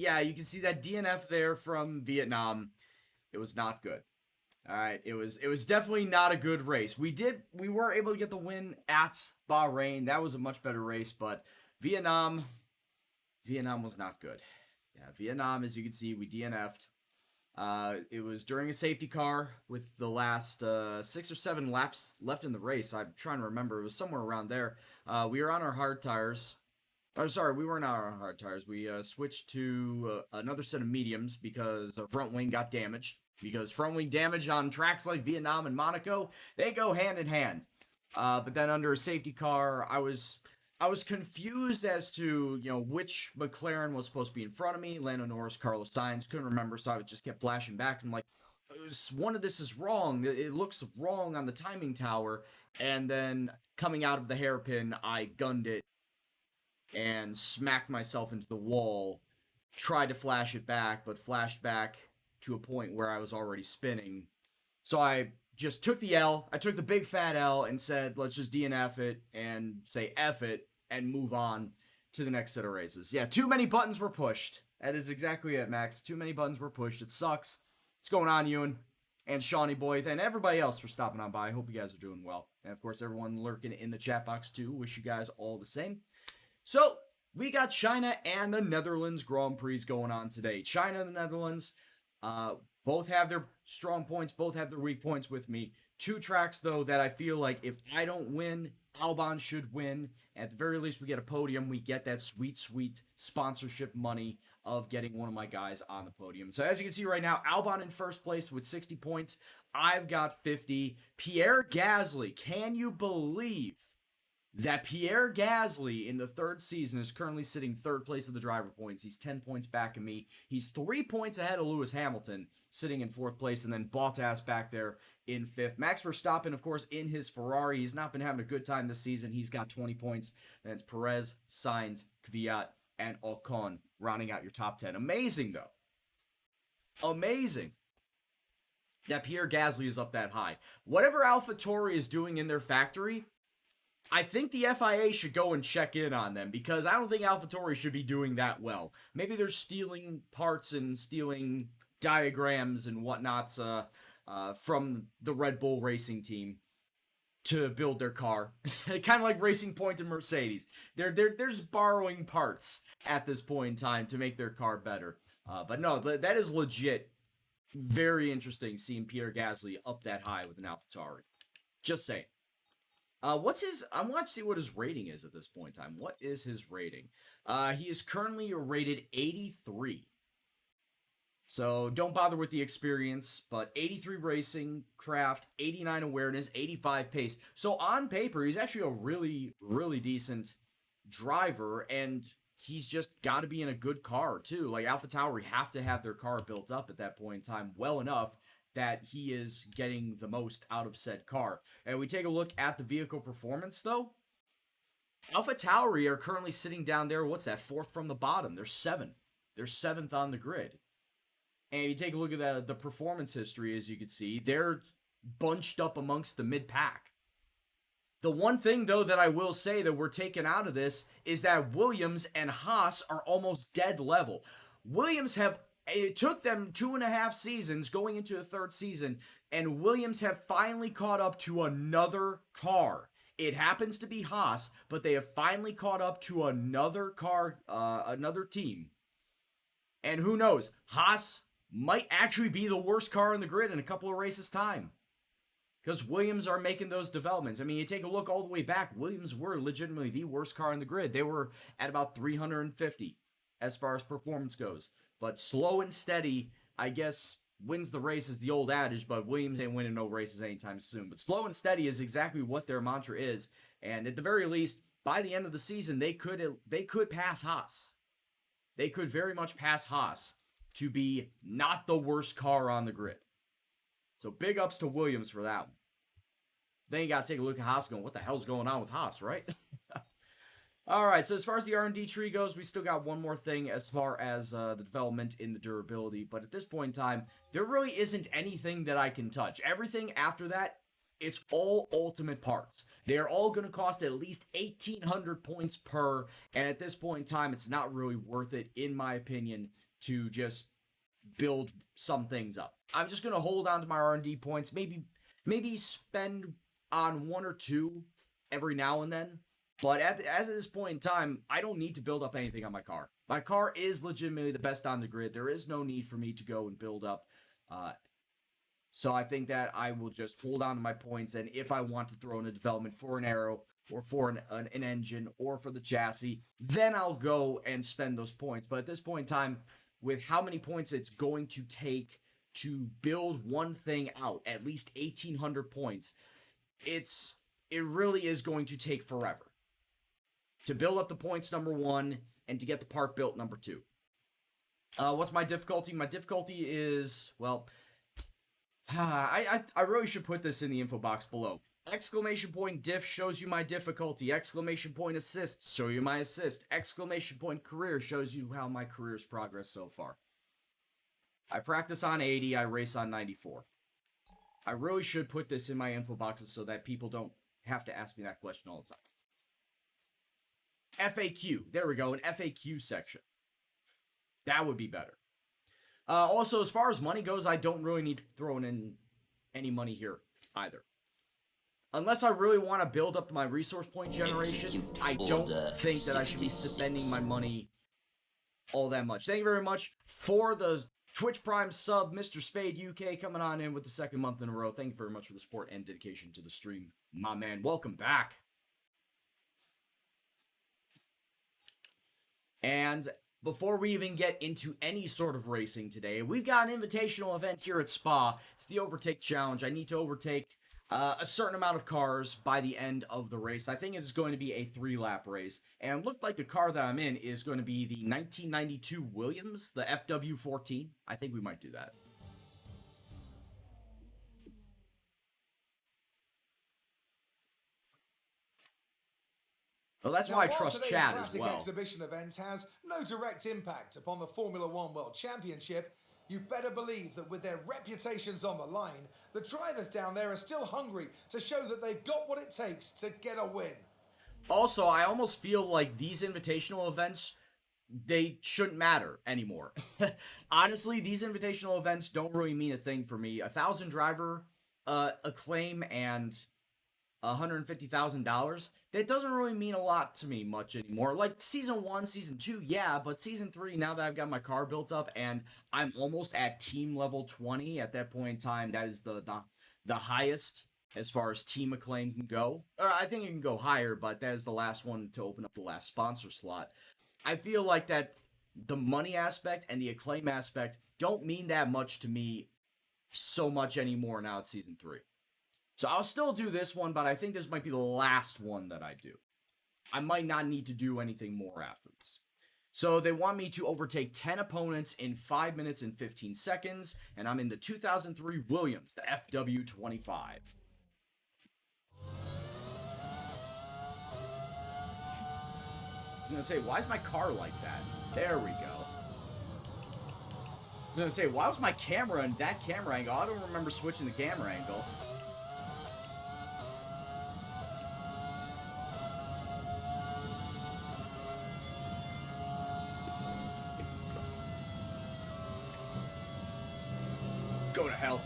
yeah, you can see that DNF there from Vietnam. It was not good. All right, it was definitely not a good race. We were able to get the win at Bahrain. That was a much better race, but Vietnam Vietnam was not good. Yeah, Vietnam, as you can see, we DNF'd. It was during a safety car with the last 6 or 7 laps left in the race. I'm trying to remember. It was somewhere around there. We were on our hard tires. Oh, sorry, we weren't on our hard tires. We switched to another set of mediums because our front wing got damaged. Because front wing damage on tracks like Vietnam and Monaco, they go hand in hand. But then under a safety car, I was confused as to which McLaren was supposed to be in front of me. Lando Norris, Carlos Sainz, couldn't remember, so I just kept flashing back. I'm like, one of this is wrong. It looks wrong on the timing tower. And then coming out of the hairpin, I gunned it and smacked myself into the wall. Tried to flash it back, but flashed back to a point where I was already spinning. So I just took the L. I took the big fat L and said, let's just DNF it and say F it and move on to the next set of races. Yeah, too many buttons were pushed. That is exactly it, Max. Too many buttons were pushed. It sucks. What's going on, Ewan? And Shawnee Boy, and everybody else for stopping on by. I hope you guys are doing well. And of course, everyone lurking in the chat box too. Wish you guys all the same. So, we got China and the Netherlands Grand Prix going on today. China and the Netherlands both have their strong points, both have their weak points with me. 2 tracks, though, that I feel like if I don't win, Albon should win. At the very least, we get a podium. We get that sweet, sweet sponsorship money of getting one of my guys on the podium. So as you can see right now, Albon in first place with 60 points. I've got 50. Pierre Gasly, can you believe that Pierre Gasly in the 3rd season is currently sitting 3rd place of the driver points? He's 10 points back of me. He's 3 points ahead of Lewis Hamilton, sitting in 4th place, and then Bottas back there in 5th. Max Verstappen, of course, in his Ferrari. He's not been having a good time this season. He's got 20 points. Then it's Perez, Sainz, Kvyat, and Ocon rounding out your top 10. Amazing, though. Amazing that Pierre Gasly is up that high. Whatever AlphaTauri is doing in their factory, I think the FIA should go and check in on them, because I don't think AlphaTauri should be doing that well. Maybe they're stealing parts and stealing diagrams and whatnots from the Red Bull racing team to build their car. Kind of like Racing Point and Mercedes. They're just borrowing parts at this point in time to make their car better. But no, that is legit very interesting seeing Pierre Gasly up that high with an AlphaTauri. Just saying. What's his? I want to see what his rating is at this point in time. What is his rating? He is currently rated 83. So don't bother with the experience, but 83 racing craft, 89 awareness, 85 pace. So on paper, he's actually a really, really decent driver, and he's just got to be in a good car too. Like AlphaTauri have to have their car built up at that point in time well enough that he is getting the most out of said car. And we take a look at the vehicle performance, though. AlphaTauri are currently sitting down there, what's that, 4th from the bottom. They're 7th. They're 7th on the grid. And you take a look at the performance history, as you can see, they're bunched up amongst the mid-pack. The one thing, though, that I will say that we're taking out of this is that Williams and Haas are almost dead level. It took them 2.5 seasons going into the 3rd season, and Williams have finally caught up to another car. It happens to be Haas, but they have finally caught up to another car, another team. And who knows, Haas might actually be the worst car in the grid in a couple of races' time. Because Williams are making those developments. I mean, you take a look all the way back, Williams were legitimately the worst car in the grid. They were at about 350 as far as performance goes. But slow and steady, I guess, wins the race is the old adage, but Williams ain't winning no races anytime soon. But slow and steady is exactly what their mantra is. And at the very least, by the end of the season, they could pass Haas. They could very much pass Haas to be not the worst car on the grid. So big ups to Williams for that one. Then you got to take a look at Haas going, what the hell's going on with Haas, right? All right, so as far as the R&D tree goes, we still got one more thing as far as the development in the durability. But at this point in time, there really isn't anything that I can touch. Everything after that, it's all ultimate parts. They're all going to cost at least 1,800 points per. And at this point in time, it's not really worth it, in my opinion, to just build some things up. I'm just going to hold on to my R&D points, maybe spend on one or two every now and then. But as of this point in time, I don't need to build up anything on my car. My car is legitimately the best on the grid. There is no need for me to go and build up. So I think that I will just hold on to my points, and if I want to throw in a development for an aero, or for an engine, or for the chassis, then I'll go and spend those points. But at this point in time, with how many points it's going to take to build one thing out, at least 1,800 points, it really is going to take forever to build up the points, number one, and to get the part built, number two. What's my difficulty? My difficulty is, well, I really should put this in the info box below. Exclamation point diff shows you my difficulty. Exclamation point assist show you my assist. Exclamation point career shows you how my career's progress so far. I practice on 80, I race on 94. I really should put this in my info boxes so that people don't have to ask me that question all the time. FAQ. There we go, an FAQ section. That would be better. Also, as far as money goes, I don't really need to throw in any money here either. Unless I really want to build up my resource point generation, I don't think that I should be spending my money all that much. Thank you very much for the Twitch Prime sub, Mr. Spade UK, coming on in with the second month in a row. Thank you very much for the support and dedication to the stream, my man. Welcome back. And before we even get into any sort of racing today, we've got an invitational event here at Spa. It's the Overtake Challenge. I need to overtake a certain amount of cars by the end of the race. I think it's going to be a 3-lap race. And it looked like the car that I'm in is going to be the 1992 Williams, the FW14. I think we might do that. Well, that's why I trust Chad as well. Today's exhibition event has no direct impact upon the Formula One World Championship. You better believe that with their reputations on the line, the drivers down there are still hungry to show that they've got what it takes to get a win. Also, I almost feel like these invitational events, they shouldn't matter anymore. Honestly, these invitational events don't really mean a thing for me. 1,000 driver acclaim and $150,000, that doesn't really mean a lot to me much anymore. Like season 1, season 2, yeah, but season 3, now that I've got my car built up and I'm almost at team level 20 at that point in time, that is the highest as far as team acclaim can go. I think it can go higher, but that is the last one to open up the last sponsor slot. I feel like that the money aspect and the acclaim aspect don't mean that much to me so much anymore now it's season 3. So I'll still do this one, but I think this might be the last one that I do. I might not need to do anything more after this. So they want me to overtake 10 opponents in 5 minutes and 15 seconds, and I'm in the 2003 Williams, the FW25. I was going to say, why is my car like that? There we go. I was going to say, why was my camera in that camera angle? I don't remember switching the camera angle. Go to hell.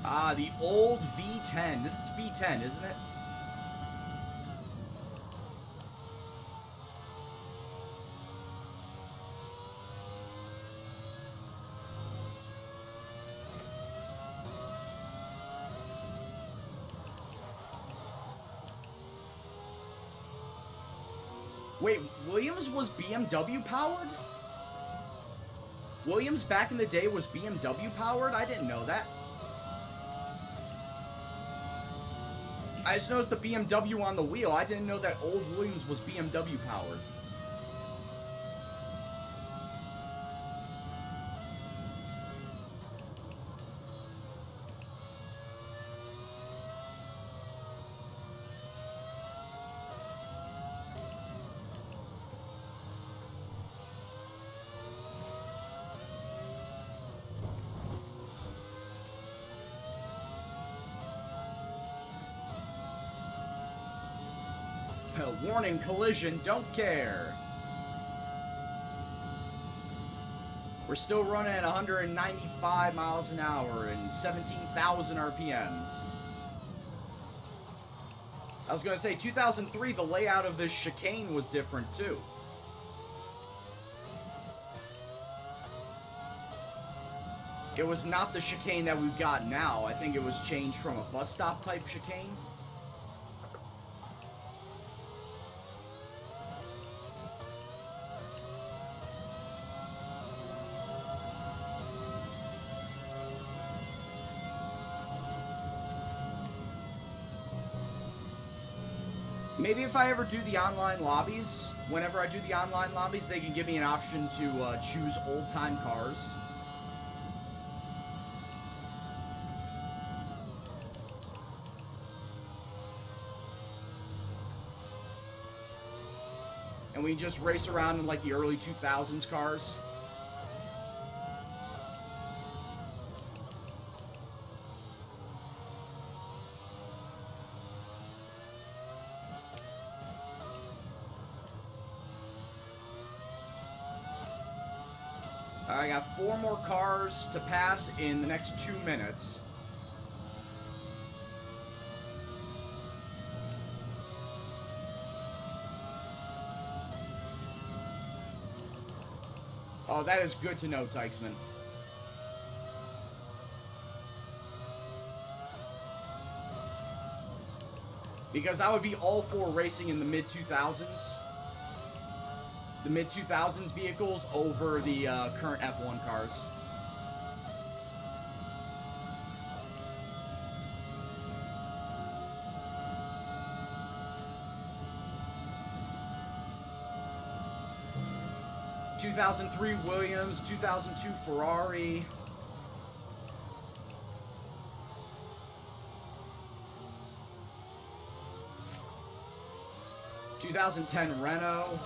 Ah, the old V10. This is V10, isn't it? Wait, Williams was BMW powered? Williams back in the day was BMW powered? I didn't know that. I just noticed the BMW on the wheel. I didn't know that old Williams was BMW powered. Warning, collision, don't care. We're still running at 195 miles an hour and 17,000 RPMs. I was going to say, 2003, the layout of this chicane was different, too. It was not the chicane that we've got now. I think it was changed from a bus stop type chicane. Maybe if I ever do the online lobbies, whenever I do the online lobbies, they can give me an option to choose old-time cars. And we just race around in like the early 2000s cars. I got 4 more cars to pass in the next 2 minutes. Oh, that is good to know, Tykesman. Because I would be all for racing in the mid-2000s. The mid-2000s vehicles over the current F1 cars. ...2003 Williams, 2002 Ferrari... ...2010 Renault...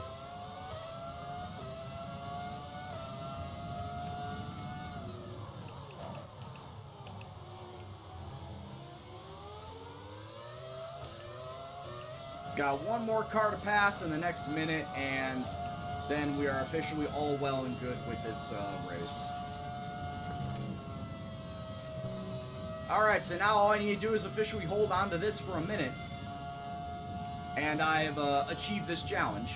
Got 1 more car to pass in the next minute, and then we are officially all well and good with this race. Alright, so now all I need to do is officially hold on to this for a minute. And I've achieved this challenge.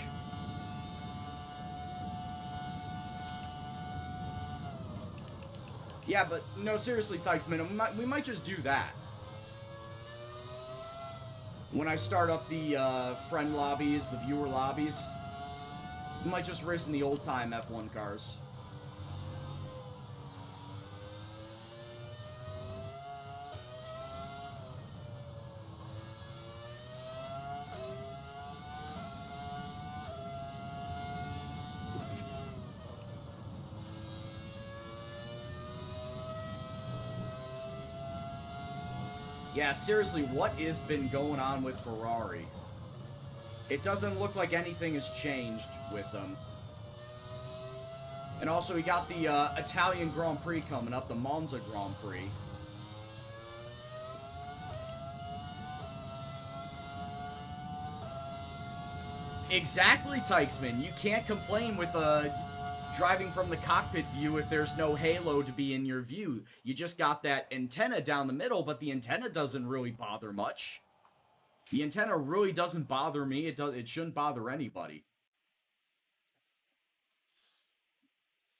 Yeah, but no, seriously, Tykesman, we might just do that. When I start up the friend lobbies, the viewer lobbies, we might just race in the old-time F1 cars. Yeah, seriously, what has been going on with Ferrari? It doesn't look like anything has changed with them. And also, we got the Italian Grand Prix coming up, the Monza Grand Prix. Exactly, Tykesman. You can't complain with driving from the cockpit view if there's no halo to be in your view. You just got that antenna down the middle, but the antenna doesn't really bother much. The antenna really doesn't bother me. It shouldn't bother anybody.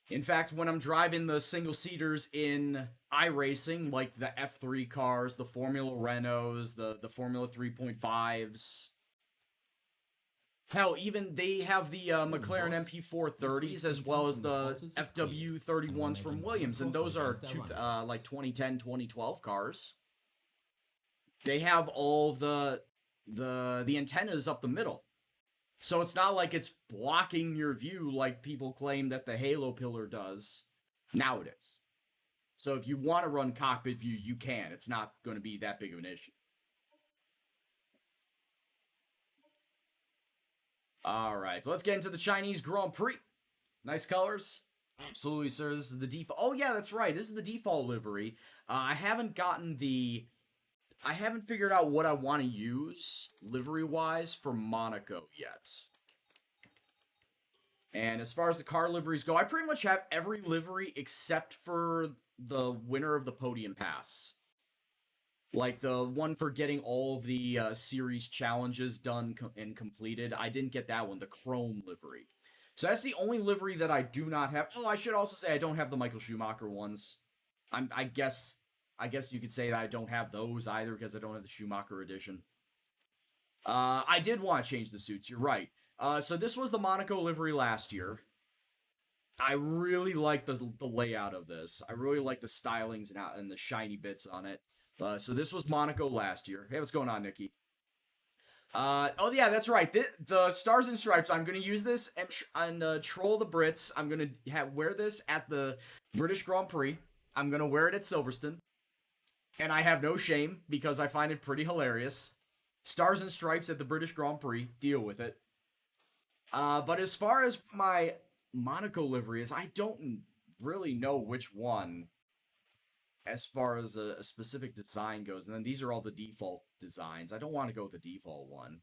In fact, when I'm driving the single-seaters in iRacing, like the F3 cars, the Formula Renaults, the Formula 3.5s, hell, even they have the McLaren MP430s as well as the FW31s from Williams, and those are like 2010, 2012 cars. They have all the antennas up the middle. So it's not like it's blocking your view like people claim that the Halo pillar does. Now it is. So if you want to run cockpit view, you can. It's not going to be that big of an issue. Alright, so let's get into the Chinese Grand Prix. Nice colors. Absolutely, sir. This is the default. Oh, yeah, that's right. This is the default livery. I haven't gotten the I haven't figured out what I want to use livery-wise for Monaco yet. And as far as the car liveries go, I pretty much have every livery except for the winner of the podium pass. Like the one for getting all of the series challenges done and completed. I didn't get that one, the chrome livery. So that's the only livery that I do not have. Oh, I should also say I don't have the Michael Schumacher ones. I guess you could say that I don't have those either because I don't have the Schumacher edition. I did want to change the suits, you're right. So this was the Monaco livery last year. I really like the layout of this. I really like the stylings and the shiny bits on it. So this was Monaco last year. Hey, what's going on, Nikki? Oh yeah, that's right. The Stars and Stripes. I'm gonna use this and troll the Brits. I'm gonna wear this at the British Grand Prix. I'm gonna wear it at Silverstone, and I have no shame because I find it pretty hilarious. Stars and Stripes at the British Grand Prix. Deal with it. But as far as my Monaco livery is, I don't really know which one as far as a specific design goes. And then these are all the default designs. I don't want to go with the default one.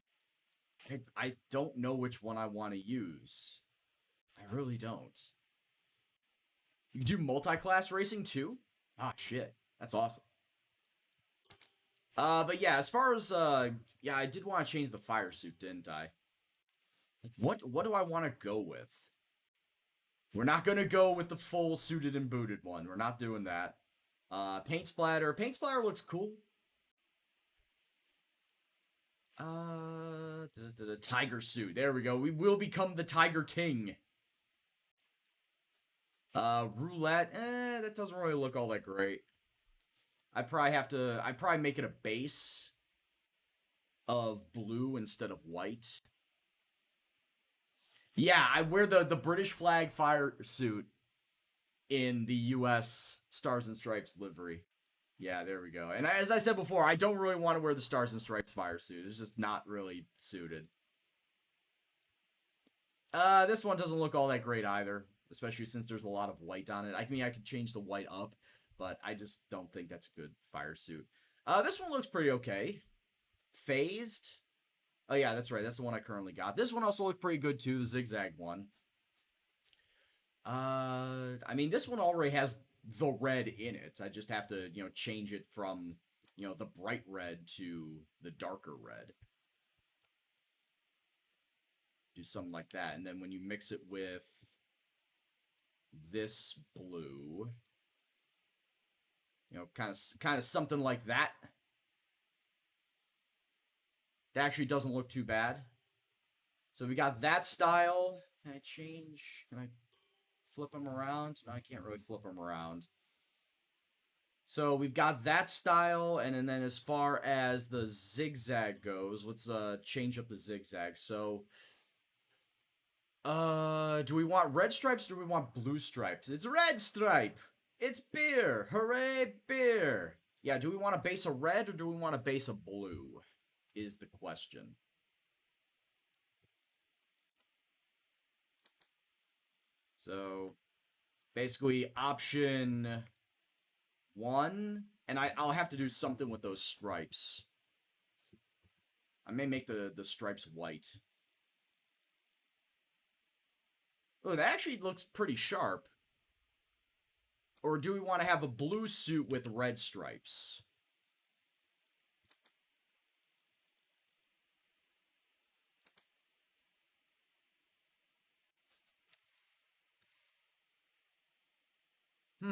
I don't know which one I want to use. I really don't. You do multi-class racing too? Ah, shit. That's awesome. But yeah, as far as, yeah, I did want to change the fire suit, didn't I? What do I want to go with? We're not going to go with the full suited and booted one. We're not doing that. Paint splatter. Paint splatter looks cool. Tiger suit. There we go. We will become the Tiger King. Roulette. That doesn't really look all that great. I'd probably make it a base of blue instead of white. Yeah, I wear the British flag fire suit in the US Stars and Stripes livery. Yeah, there we go. And as I said before, I don't really want to wear the Stars and Stripes fire suit. It's just not really suited. This one doesn't look all that great either, especially since there's a lot of white on it. I mean, I could change the white up, but I just don't think that's a good fire suit. This one looks pretty okay. Phased. Oh yeah, that's right. That's the one I currently got. This one also looked pretty good too, the zigzag one. I mean, this one already has the red in it. I just have to, change it from, the bright red to the darker red. Do something like that. And then when you mix it with this blue, kind of something like that. That actually doesn't look too bad. So we got that style. Can I change? Can I flip them around? No, I can't really flip them around. So we've got that style, and then as far as the zigzag goes, let's change up the zigzag. So, do we want red stripes or do we want blue stripes? It's red stripe! It's beer! Hooray, beer! Yeah, do we want a base of red or do we want a base of blue? Is the question. So, basically, option 1, and I'll have to do something with those stripes. I may make the stripes white. Oh, that actually looks pretty sharp. Or do we want to have a blue suit with red stripes? I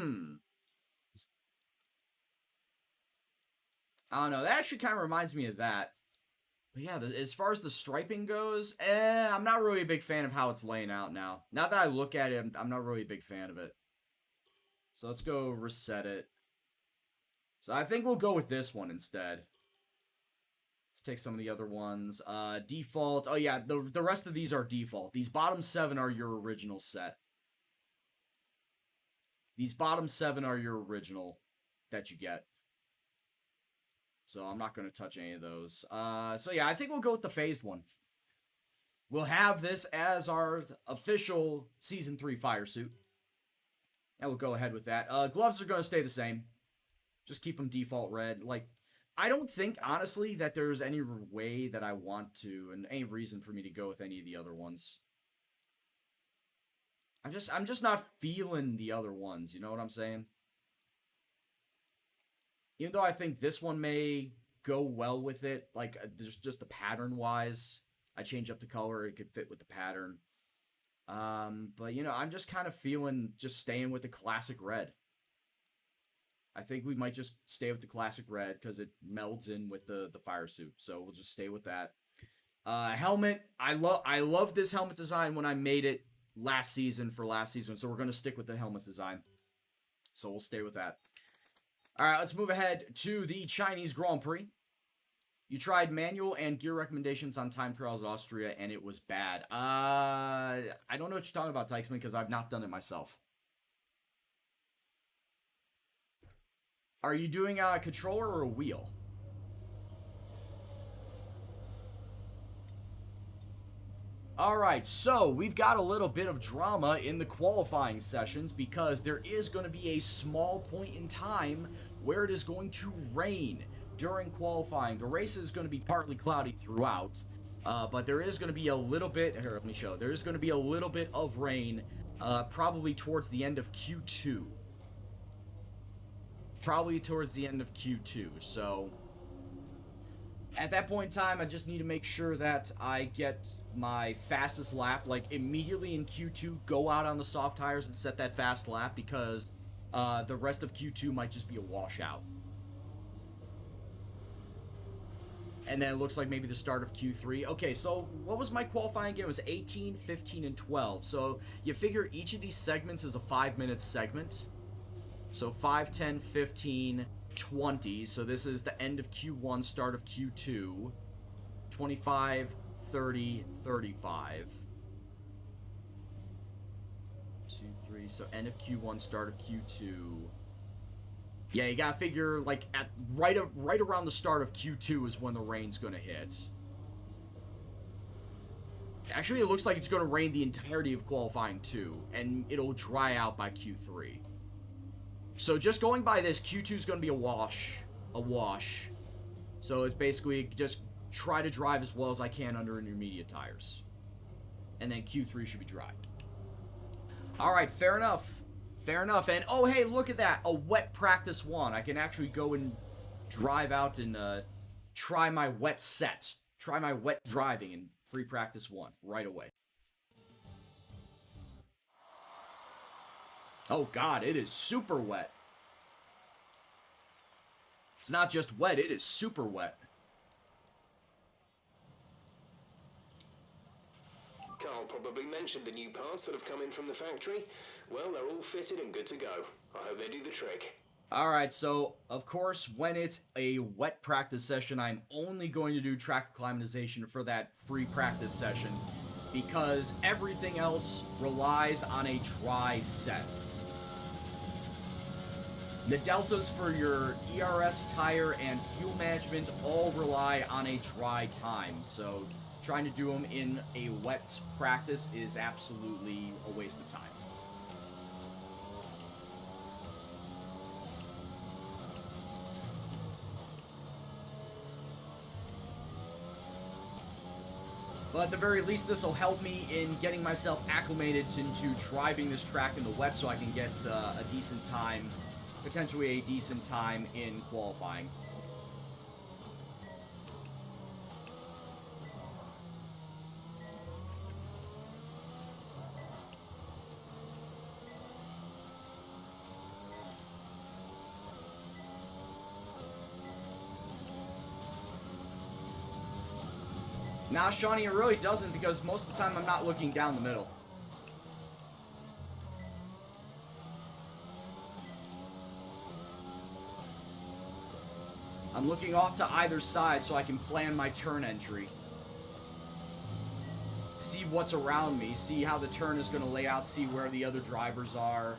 don't know. That actually kind of reminds me of that. But yeah, as far as the striping goes, I'm not really a big fan of how it's laying out now. Now that I look at it, I'm not really a big fan of it. So let's go reset it. So I think we'll go with this one instead. Let's take some of the other ones. Default. Oh yeah, the rest of these are default. These bottom 7 are your original set. These bottom 7 are your original that you get. So I'm not going to touch any of those. So yeah, I think we'll go with the phased one. We'll have this as our official Season 3 fire suit. And we'll go ahead with that. Gloves are going to stay the same. Just keep them default red. Like, I don't think, honestly, that there's any way that I want to, and any reason for me to go with any of the other ones. I'm just not feeling the other ones, you know what I'm saying? Even though I think this one may go well with it, like, there's just the pattern-wise. I change up the color, it could fit with the pattern. But, you know, I'm just kind of feeling just staying with the classic red. I think we might just stay with the classic red because it melds in with the fire suit. So we'll just stay with that. Helmet. I love this helmet design when I made it last season for last season. So we're going to stick with the helmet design. So we'll stay with that. All right, let's move ahead to the Chinese Grand Prix. You tried manual and gear recommendations on time trials Austria, and it was bad. I don't know what you're talking about, Tykesman, because I've not done it myself. Are you doing a controller or a wheel? Alright, so we've got a little bit of drama in the qualifying sessions because there is going to be a small point in time where it is going to rain during qualifying. The race is going to be partly cloudy throughout, but there is going to be a little bit, here, let me show, there is going to be a little bit of rain probably towards the end of Q2. Probably towards the end of Q2, so at that point in time, I just need to make sure that I get my fastest lap, like immediately in Q2, go out on the soft tires and set that fast lap because the rest of Q2 might just be a washout. And then it looks like maybe the start of Q3. Okay, so what was my qualifying again? It was 18, 15, and 12. So you figure each of these segments is a 5-minute segment. So 5, 10, 15, 20. So this is the end of Q1, start of Q2. 25, 30, 35. 2, 3. So end of Q1, start of Q2. Yeah, you gotta figure, like, at right around the start of Q2 is when the rain's gonna hit. Actually, it looks like it's gonna rain the entirety of qualifying too, and it'll dry out by Q3. So just going by this, Q2 is gonna be a wash. So it's basically just try to drive as well as I can under intermediate tires. And then Q3 should be dry. Alright, fair enough. Fair enough. And, oh, hey, look at that. A wet practice 1. I can actually go and drive out and try my wet set. Try my wet driving in free practice 1 right away. Oh, God, it is super wet. It's not just wet, it is super wet. Carl probably mentioned the new parts that have come in from the factory. Well, they're all fitted and good to go. I hope they do the trick. Alright, so, of course, when it's a wet practice session, I'm only going to do track acclimatization for that free practice session, because everything else relies on a dry set. The deltas for your ERS tire and fuel management all rely on a dry time, so trying to do them in a wet practice is absolutely a waste of time. But at the very least, this will help me in getting myself acclimated into driving this track in the wet so I can get a decent time, potentially a decent time in qualifying. Nah, Shawnee, it really doesn't, because most of the time I'm not looking down the middle. I'm looking off to either side so I can plan my turn entry. See what's around me, see how the turn is going to lay out, see where the other drivers are.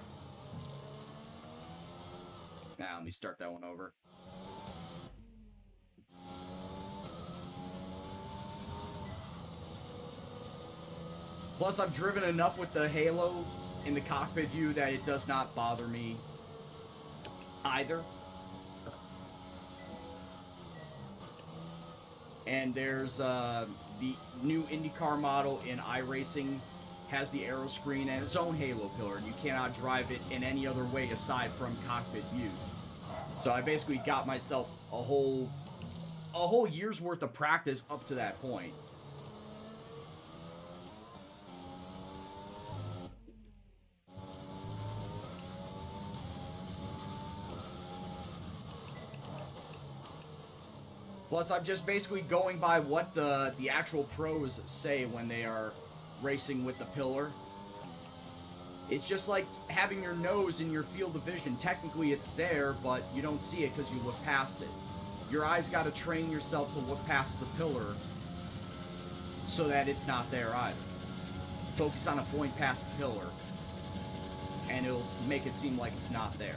Now, let me start that one over. Plus, I've driven enough with the halo in the cockpit view that it does not bother me either. And there's the new IndyCar model in iRacing has the aero screen and its own halo pillar, and you cannot drive it in any other way aside from cockpit view. So I basically got myself a whole year's worth of practice up to that point. Plus, I'm just basically going by what the actual pros say when they are racing with the pillar. It's just like having your nose in your field of vision. Technically, it's there, but you don't see it because you look past it. Your eyes got to train yourself to look past the pillar so that it's not there either. Focus on a point past the pillar, and it'll make it seem like it's not there.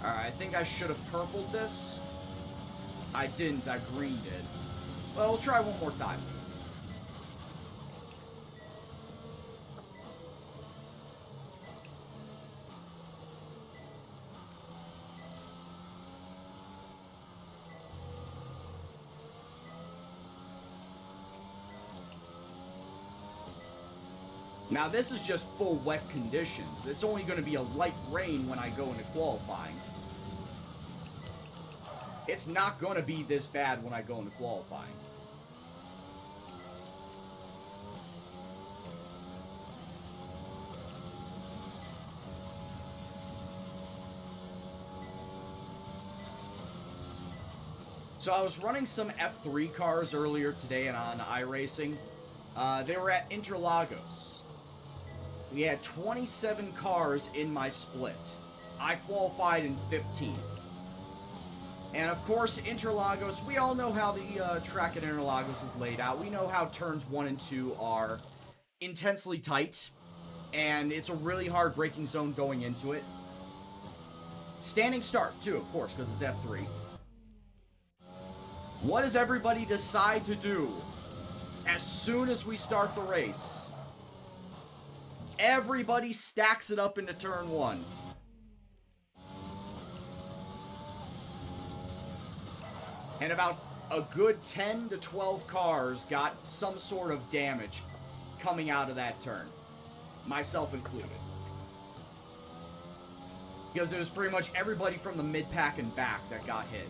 Alright, I think I should have purpled this. I didn't, I greened it. Well, we'll try one more time. Now this is just full wet conditions. It's only going to be a light rain when I go into qualifying. It's not going to be this bad when I go into qualifying. So I was running some F3 cars earlier today and on iRacing. They were at Interlagos. We had 27 cars in my split. I qualified in 15th. And of course, Interlagos, we all know how the track at Interlagos is laid out. We know how turns 1 and 2 are intensely tight, and it's a really hard braking zone going into it. Standing start, too, of course, because it's F3. What does everybody decide to do as soon as we start the race? Everybody stacks it up into turn 1. And about a good 10 to 12 cars got some sort of damage coming out of that turn. Myself included. Because it was pretty much everybody from the mid-pack and back that got hit.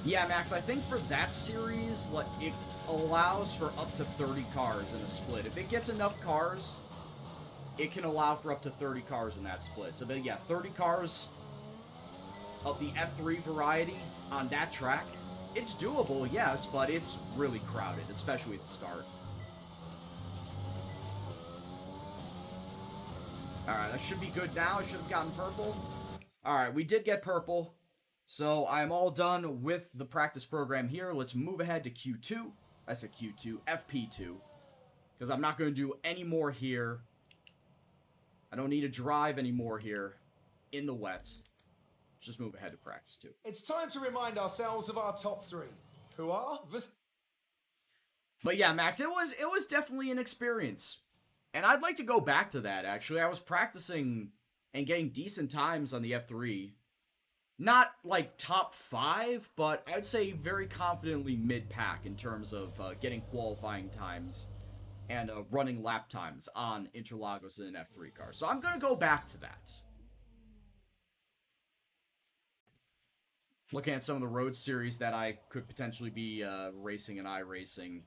Yeah, Max, I think for that series, like, it allows for up to 30 cars in a split. If it gets enough cars, it can allow for up to 30 cars in that split. So, yeah, 30 cars of the F3 variety on that track. It's doable, yes, but it's really crowded, especially at the start. Alright, that should be good now. I should have gotten purple. Alright, we did get purple. So I'm all done with the practice program here. Let's move ahead to Q2. I said Q2, FP2. Because I'm not going to do any more here. I don't need to drive anymore here in the wet. Just move ahead to practice 2. It's time to remind ourselves of our top 3, who are... But yeah, Max, it was definitely an experience. And I'd like to go back to that, actually. I was practicing and getting decent times on the F3. Not, like, top 5, but I'd say very confidently mid-pack in terms of getting qualifying times and running lap times on Interlagos in an F3 car. So I'm going to go back to that. Looking at some of the road series that I could potentially be racing in iRacing.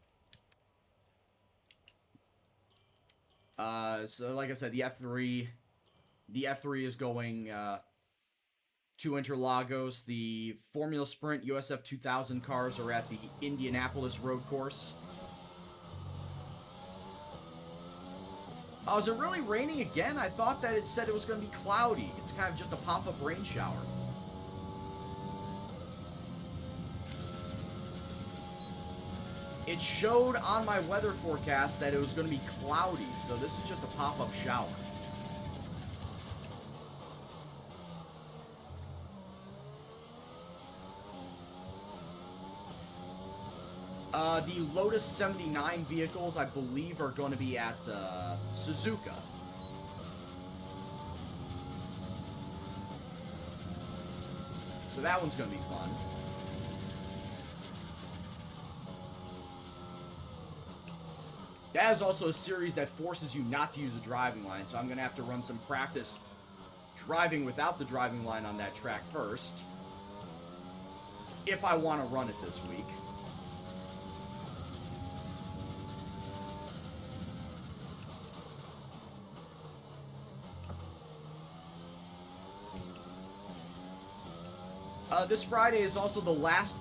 So like I said, the F3 is going to Interlagos. The Formula Sprint USF 2000 cars are at the Indianapolis road course. Oh, is it really raining again? I thought that it said it was going to be cloudy. It's kind of just a pop-up rain shower. It showed on my weather forecast that it was going to be cloudy, so this is just a pop-up shower. The Lotus 79 vehicles, I believe, are going to be at Suzuka. So that one's going to be fun. That is also a series that forces you not to use a driving line, so I'm going to have to run some practice driving without the driving line on that track first, if I want to run it this week. This Friday is also the last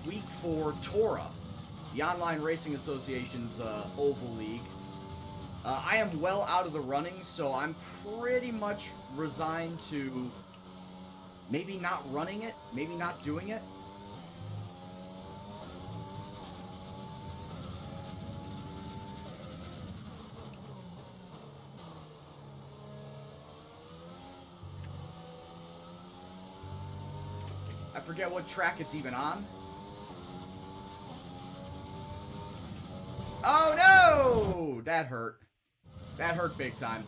week for Tora, the Online Racing Association's Oval League. I am well out of the running, so I'm pretty much resigned to maybe not running it, maybe not doing it. I forget what track it's even on. Oh no! That hurt. That hurt big time.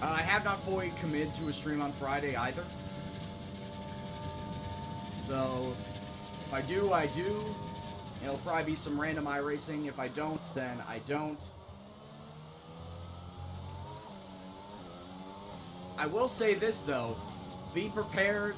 I have not fully committed to a stream on Friday either. So, if I do, I do. It'll probably be some random iRacing. If I don't, then I don't. I will say this, though. Be prepared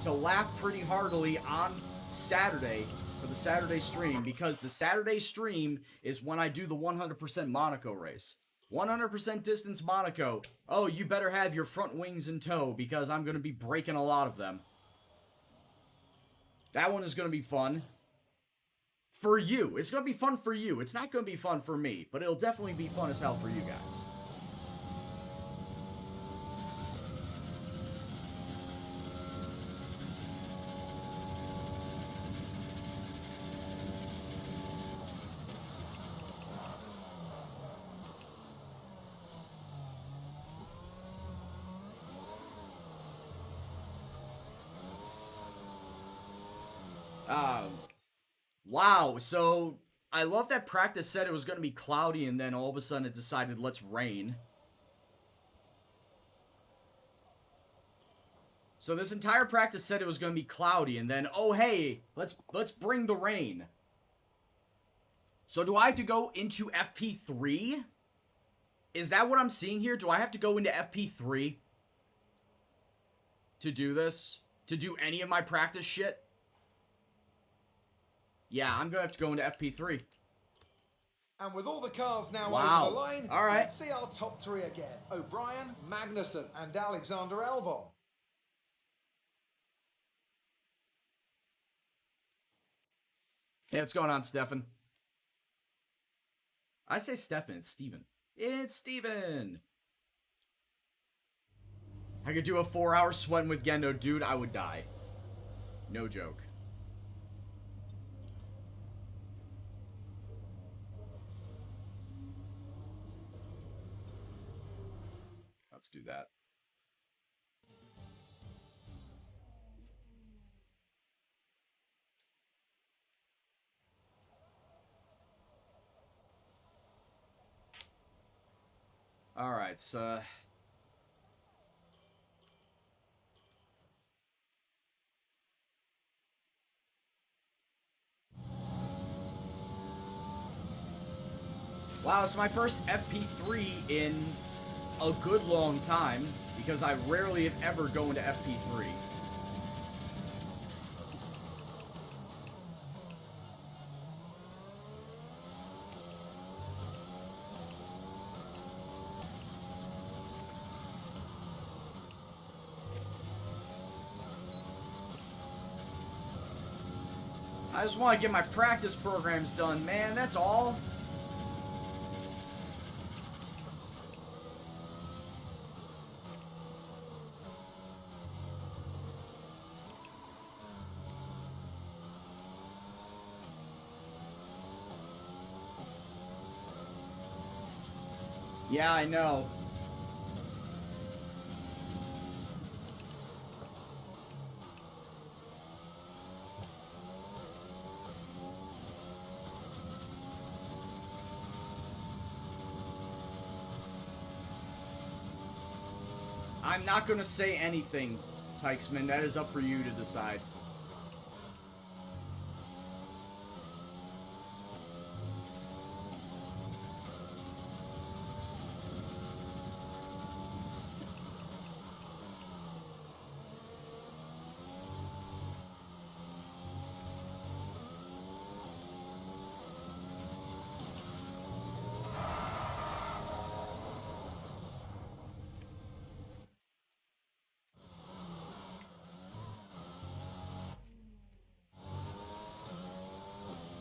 to laugh pretty heartily on Saturday for the Saturday stream, because the Saturday stream is when I do the 100% Monaco race. 100% distance Monaco. Oh, you better have your front wings in tow, because I'm going to be breaking a lot of them. That one is going to be fun. For you. It's going to be fun for you. It's not going to be fun for me, but it'll definitely be fun as hell for you guys. Wow, so I love that practice said it was going to be cloudy and then all of a sudden it decided let's rain. So this entire practice said it was going to be cloudy and then, oh hey, let's bring the rain. So do I have to go into FP3? Is that what I'm seeing here? Do I have to go into FP3 to do this? To do any of my practice shit? Yeah, I'm going to have to go into FP3. And with all the cars now wow. over the line, all right. Let's see our top three again. O'Brien, Magnussen, and Alexander Albon. Hey, what's going on, Stefan? I say Stefan, it's Steven. It's Steven! I could do a 4-hour sweating with Gendo, dude, I would die. No joke. Let's do that. Alright, so... Wow, it's my first FP3 in a good long time, because I rarely if ever go into FP3. I just want to get my practice programs done, man, that's all. Yeah, I know. I'm not going to say anything, Tykesman. That is up for you to decide.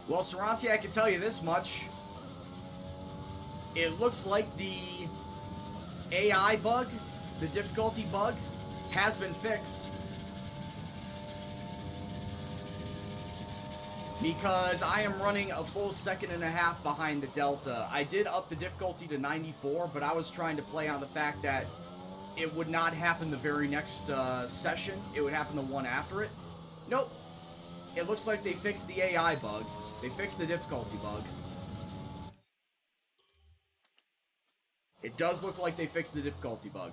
Well, Saranti, I can tell you this much. It looks like the AI bug, the difficulty bug, has been fixed. Because I am running a full 1.5 seconds behind the Delta. I did up the difficulty to 94, but I was trying to play on the fact that it would not happen the very next session. It would happen the one after it. Nope. It looks like they fixed the AI bug. They fixed the difficulty bug. It does look like they fixed the difficulty bug.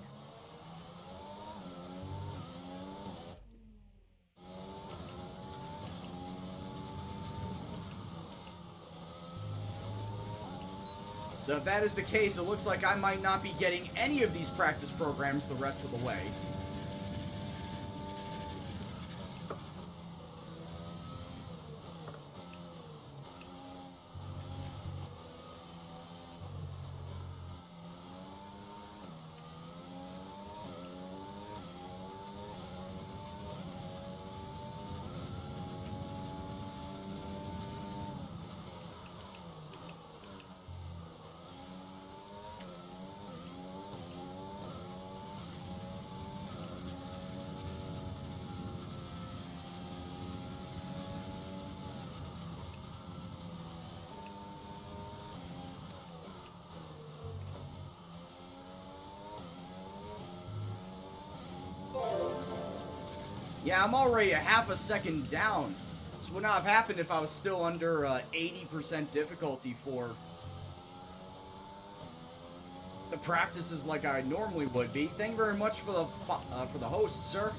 So if that is the case, it looks like I might not be getting any of these practice programs the rest of the way. Yeah, I'm already 1/2 second down. This would not have happened if I was still under 80% difficulty for the practices like I normally would be. Thank you very much for the host, sir.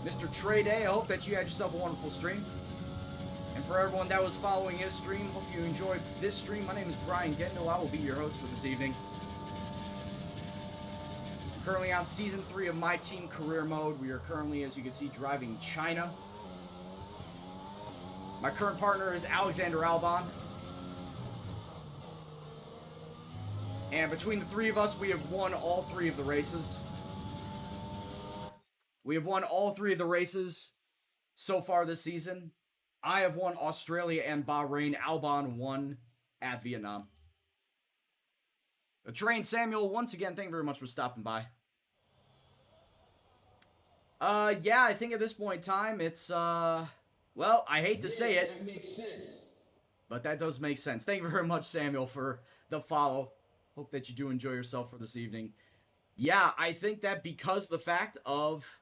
Mr. Trey Day, I hope that you had yourself a wonderful stream. And for everyone that was following his stream, hope you enjoyed this stream. My name is Brian Gendo. I will be your host for this evening. Currently on Season 3 of My Team Career Mode. We are currently, as you can see, driving China. My current partner is Alexander Albon. And between the three of us, we have won all 3 of the races. We have won all 3 of the races so far this season. I have won Australia and Bahrain. Albon won at Vietnam. The Train Samuel, once again, thank you very much for stopping by. Yeah, I think at this point in time, it's, well, I hate to say it, that makes sense. but that does make sense. Thank you very much, Samuel, for the follow. Hope that you do enjoy yourself for this evening. Yeah, I think that because the fact of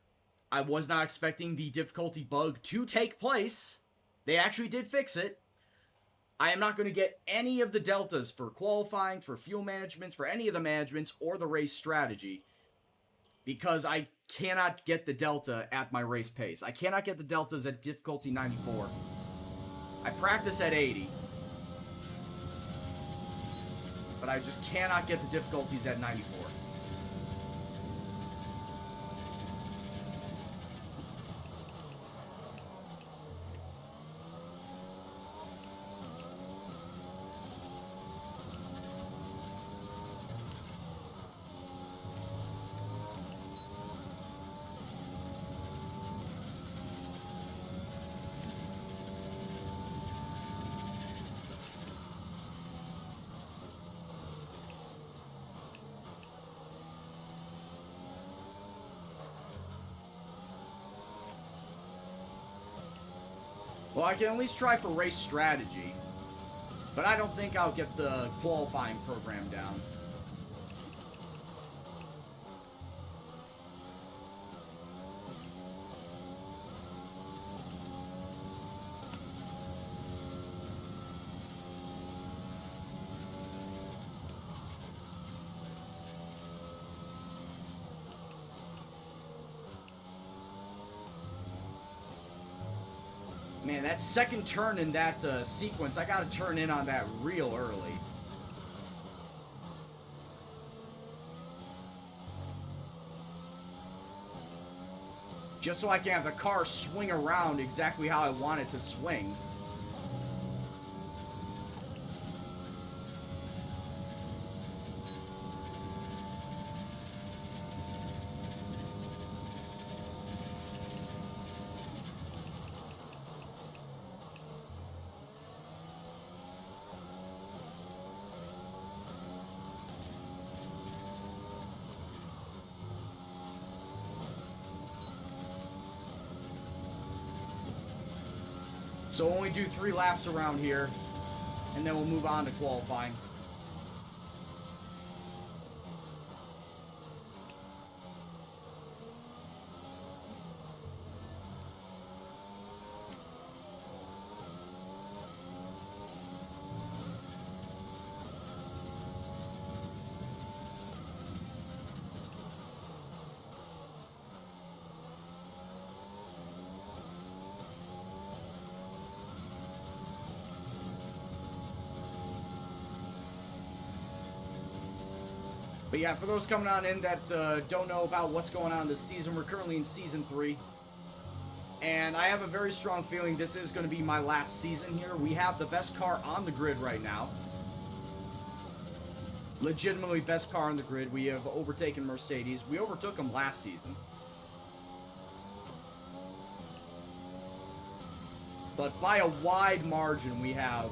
I was not expecting the difficulty bug to take place, they actually did fix it. I am not going to get any of the deltas for qualifying, for fuel managements, for any of the managements, or the race strategy. Because I cannot get the delta at my race pace. I cannot get the deltas at difficulty 94. I practice at 80. But I just cannot get the difficulties at 94. Well, I can at least try for race strategy, but I don't think I'll get the qualifying program down. Man, that second turn in that sequence, I gotta turn in on that real early. Just so I can have the car swing around exactly how I want it to swing. So we'll only do 3 laps around here, and then we'll move on to qualifying. But yeah, for those coming on in that don't know about what's going on this season, we're currently in Season 3. And I have a very strong feeling this is going to be my last season here. We have the best car on the grid right now. Legitimately best car on the grid. We have overtaken Mercedes. We overtook them last season. But by a wide margin, we have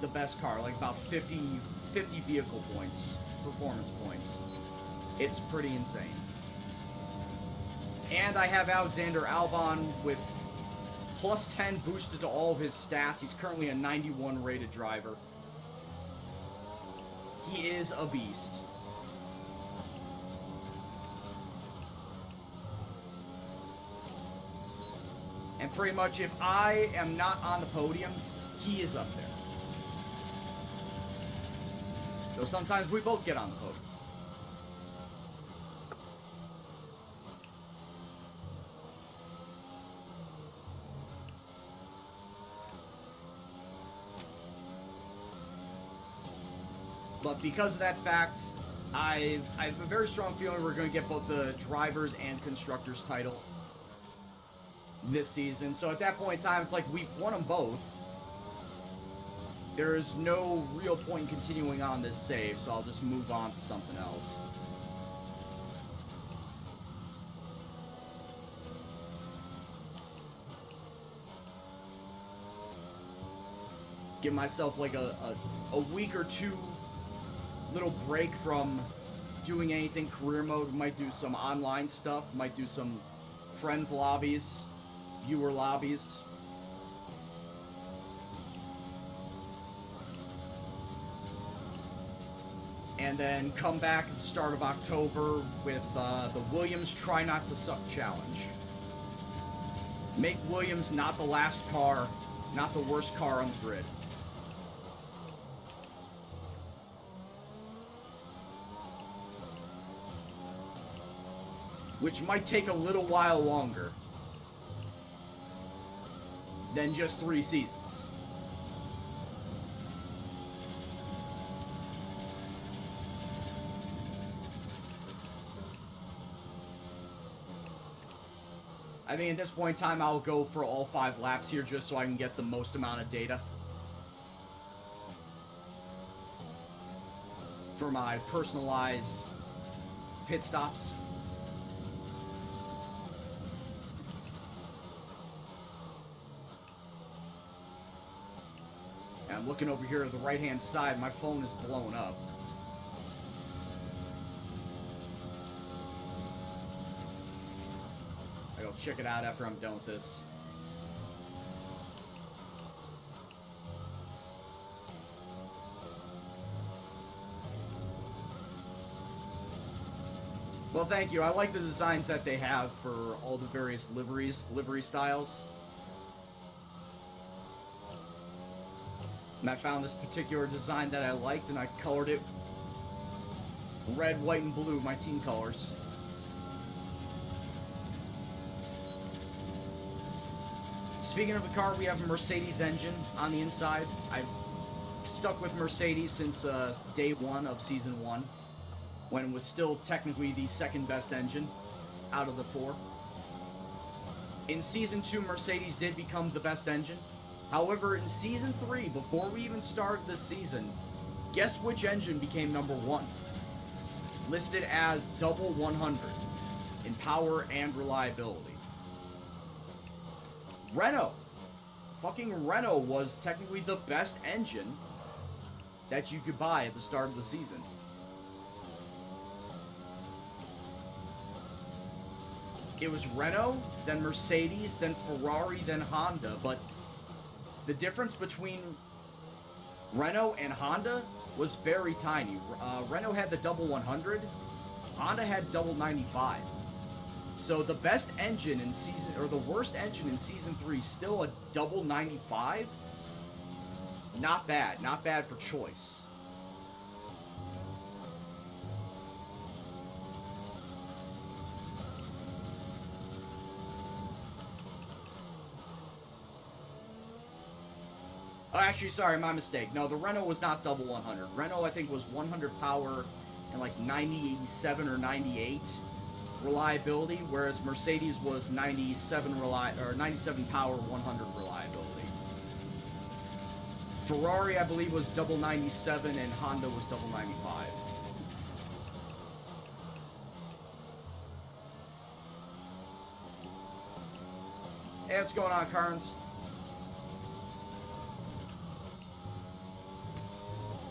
the best car. Like about 50 vehicle points. Performance points. It's pretty insane. And I have Alexander Albon with plus 10 boosted to all of his stats. He's currently a 91 rated driver. He is a beast. And pretty much if I am not on the podium, he is up there. So sometimes we both get on the podium. But because of that fact, I have a very strong feeling we're going to get both the drivers and constructors title this season. So at that point in time, it's like we've won them both. There is no real point in continuing on this save, so I'll just move on to something else. Give myself like a week or two little break from doing anything career mode. Might do some online stuff, might do some friends lobbies, viewer lobbies. And then come back at the start of October with the Williams Try Not to Suck Challenge. Make Williams not the last car, not the worst car on the grid. Which might take a little while longer than just 3 seasons. I think at this point in time, I'll go for all 5 laps here just so I can get the most amount of data for my personalized pit stops. And I'm looking over here at the right-hand side. My phone is blown up. I'll check it out after I'm done with this. Well, thank you. I like the designs that they have for all the various livery styles. And I found this particular design that I liked, and I colored it red, white, and blue, my team colors. Speaking of the car, we have a Mercedes engine on the inside. I've stuck with Mercedes since day one of Season 1, when it was still technically the second best engine out of the 4. In Season 2, Mercedes did become the best engine. However, in Season 3, before we even started this season, guess which engine became number 1? Listed as double 100 in power and reliability. Renault. Fucking Renault was technically the best engine that you could buy at the start of the season. It was Renault, then Mercedes, then Ferrari, then Honda, but the difference between Renault and Honda was very tiny. Renault had the double 100, Honda had double 95. So the best engine in season, or the worst engine in Season 3, still a double 95? It's not bad. Not bad for choice. Oh, actually, sorry, my mistake. No, the Renault was not double 100. Renault, I think, was 100 power and like 97 or 98 reliability, whereas Mercedes was 97 power, 100 reliability. Ferrari, I believe, was double 97, and Honda was double 95. Hey, what's going on, Carnes?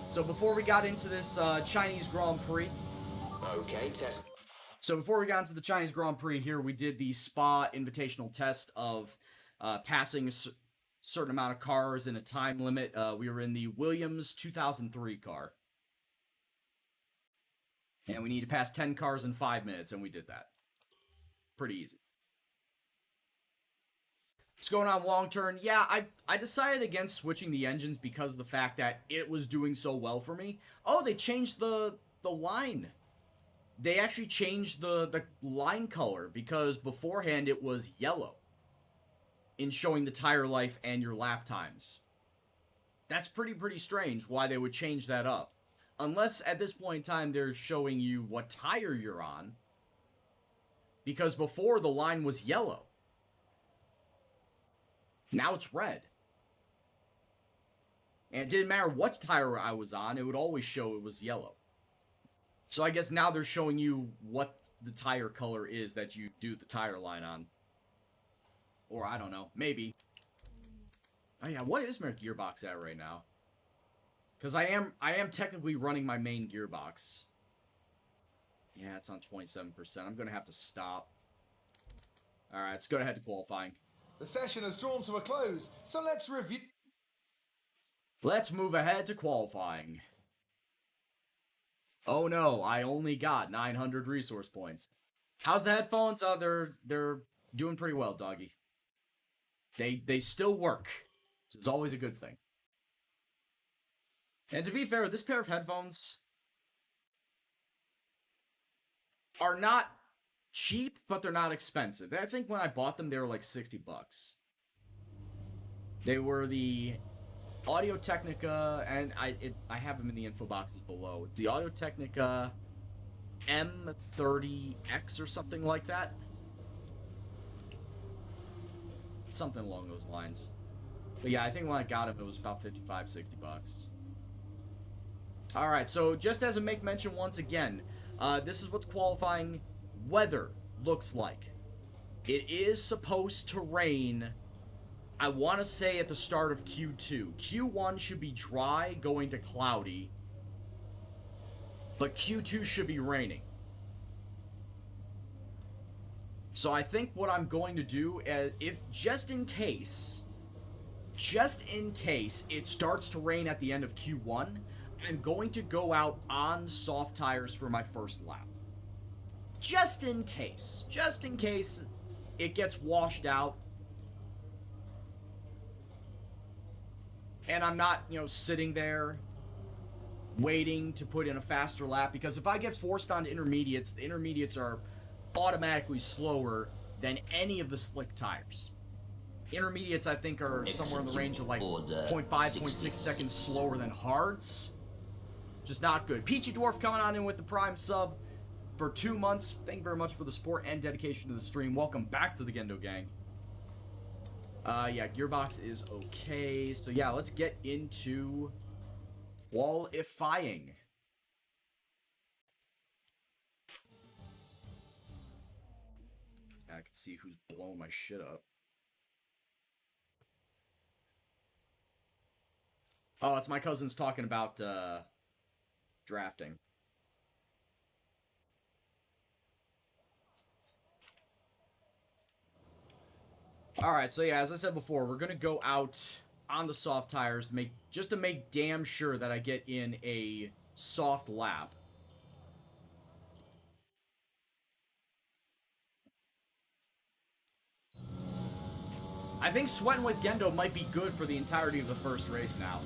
So before we got into this Chinese Grand Prix... Okay, test... So before we got into the Chinese Grand Prix here, we did the Spa Invitational test of passing a certain amount of cars in a time limit. We were in the Williams 2003 car. And we need to pass 10 cars in 5 minutes, and we did that. Pretty easy. What's going on, Long Turn? Yeah, I decided against switching the engines because of the fact that it was doing so well for me. Oh, they changed the line. They actually changed the line color because beforehand it was yellow in showing the tire life and your lap times. That's pretty strange why they would change that up. Unless at this point in time they're showing you what tire you're on, because before the line was yellow. Now it's red. And it didn't matter what tire I was on, it would always show it was yellow. So I guess now they're showing you what the tire color is that you do the tire line on. Or I don't know, maybe. Oh yeah, what is my gearbox at right now? Because I am technically running my main gearbox. Yeah, it's on 27%. I'm going to have to stop. Alright, let's go ahead to qualifying. The session has drawn to a close, so let's review. Let's move ahead to qualifying. Oh no, I only got 900 resource points. How's the headphones? Oh, they're doing pretty well, doggy. They still work, which is always a good thing. And to be fair, this pair of headphones are not cheap, but they're not expensive. I think when I bought them, they were like 60 bucks. They were the Audio-Technica, and I have them in the info boxes below. It's the Audio-Technica M30X or something like that. Something along those lines. But yeah, I think when I got them, it was about 55, 60 bucks. Alright, so just as a make mention once again, this is what the qualifying weather looks like. It is supposed to rain, I want to say, at the start of Q2. Q1 should be dry, going to cloudy, but Q2 should be raining. So I think what I'm going to do, if just in case it starts to rain at the end of Q1, I'm going to go out on soft tires for my first lap. Just in case it gets washed out and I'm not, sitting there waiting to put in a faster lap, because if I get forced onto intermediates, the intermediates are automatically slower than any of the slick tires. Intermediates, I think, are somewhere in the range of like Order 0.5, 0.6 seconds slower than hards. Just not good. Peachy Dwarf coming on in with the Prime sub for 2 months. Thank you very much for the support and dedication to the stream. Welcome back to the Gendo gang. Yeah, Gearbox is okay. So yeah, let's get into qualifying. I can see who's blowing my shit up. Oh, it's my cousins talking about drafting. Alright, so yeah, as I said before, we're going to go out on the soft tires just to make damn sure that I get in a soft lap. I think sweating with Gendo might be good for the entirety of the first race now.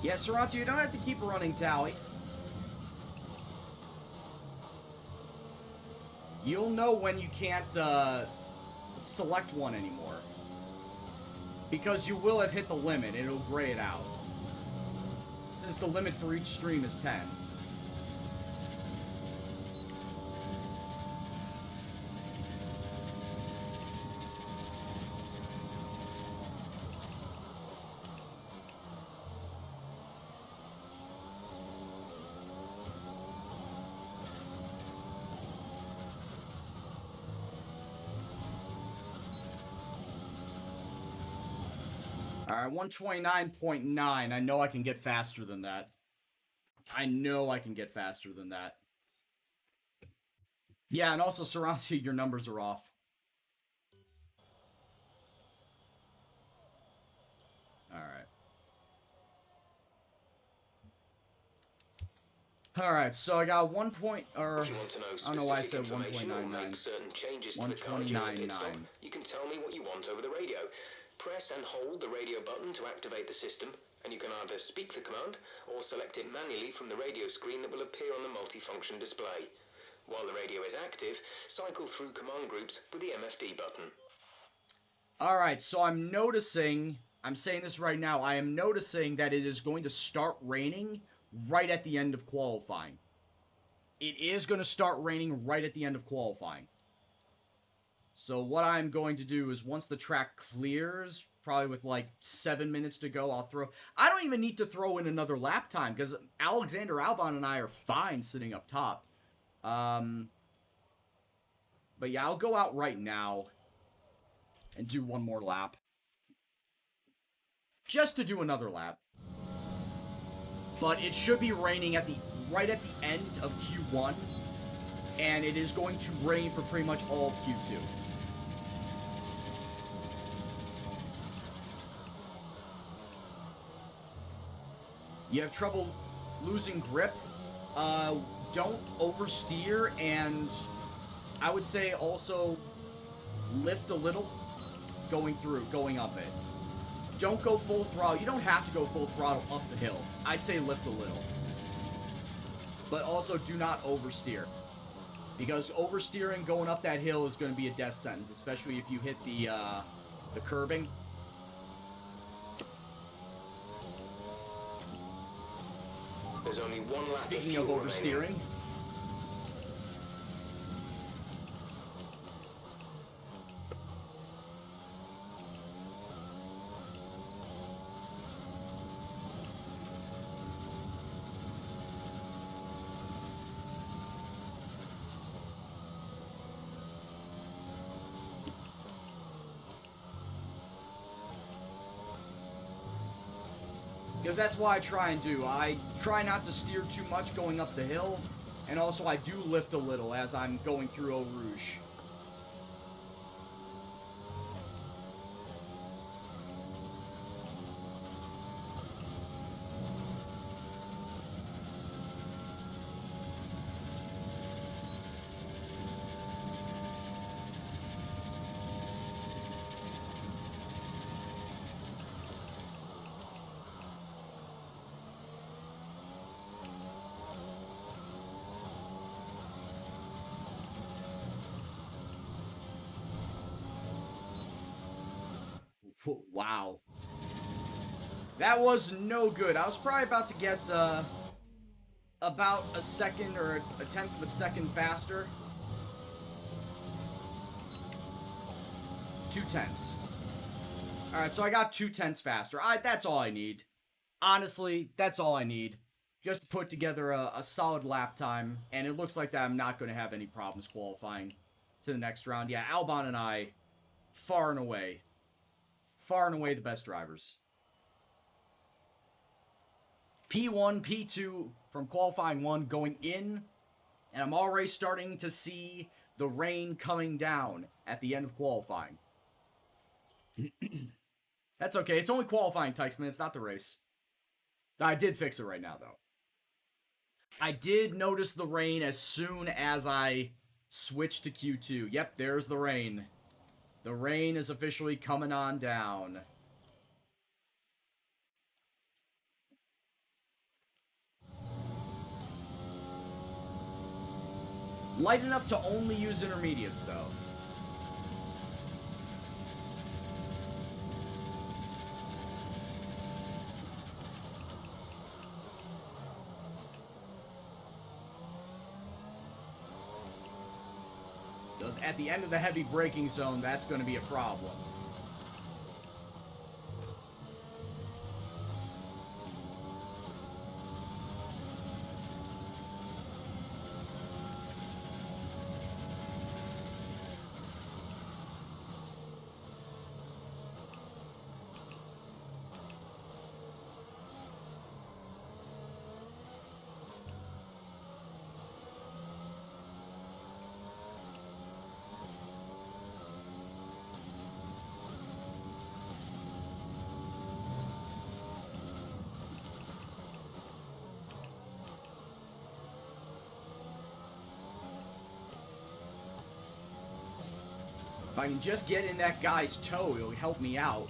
Yeah, Sriracha, you don't have to keep a running tally. You'll know when you can't select one anymore. Because you will have hit the limit, it'll gray it out. Since the limit for each stream is 10. Alright, 129.9. I know I can get faster than that. I know I can get faster than that. Yeah, and also, Sriracha, your numbers are off. Alright. Alright, so I got 1 point, or... If you want to know I don't know why I specific said information or 1.99. make certain changes to the car during the pit stop, 129.9. you can tell me what you want over the radio. Press and hold the radio button to activate the system, and you can either speak the command or select it manually from the radio screen that will appear on the multifunction display. While the radio is active, cycle through command groups with the MFD button. Alright, so I'm noticing, I'm saying this right now, I am noticing that it is going to start raining right at the end of qualifying. It is going to start raining right at the end of qualifying. So what I'm going to do is once the track clears, probably with like 7 minutes to go, I'll throw... I don't even need to throw in another lap time, because Alexander Albon and I are fine sitting up top. But yeah, I'll go out right now and do one more lap. Just to do another lap. But it should be raining right at the end of Q1, and it is going to rain for pretty much all of Q2. You have trouble losing grip? Don't oversteer, and I would say also lift a little going up it. Don't go full throttle. You don't have to go full throttle up the hill. I'd say lift a little. But also do not oversteer. Because oversteering going up that hill is going to be a death sentence, especially if you hit the curbing. There's only one lap Speaking of of fuel remaining. oversteering. Because that's what I try and do. I try not to steer too much going up the hill, and also I do lift a little as I'm going through Eau Rouge. Wow. That was no good. I was probably about to get about a second or a tenth of a second faster. 2/10. Alright, so I got 2/10 faster. That's all I need. Honestly, that's all I need. Just to put together a solid lap time. And it looks like that I'm not going to have any problems qualifying to the next round. Yeah, Albon and I, far and away the best drivers. P1, P2 from qualifying 1 going in, and I'm already starting to see the rain coming down at the end of qualifying. That's okay. It's only qualifying, Tykesman. It's not the race. I did fix it right now, though. I did notice the rain as soon as I switched to Q2. Yep, there's the rain. The rain is officially coming on down. Light enough to only use intermediates, though. At the end of the heavy braking zone, that's going to be a problem. If I can just get in that guy's toe, it'll help me out.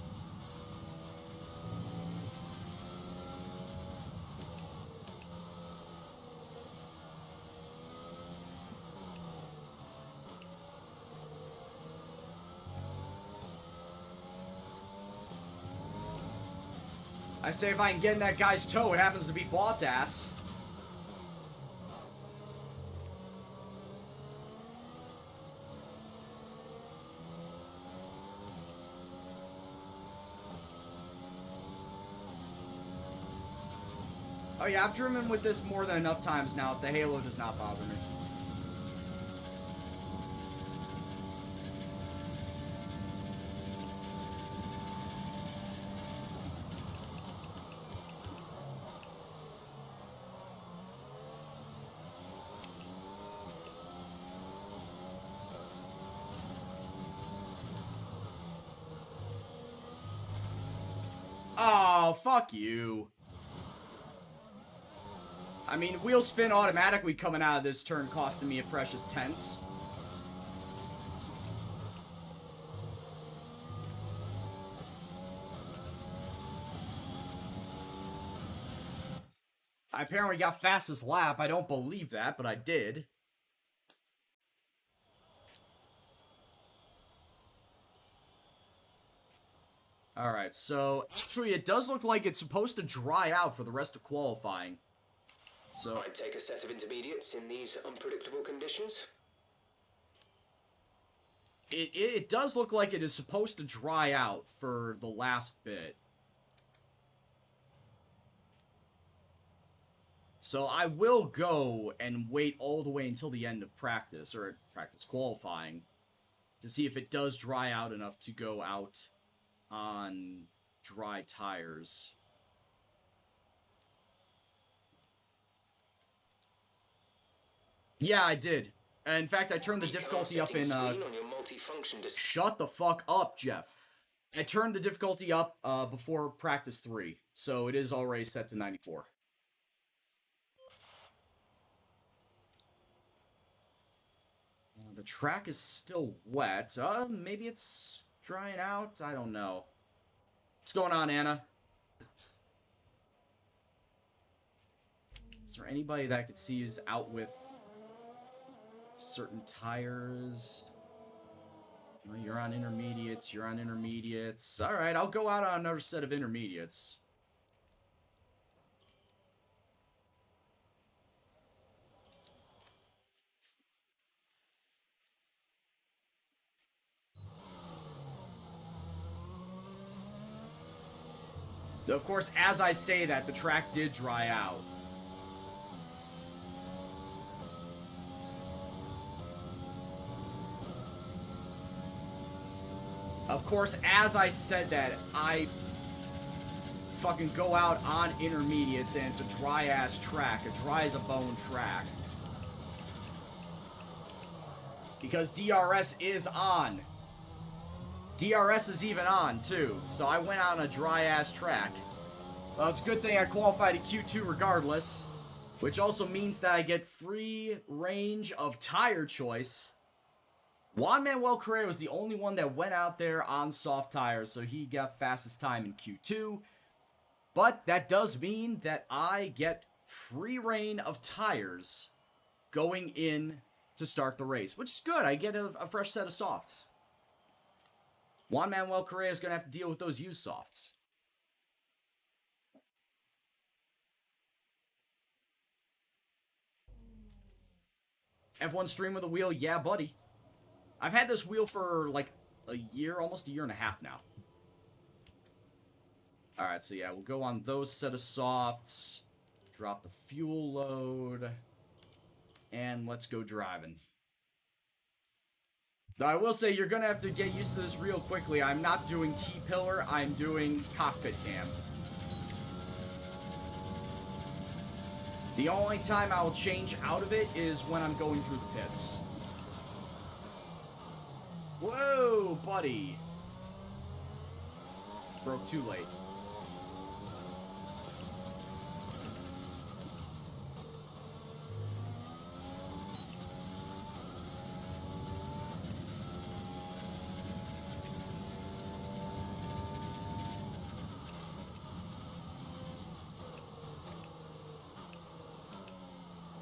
I say if I can get in that guy's toe, it happens to be Bottas. Oh yeah, I've driven with this more than enough times now. The halo does not bother me. Oh, fuck you. I mean, wheel spin automatically coming out of this turn costing me a precious tenths. I apparently got fastest lap. I don't believe that, but I did. Alright, so actually it does look like it's supposed to dry out for the rest of qualifying. So I'd take a set of intermediates in these unpredictable conditions. it does look like it is supposed to dry out for the last bit. So I will go and wait all the way until the end of practice, or practice qualifying, to see if it does dry out enough to go out on dry tires. Yeah, I did. In fact, I turned the difficulty up in, shut the fuck up, Jeff. I turned the difficulty up before practice 3, so it is already set to 94. The track is still wet. Maybe it's drying out? I don't know. What's going on, Anna? Is there anybody that I could see is out with certain tires? Well, you're on intermediates. You're on intermediates. All right, I'll go out on another set of intermediates. Of course, as I say that, the track did dry out. Of course, as I said that, I fucking go out on intermediates and it's a dry-ass track. A dry-as-a-bone track. Because DRS is on. DRS is even on, too. So I went out on a dry-ass track. Well, it's a good thing I qualified at Q2 regardless. Which also means that I get free range of tire choice. Juan Manuel Correa was the only one that went out there on soft tires, so he got fastest time in Q2. But that does mean that I get free reign of tires going in to start the race, which is good. I get a fresh set of softs. Juan Manuel Correa is going to have to deal with those used softs. F1 stream with a wheel? Yeah, buddy. I've had this wheel for like a year, almost a year and a half now. Alright, so yeah, we'll go on those set of softs. Drop the fuel load. And let's go driving. Though I will say, you're going to have to get used to this real quickly. I'm not doing T-pillar, I'm doing cockpit cam. The only time I will change out of it is when I'm going through the pits. Whoa, buddy. Broke too late.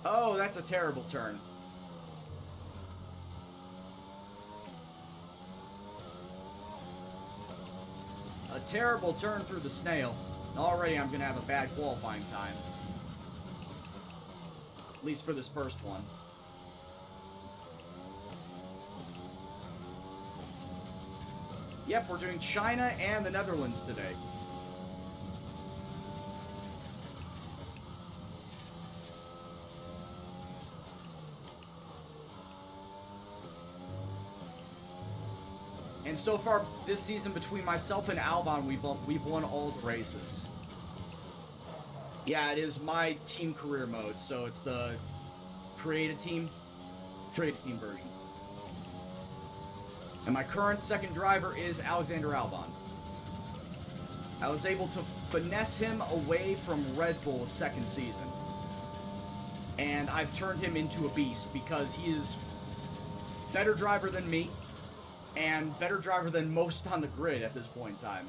Oh, that's a terrible turn. A terrible turn through the snail. Already I'm going to have a bad qualifying time. At least for this first one. Yep, we're doing China and the Netherlands today. And so far this season, between myself and Albon, we've won all the races. Yeah, it is my team career mode, so it's the create a team version. And my current second driver is Alexander Albon. I was able to finesse him away from Red Bull second season. And I've turned him into a beast because he is better driver than me. And better driver than most on the grid at this point in time.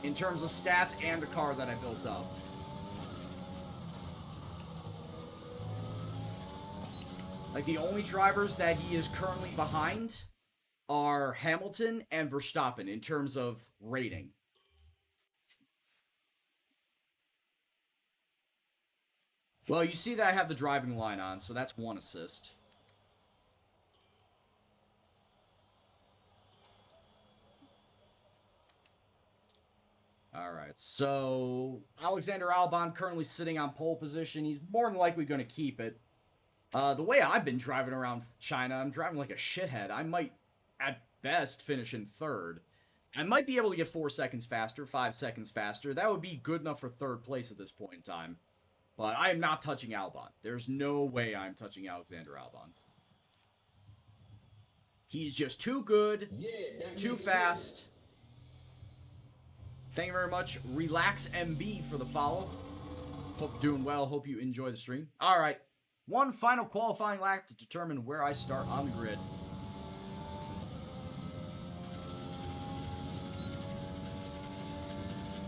In terms of stats and the car that I built up. Like, the only drivers that he is currently behind are Hamilton and Verstappen in terms of rating. Well, you see that I have the driving line on, so that's 1 assist. Alright, so Alexander Albon currently sitting on pole position. He's more than likely going to keep it. The way I've been driving around China, I'm driving like a shithead. I might, at best, finish in 3rd. I might be able to get 4 seconds faster, 5 seconds faster. That would be good enough for 3rd place at this point in time. But I am not touching Albon. There's no way I'm touching Alexander Albon. He's just too good, too fast. Thank you very much, Relax MB, for the follow. Hope you're doing well. Hope you enjoy the stream. All right. One final qualifying lap to determine where I start on the grid.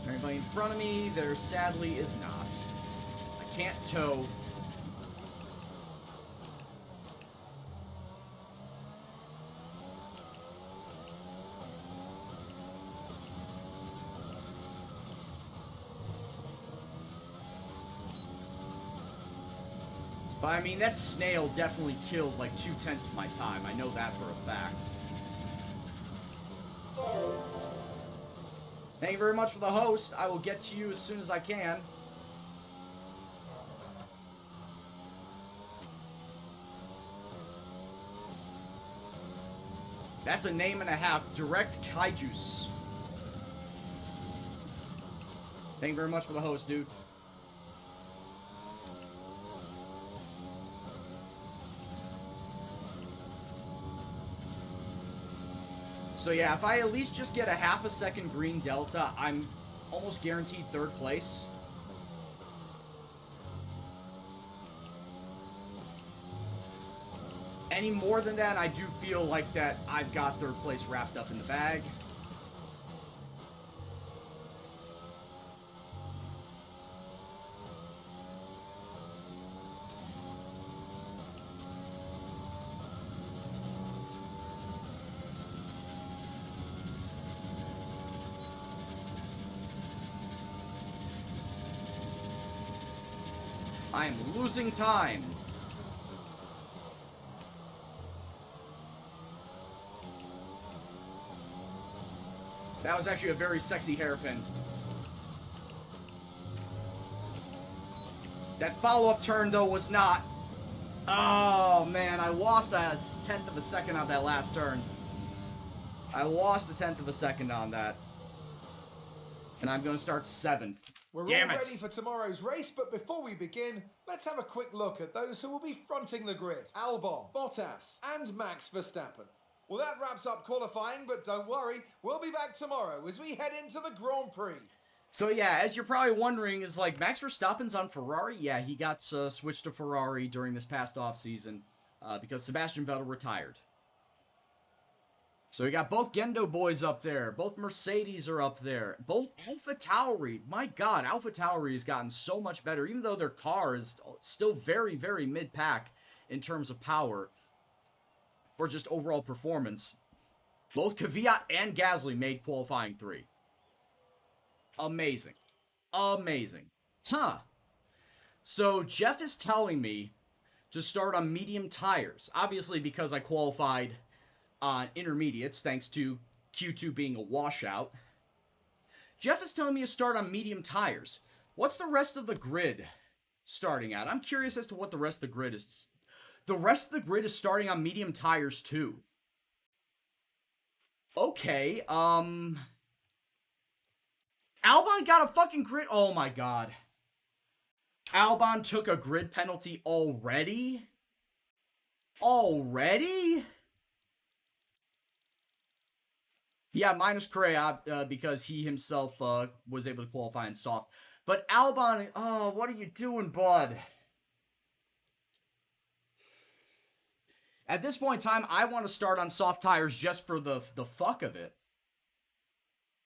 Anybody in front of me? There sadly is not. I can't tow. But I mean, that snail definitely killed like 2/10 of my time. I know that for a fact. Thank you very much for the host. I will get to you as soon as I can. That's a name and a half. Direct Kaijus. Thank you very much for the host, dude. So yeah, if I at least just get a half a second green delta, I'm almost guaranteed 3rd place. Any more than that, I do feel like that I've got 3rd place wrapped up in the bag. I am losing time. That was actually a very sexy hairpin. That follow-up turn, though, was not. Oh, man, I lost a 1/10 of a second on that last turn. I lost a 1/10 of a second on that. And I'm going to start 7th. We're all ready for tomorrow's race, but before we begin, let's have a quick look at those who will be fronting the grid. Albon, Bottas, and Max Verstappen. Well, that wraps up qualifying, but don't worry, we'll be back tomorrow as we head into the Grand Prix. So yeah, as you're probably wondering, is like Max Verstappen's on Ferrari? Yeah, he got switched to Ferrari during this past offseason because Sebastian Vettel retired. So we got both Gendo boys up there. Both Mercedes are up there. Both AlphaTauri. My God, AlphaTauri has gotten so much better, even though their car is still very, very mid-pack in terms of power or just overall performance. Both Kvyat and Gasly made qualifying 3. Amazing. Amazing. Huh. So Jeff is telling me to start on medium tires. Obviously because I qualified on intermediates, thanks to Q2 being a washout. Jeff is telling me to start on medium tires. What's the rest of the grid starting at? I'm curious as to what the rest of the grid is. The rest of the grid is starting on medium tires too. Okay, Albon got a fucking grid. Oh my God. Albon took a grid penalty already? Already? Yeah, minus Correa because he himself was able to qualify in soft. But Albon, oh, what are you doing, bud? At this point in time, I want to start on soft tires just for the fuck of it.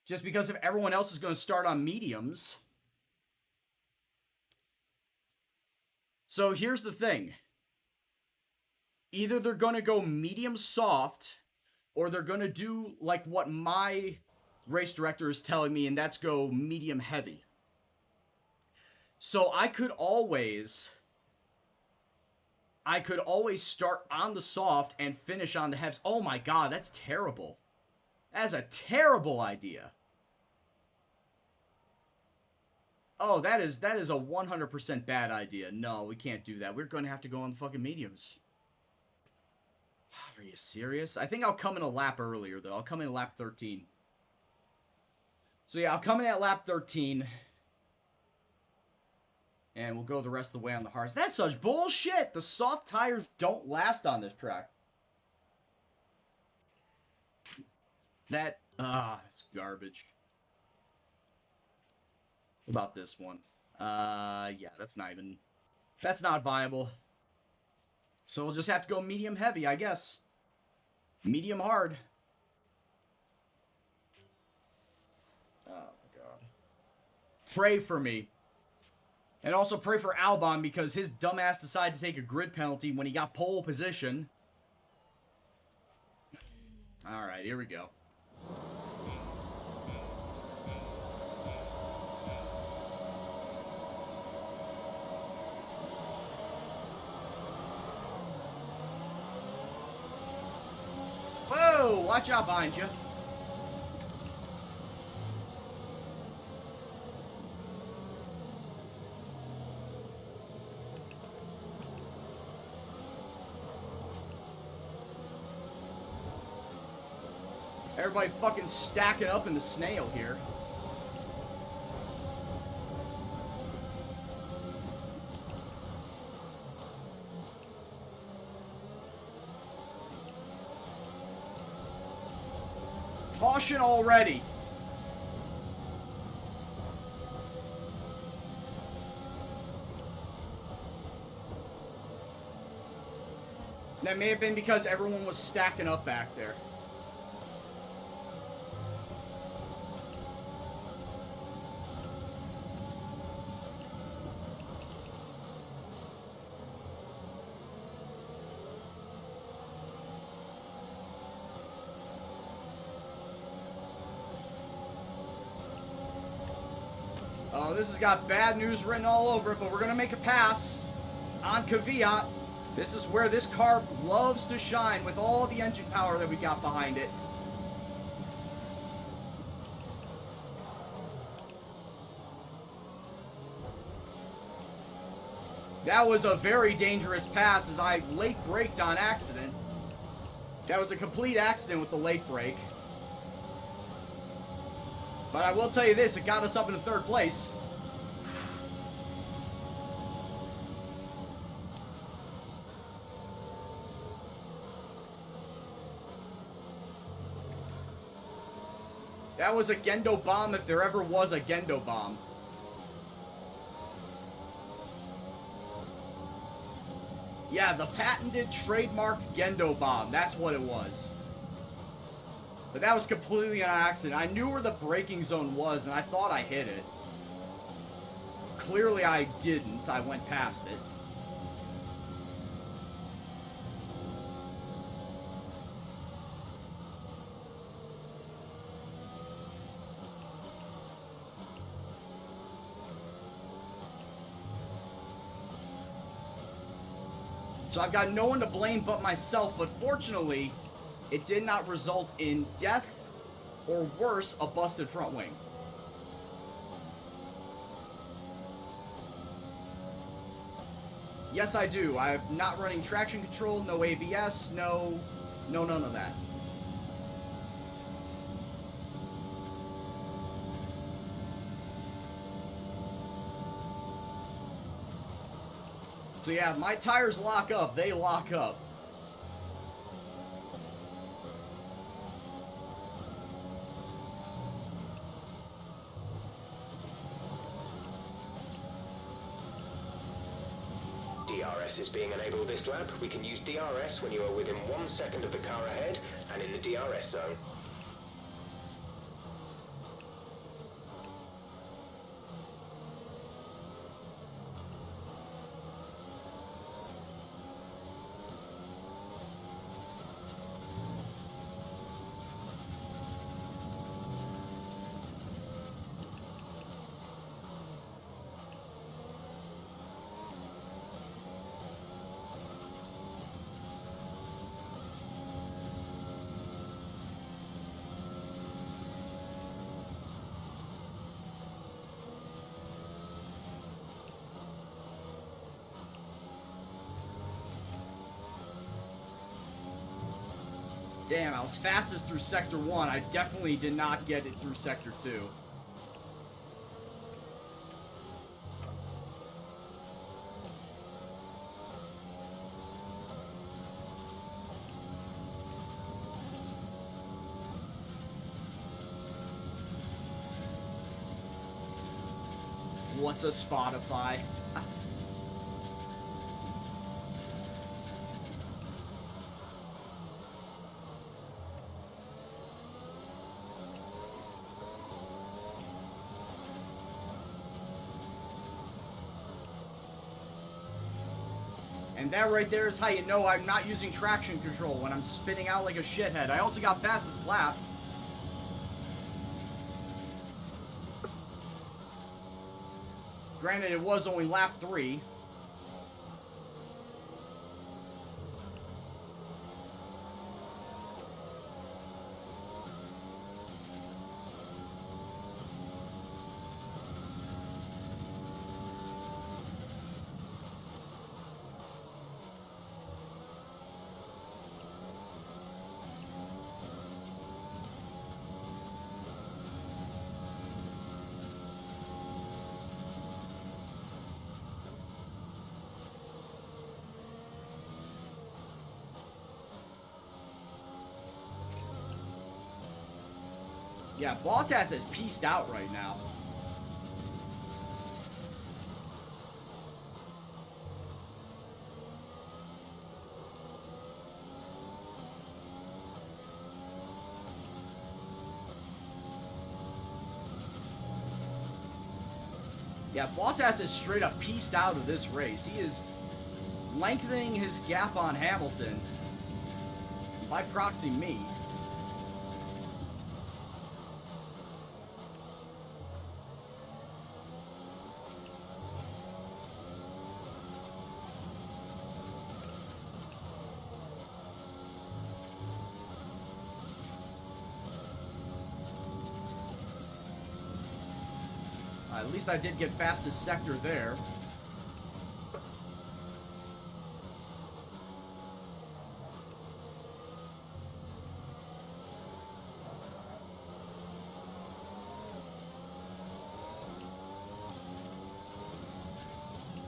Just because if everyone else is going to start on mediums. So here's the thing. Either they're going to go medium soft, or they're going to do like what my race director is telling me, and that's go medium heavy. So I could always I could always start on the soft and finish on the heavies. Oh my god, that's terrible. That's a terrible idea. Oh, that is a 100% bad idea. No, we can't do that. We're going to have to go on the fucking mediums. Are you serious? I think I'll come in a lap earlier, though. I'll come in lap 13. So yeah, I'll come in at lap 13. And we'll go the rest of the way on the hards. That's such bullshit! The soft tires don't last on this track. That's garbage. What about this one? Yeah, that's not viable. So we'll just have to go medium heavy, I guess. Medium hard. Oh my god. Pray for me. And also pray for Albon because his dumbass decided to take a grid penalty when he got pole position. Alright, here we go. Whoa! Watch out behind you. Everybody fucking stacking up in the snail here. Caution already. That may have been because everyone was stacking up back there. Oh, this has got bad news written all over it, but we're going to make a pass on Kvyat. This is where this car loves to shine with all the engine power that we got behind it. That was a very dangerous pass as I late braked on accident. That was a complete accident with the late brake. But I will tell you this, it got us up into third place. That was a Gendo bomb if there ever was a Gendo bomb. Yeah, the patented, trademarked Gendo bomb. That's what it was. But that was completely an accident. I knew where the braking zone was, and I thought I hit it. Clearly I didn't. I went past it. So I've got no one to blame but myself, but fortunately, it did not result in death or worse, a busted front wing. Yes, I do. I'm not running traction control, no ABS, no none of that. So yeah, my tires lock up, they lock up. DRS is being enabled this lap. We can use DRS when you are within 1 second of the car ahead and in the DRS zone. Damn, I was fastest through Sector 1. I definitely did not get it through Sector 2. What's a Spotify? And that right there is how you know I'm not using traction control when I'm spinning out like a shithead. I also got fastest lap. Granted, it was only lap 3. Yeah, Bottas is pieced out right now. Yeah, Bottas is straight up pieced out of this race. He is lengthening his gap on Hamilton. By proxy, me. At least I did get fastest sector there.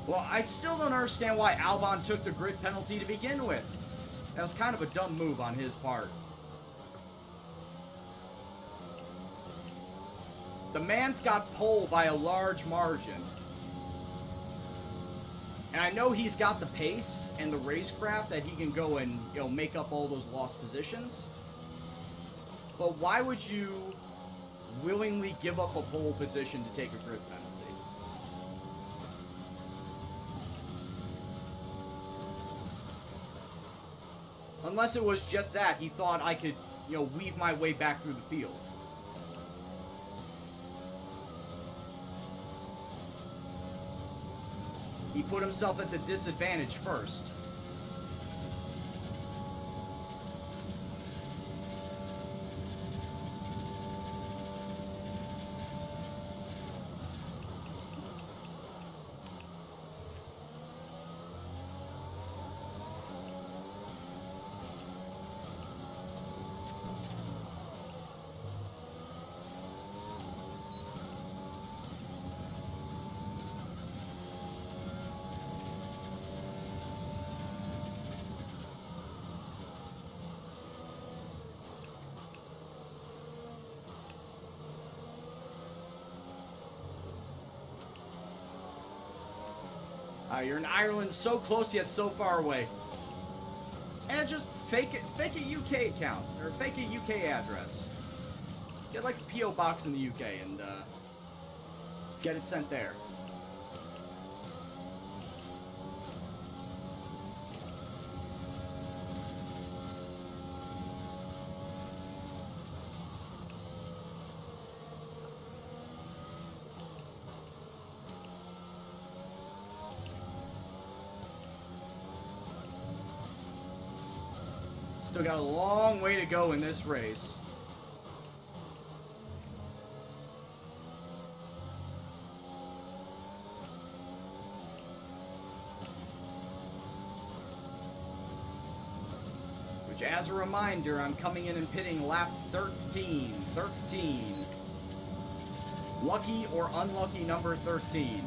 Well, I still don't understand why Albon took the grid penalty to begin with. That was kind of a dumb move on his part. The man's got pole by a large margin. And I know he's got the pace and the racecraft that he can go and, you know, make up all those lost positions. But why would you willingly give up a pole position to take a grid penalty? Unless it was just that, he thought I could, you know, weave my way back through the field. He put himself at the disadvantage first. You're in Ireland, so close yet so far away. And just fake a UK account, or fake a UK address. Get like a PO box in the UK and get it sent there. Still got a long way to go in this race. As a reminder, I'm coming in and pitting lap 13. 13. Lucky or unlucky number 13.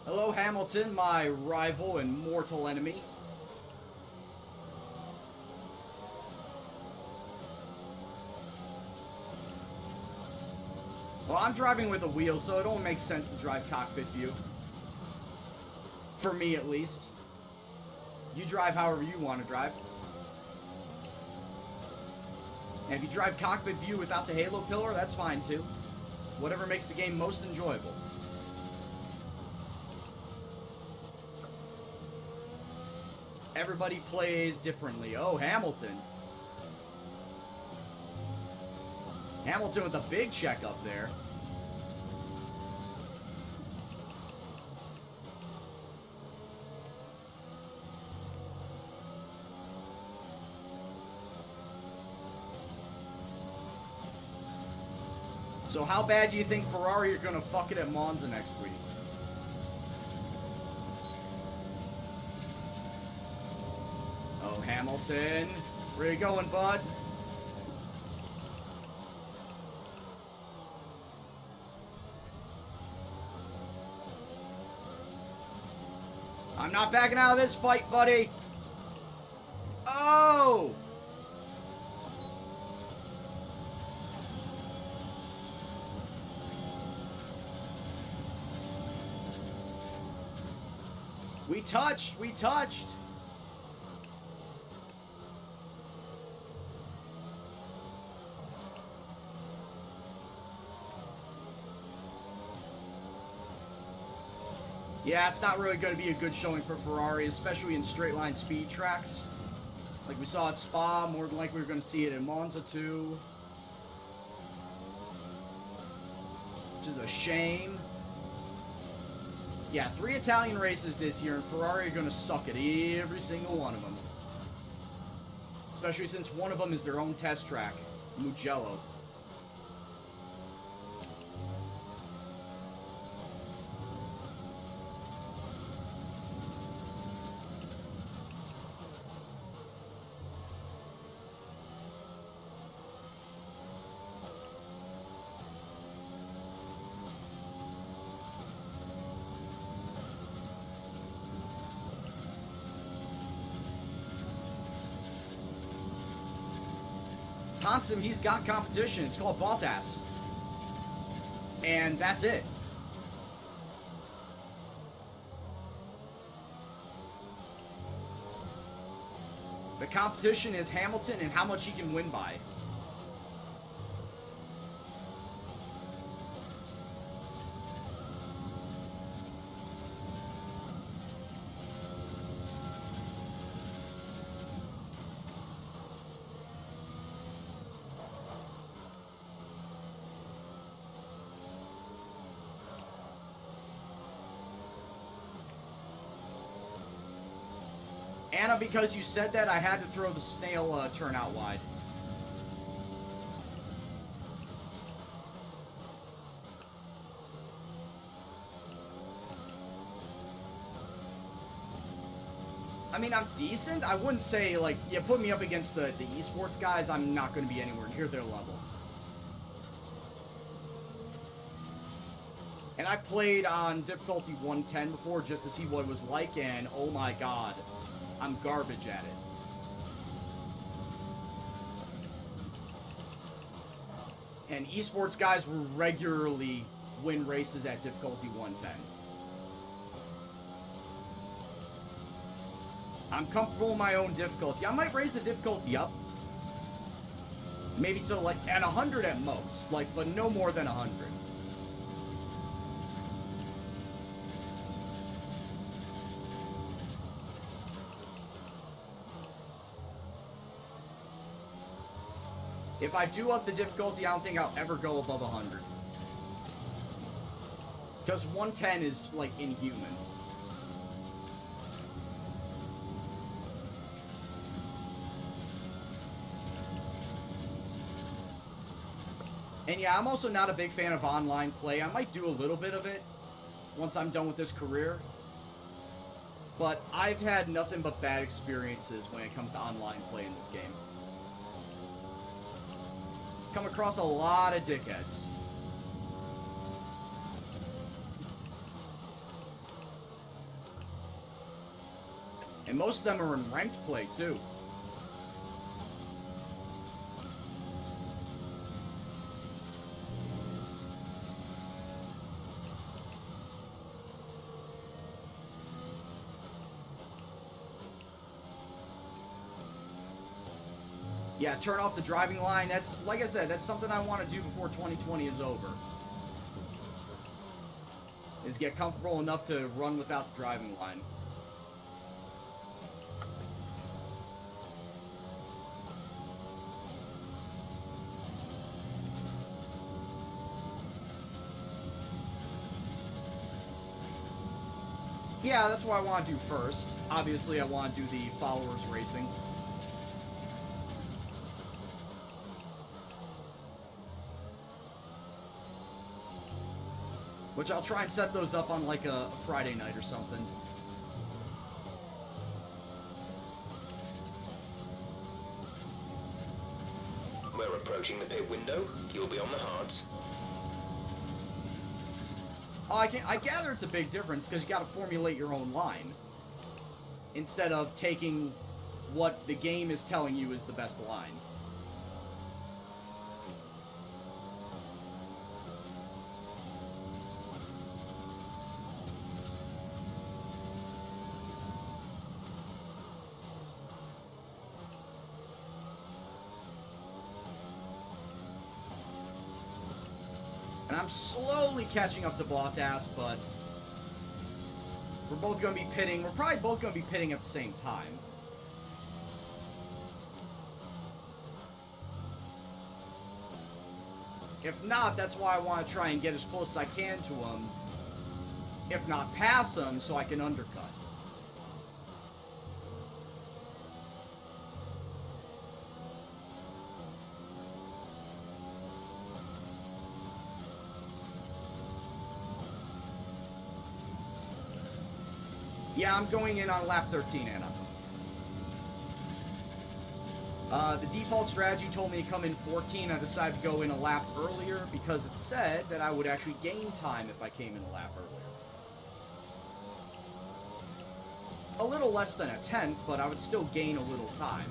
Hello, Hamilton, my rival and mortal enemy. Well, I'm driving with a wheel, so it only makes sense to drive cockpit view. For me, at least. You drive however you want to drive. And if you drive cockpit view without the halo pillar, that's fine too. Whatever makes the game most enjoyable. Everybody plays differently. Oh, Hamilton. Hamilton with a big check up there. So how bad do you think Ferrari are going to fuck it at Monza next week? Oh, Hamilton. Where you going, bud? I'm not backing out of this fight, buddy. Oh! We touched. We touched. Yeah, it's not really going to be a good showing for Ferrari, especially in straight line speed tracks. Like we saw at Spa, more than likely we're going to see it in Monza too. Which is a shame. Yeah, 3 Italian races this year, and Ferrari are going to suck at every single one of them. Especially since one of them is their own test track, Mugello. Consum, he's got competition. It's called Bottas. And that's it. The competition is Hamilton and how much he can win by. Anna, because you said that, I had to throw the snail turn out wide. I mean, I'm decent. I wouldn't say, like, yeah, put me up against the esports guys, I'm not going to be anywhere near their level. And I played on difficulty 110 before just to see what it was like, and oh my god. I'm garbage at it. And esports guys will regularly win races at difficulty 110. I'm comfortable in my own difficulty. I might raise the difficulty up. Maybe to like at 100 at most, like, but no more than 100. If I do up the difficulty, I don't think I'll ever go above 100. Because 110 is, like, inhuman. And yeah, I'm also not a big fan of online play. I might do a little bit of it once I'm done with this career. But I've had nothing but bad experiences when it comes to online play in this game. Come across a lot of dickheads. And most of them are in ranked play, too. Yeah, turn off the driving line. That's, like I said, that's something I want to do before 2020 is over. Is get comfortable enough to run without the driving line. Yeah, that's what I want to do first. Obviously, I want to do the followers racing. Which I'll try and set those up on like a Friday night or something. We're approaching the pit window. You'll be on the hards. Oh, I gather it's a big difference because you got to formulate your own line. Instead of taking what the game is telling you is the best line. And I'm slowly catching up to Bottas, but we're both going to be pitting. We're probably both going to be pitting at the same time. If not, that's why I want to try and get as close as I can to him. If not pass him, so I can undercut. Yeah, I'm going in on lap 13, Anna. The default strategy told me to come in 14. I decided to go in a lap earlier because it said that I would actually gain time if I came in a lap earlier. A little less than a tenth, but I would still gain a little time.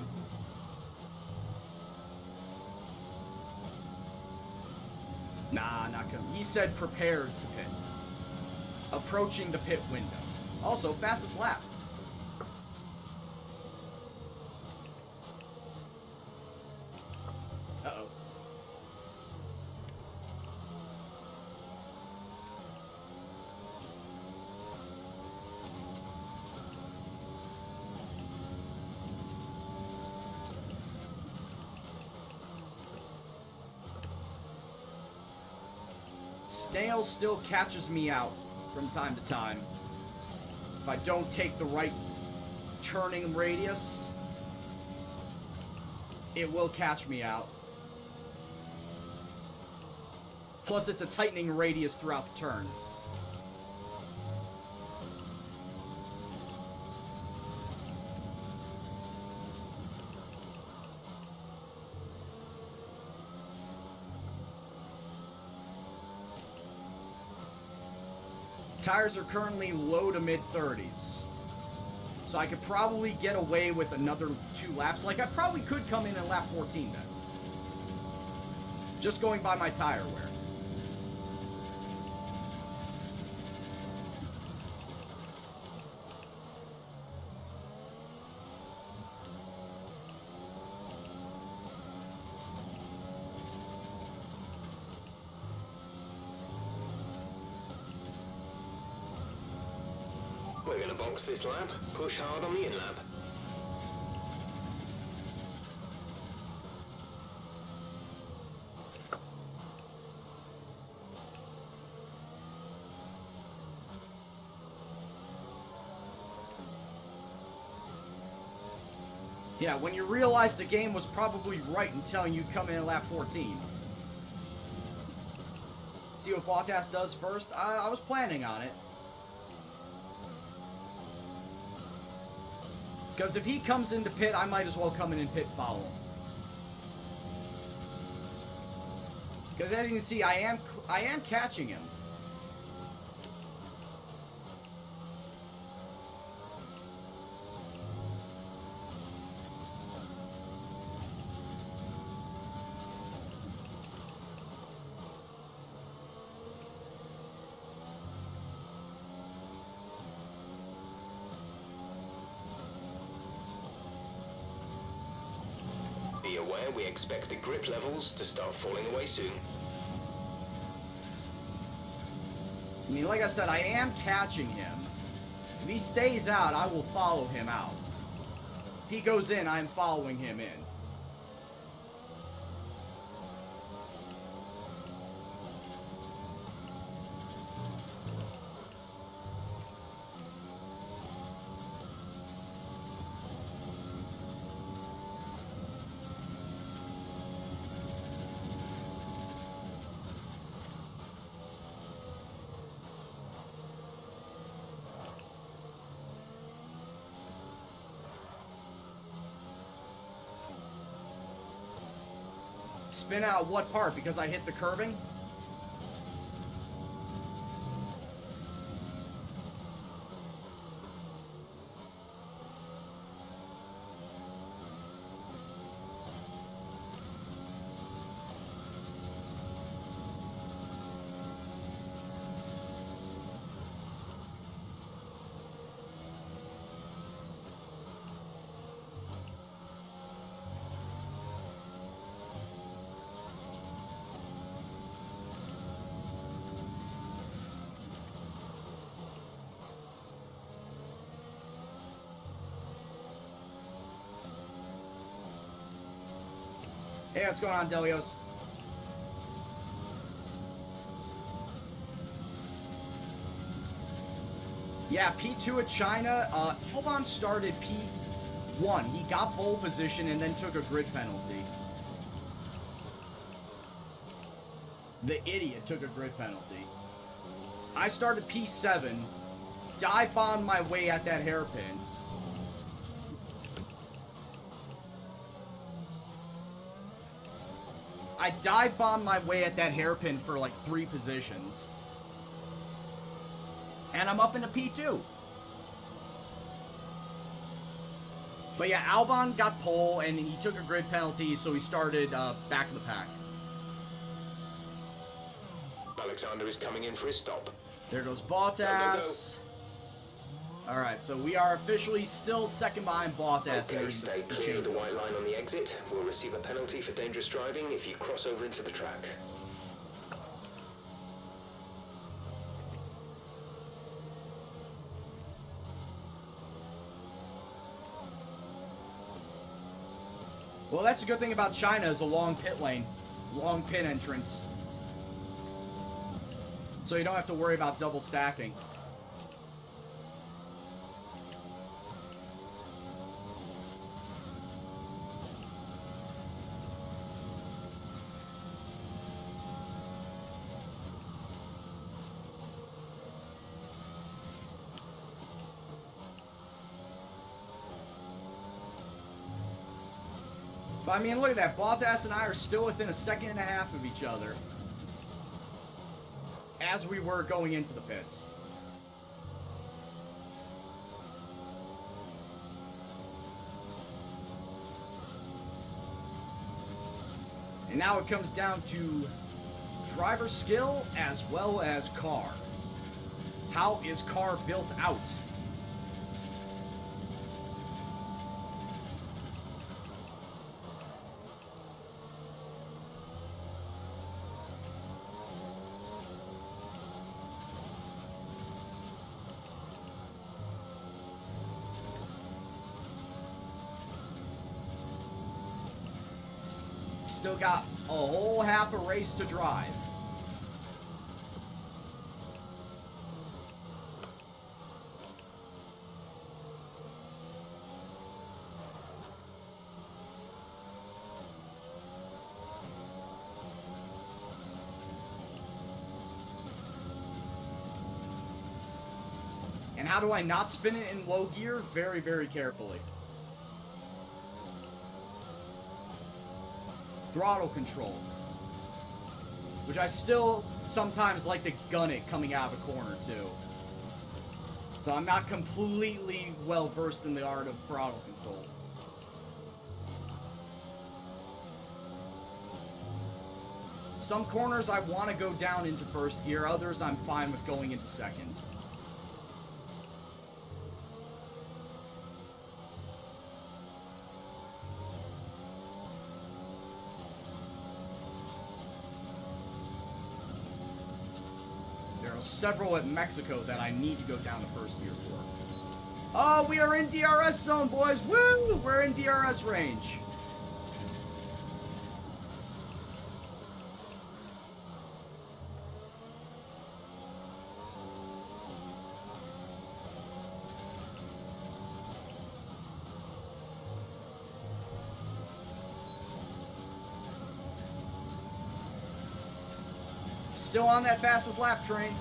Nah, not gonna. He said prepared to pit. Approaching the pit window. Also, fastest lap. Uh-oh. Snail still catches me out from time to time. If I don't take the right turning radius, it will catch me out. Plus, it's a tightening radius throughout the turn. Tires are currently low to mid-30s. So I could probably get away with another 2 laps. Like, I probably could come in at lap 14 then. Just going by my tire wear. We're going to box this lap, push hard on the in-lap. Yeah, when you realize the game was probably right in telling you come in at lap 14. See what Bottas does first? I was planning on it. Because if he comes into pit, I might as well come in and pit follow him. Because as you can see, I am catching him. Be aware we expect the grip levels to start falling away soon. I mean, like I said, I am catching him. If he stays out, I will follow him out. If he goes in, I'm following him in. Spin out what part? Because I hit the curbing? Hey, what's going on, Delios? Yeah, P2 at China. Albon started P1. He got pole position and then took a grid penalty. The idiot took a grid penalty. I started P7. Dive bombed my way at that hairpin. I dive bombed my way at that hairpin for like 3 positions. And I'm up into P2. But yeah, Albon got pole and he took a grid penalty, so he started back of the pack. Alexander is coming in for his stop. There goes Bottas. Alright, so we are officially still second behind Bottas. Okay, stay clear of the white line on the exit. We'll receive a penalty for dangerous driving if you cross over into the track. Well, that's a good thing about China is a long pit lane. Long pit entrance. So you don't have to worry about double stacking. But I mean, look at that. Bottas and I are still within a second and a half of each other. As we were going into the pits. And now it comes down to driver skill as well as car. How is car built out? Still got a whole half a race to drive. And how do I not spin it in low gear? Very, very carefully. Throttle control. Which I still sometimes like to gun it coming out of a corner, too. So I'm not completely well versed in the art of throttle control. Some corners I want to go down into first gear, others I'm fine with going into second. There are several at Mexico that I need to go down to first gear for. Oh, we are in DRS zone, boys! Woo! We're in DRS range. Still on that fastest lap train.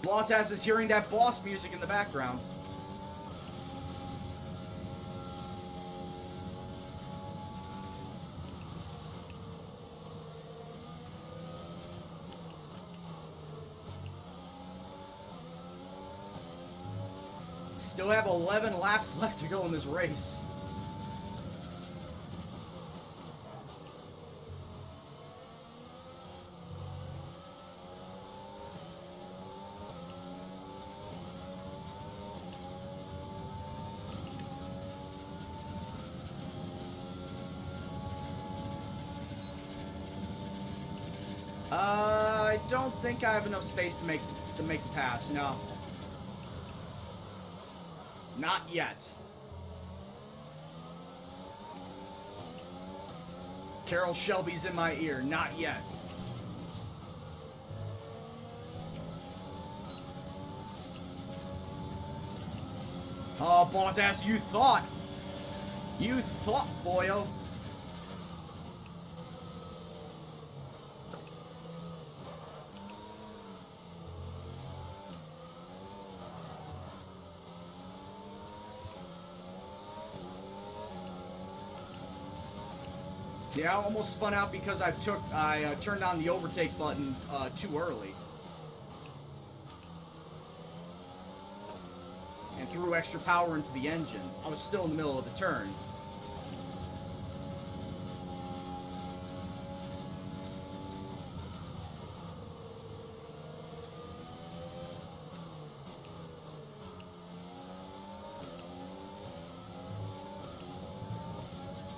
Bottas is hearing that boss music in the background. Still have 11 laps left to go in this race. I don't think I have enough space to make the pass. No. Not yet. Carroll Shelby's in my ear. Not yet. Oh, Bottas, you thought. You thought, boyo. Yeah, I almost spun out because I turned on the overtake button too early. And threw extra power into the engine. I was still in the middle of the turn.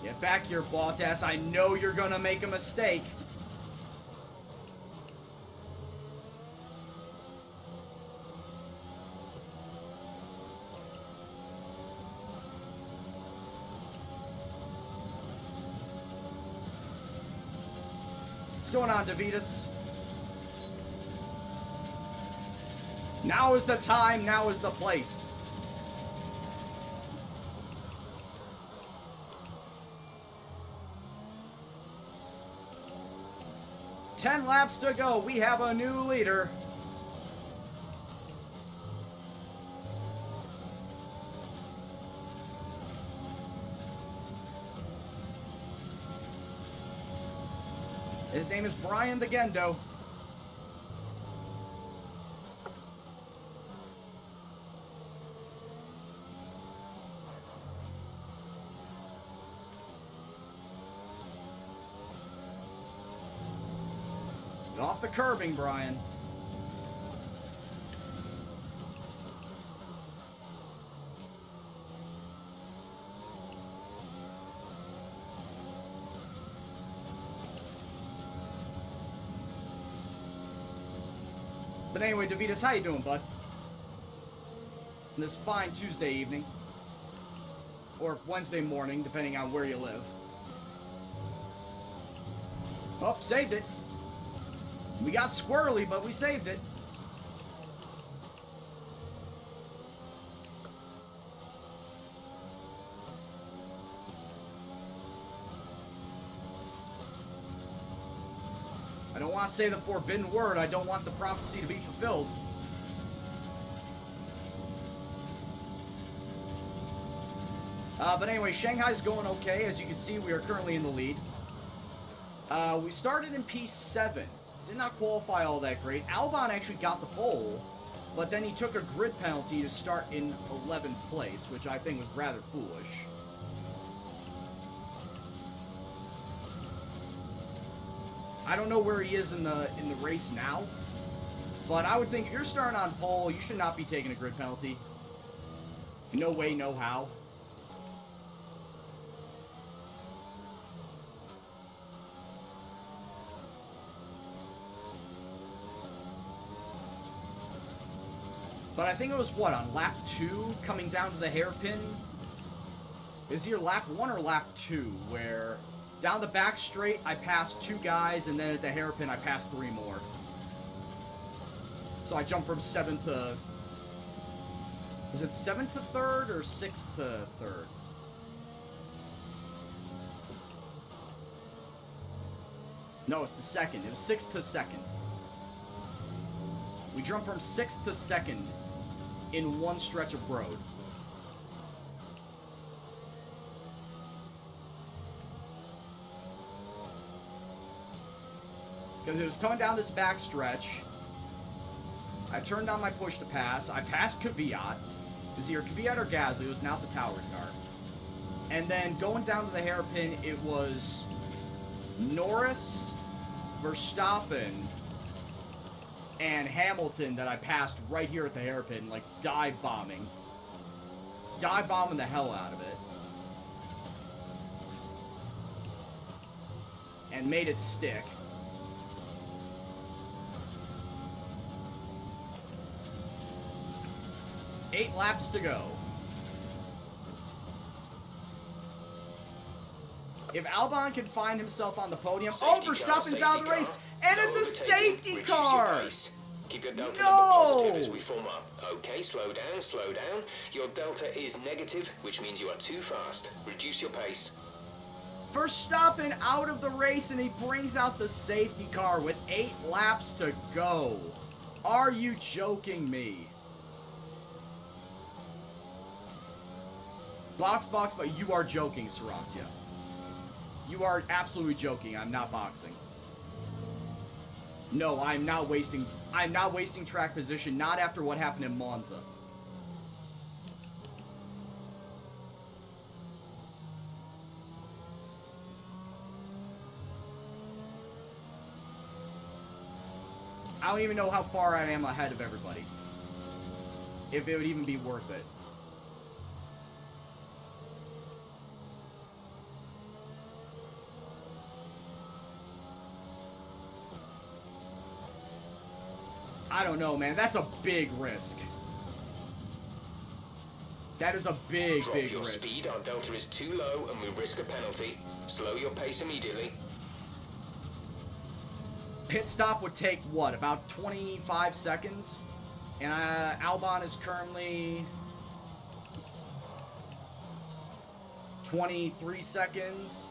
Get back here, Bottas. I know you're gonna make a mistake. What's going on, DeVitas? Now is the time, now is the place. Ten laps to go. We have a new leader. His name is Brian the Gendo. Off the curbing, Brian. But anyway, DeVitas, how you doing, bud? On this fine Tuesday evening. Or Wednesday morning, depending on where you live. Oh, saved it. We got squirrely, but we saved it. I don't want to say the forbidden word. I don't want the prophecy to be fulfilled. But anyway, Shanghai's going okay. As you can see, we are currently in the lead. We started in P7. Did not qualify all that great. Albon actually got the pole, but then he took a grid penalty to start in 11th place, which I think was rather foolish. I don't know where he is in the race now, but I would think if you're starting on pole, you should not be taking a grid penalty. No way, no how. But I think it was, what, on lap 2, coming down to the hairpin? Is either lap 1 or lap 2, where down the back straight, I passed 2 guys, and then at the hairpin, I passed 3 more. So I jumped from 7th to... Was it 7th to 3rd, or 6th to 3rd? No, it's the 2nd. It was 6th to 2nd. We jumped from 6th to 2nd in one stretch of road. Because it was coming down this back stretch. I turned on my push to pass. I passed Kvyat. It was either Kvyat or Gasly. It was now the tower car. And then going down to the hairpin, it was Norris, Verstappen, and Hamilton that I passed right here at the hairpin, like dive bombing. Dive bombing the hell out of it. And made it stick. Eight laps to go. If Albon can find himself on the podium... Safety oh, Verstappen's car, out of the race! And it's a safety Reduce your car! pace. Keep your delta No! number positive as we form up. Okay, slow down, slow down. Your delta is negative, which means you are too fast. Reduce your pace. Verstappen out of the race, and he brings out the safety car with 8 laps to go. Are you joking me? Box, but you are joking, Sarancia. You are absolutely joking. I'm not boxing. No, I'm not wasting track position, not after what happened in Monza. I don't even know how far I am ahead of everybody. If it would even be worth it. I don't know, man. That's a big risk. That is a big Drop big your risk. speed. Our delta is too low and we risk a penalty. Slow your pace immediately. Pit stop would take, what, about 25 seconds? And Albon is currently 23 seconds.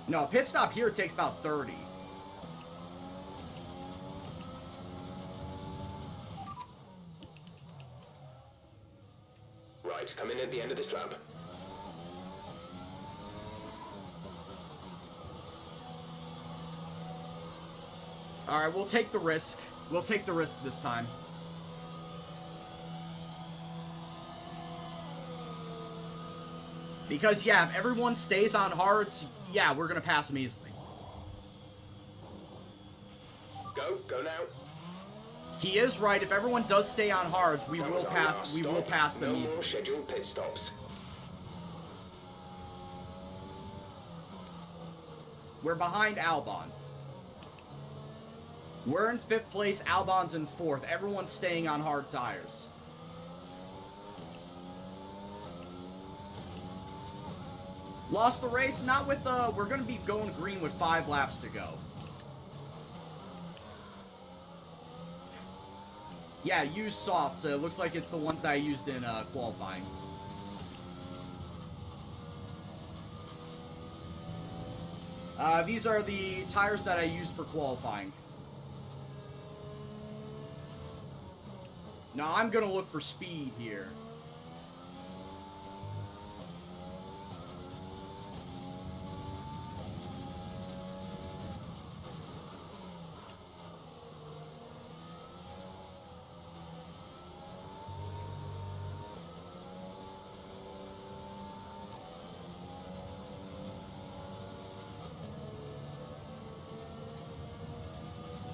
No, pit stop here takes about 30. Right, come in at the end of this lap. Alright, we'll take the risk. We'll take the risk this time. Because, yeah, if everyone stays on hards, yeah, we're gonna pass them easily. Go now. He is right. If everyone does stay on hards, we That will was our pass. last We will stop. pass them No more easily. scheduled pit stops. We're behind Albon. We're in 5th place. Albon's in 4th. Everyone's staying on hard tires. Lost the race, not with, we're going to be going green with 5 laps to go. Yeah, use softs. It looks like it's the ones that I used in qualifying. These are the tires that I used for qualifying. Now, I'm going to look for speed here.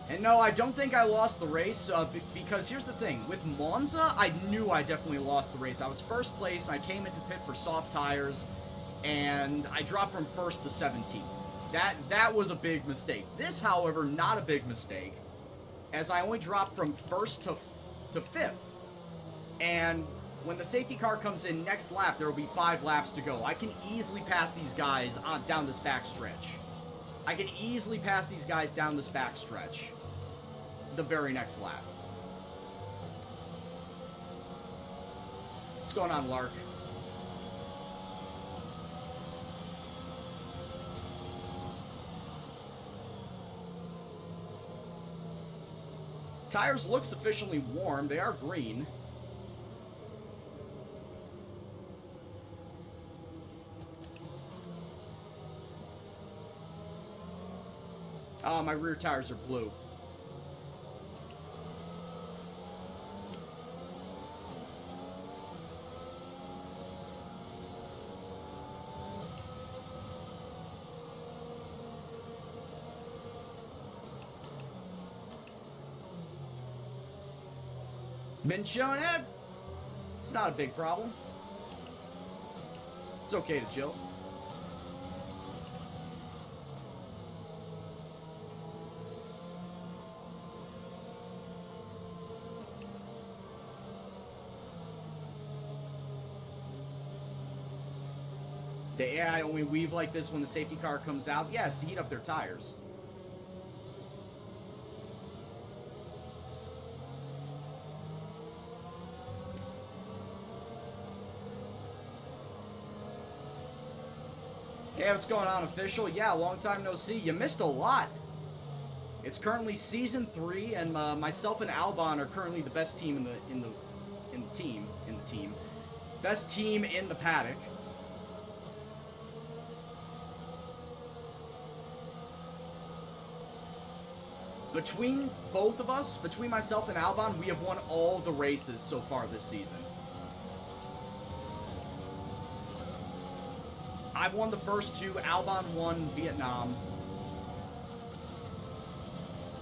And no, I don't think I lost the race, because here's the thing. With Monza, I knew I definitely lost the race. I was first place, I came into pit for soft tires, and I dropped from 1st to 17th. That was a big mistake. This, however, not a big mistake, as I only dropped from 1st to 5th. And when the safety car comes in next lap, there will be 5 laps to go. I can easily pass these guys down this back stretch. I can easily pass these guys down this back stretch. The very next lap. What's going on, Lark? Tires look sufficiently warm. They are green. Oh, my rear tires are blue. Been shown it. It's not a big problem. It's okay to chill. The AI only weave like this when the safety car comes out. Yeah, it's to heat up their tires. Hey, what's going on, official? Yeah, long time no see. You missed a lot. It's currently season 3, and myself and Albon are currently the best team in the team. Best team in the paddock. Between both of us, between myself and Albon, we have won all the races so far this season. I've won the first 2, Albon won Vietnam.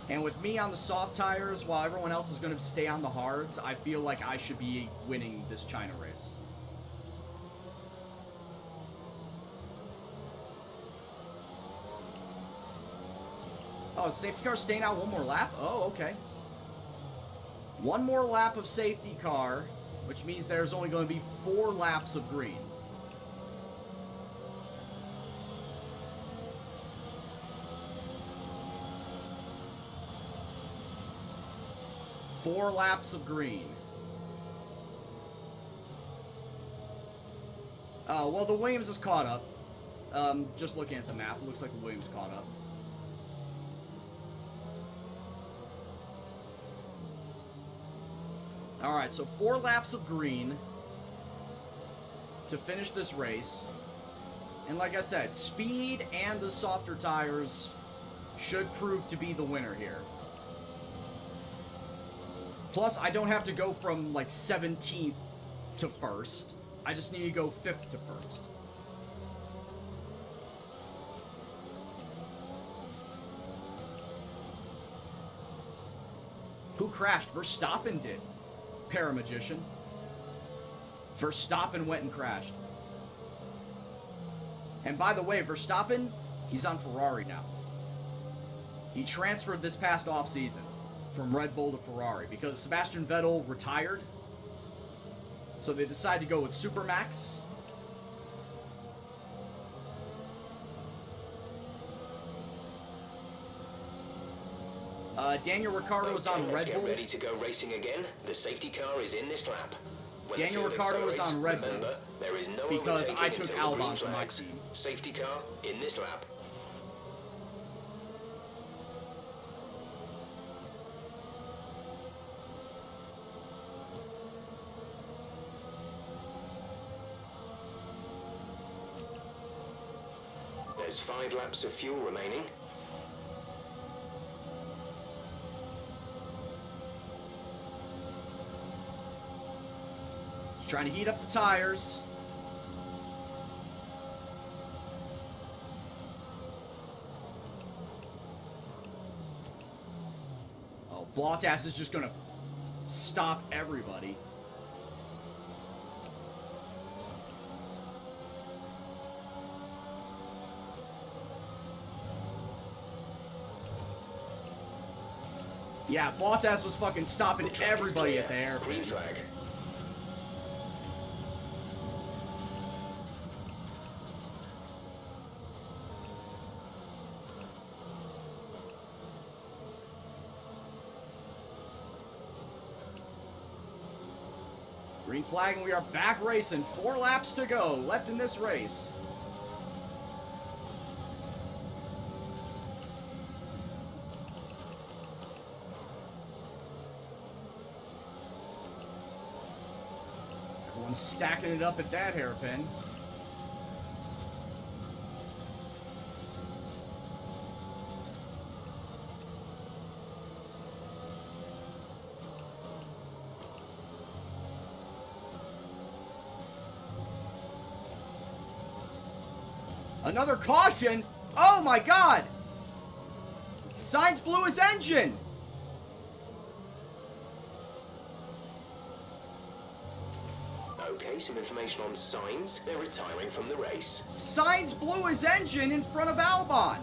And with me on the soft tires, while everyone else is going to stay on the hards, I feel like I should be winning this China race. Oh, safety car staying out one more lap? Oh, okay. One more lap of safety car, which means there's only going to be 4 laps of green. Four laps of green. Oh, well, the Williams is caught up. Just looking at the map, it looks like the Williams caught up. Alright, so 4 laps of green to finish this race. And like I said, speed and the softer tires should prove to be the winner here. Plus, I don't have to go from, like, 17th to 1st. I just need to go 5th to 1st. Who crashed? Verstappen did. Paramagician. Verstappen went and crashed. And by the way, Verstappen, he's on Ferrari now. He transferred this past offseason from Red Bull to Ferrari because Sebastian Vettel retired. So they decided to go with Supermax. Daniel Ricciardo is on let's Red get Bull. ready to go racing again. The safety car is in this lap. When Daniel the field Ricciardo is accelerates, on Red Bull remember, there is no because overtaking I took until the green Albon from my flags. team. Safety car in this lap. There's 5 laps of fuel remaining. Just trying to heat up the tires. Oh, Bottas is just gonna stop everybody. Yeah, Bottas was fucking stopping everybody at the airport. Green flag. Green flag, and we are back racing. 4 laps to go left in this race. Everyone's stacking it up at that hairpin. Another caution! Oh my god! Sainz blew his engine! Okay, some information on Sainz. They're retiring from the race. Sainz blew his engine in front of Albon!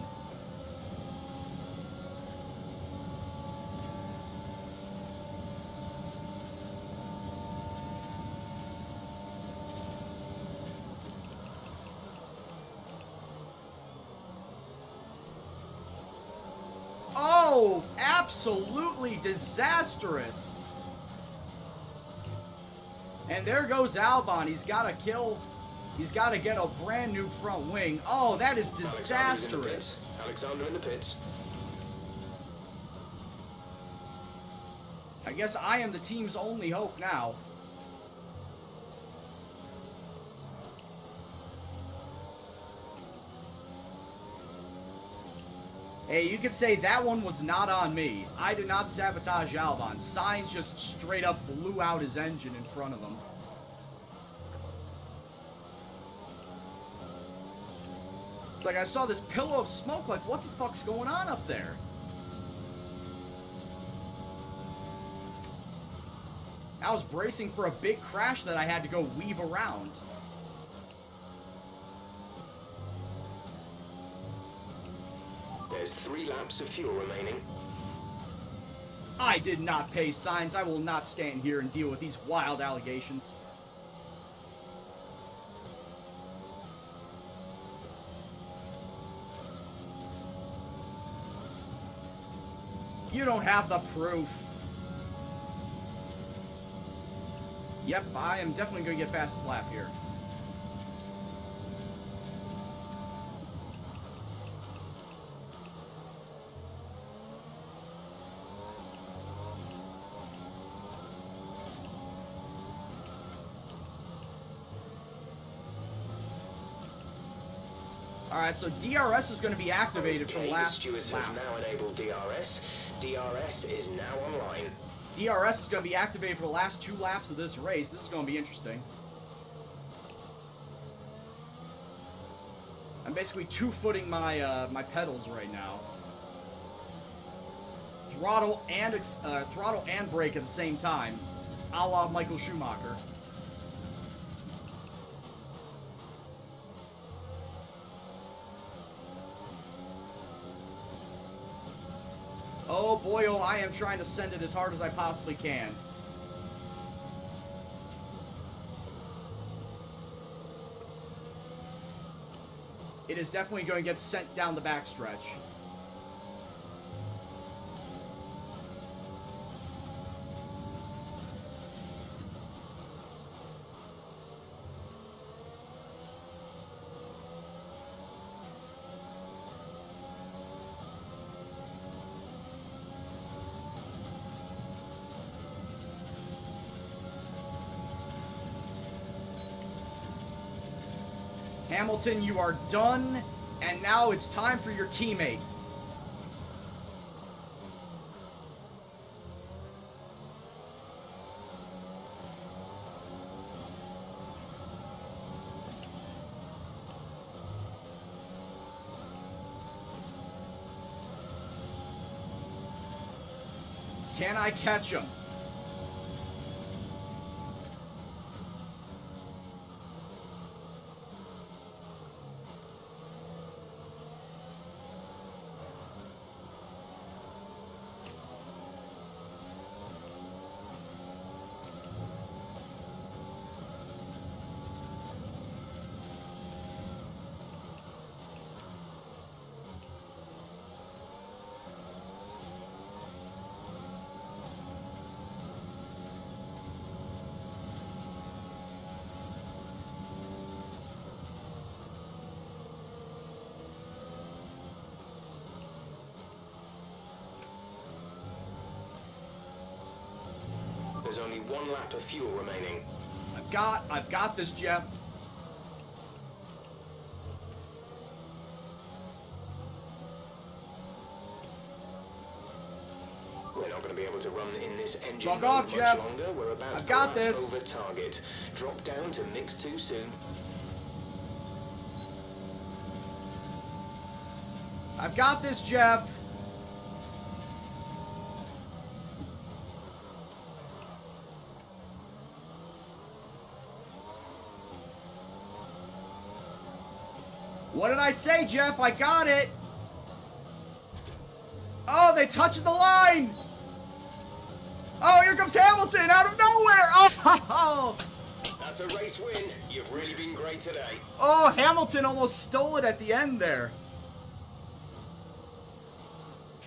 Oh, absolutely disastrous. And there goes Albon. He's got to kill. He's got to get a brand new front wing. Oh, that is disastrous. Alexander in the pits. I guess I am the team's only hope now. Hey, you could say that one was not on me. I did not sabotage Albon. Sainz just straight up blew out his engine in front of him. It's like I saw this pillow of smoke, like what the fuck's going on up there? I was bracing for a big crash that I had to go weave around. There's 3 laps of fuel remaining. I did not pay Sainz. I will not stand here and deal with these wild allegations. You don't have the proof. Yep, I am definitely going to get fastest lap here. Alright, so DRS is going to be activated for the last Stewards lap. have now enabled DRS. DRS is now online. DRS is going to be activated for the last 2 laps of this race. This is going to be interesting. I'm basically 2-footing my my pedals right now. Throttle and brake at the same time, a la Michael Schumacher. Oh boy, oh, I am trying to send it as hard as I possibly can. It is definitely going to get sent down the backstretch. Hamilton, you are done, and now it's time for your teammate. Can I catch him? There's only 1 lap of fuel remaining. I've got this, Jeff. We're not going to be able to run in this engine Fuck off, much Jeff. longer. We're about I've got a lap this. over target. Drop down to mix too soon. I've got this, Jeff. What did I say, Jeff? I got it. Oh, they touched the line. Oh, here comes Hamilton out of nowhere. Oh, That's a race win. You've really been great today. oh, Hamilton almost stole it at the end there.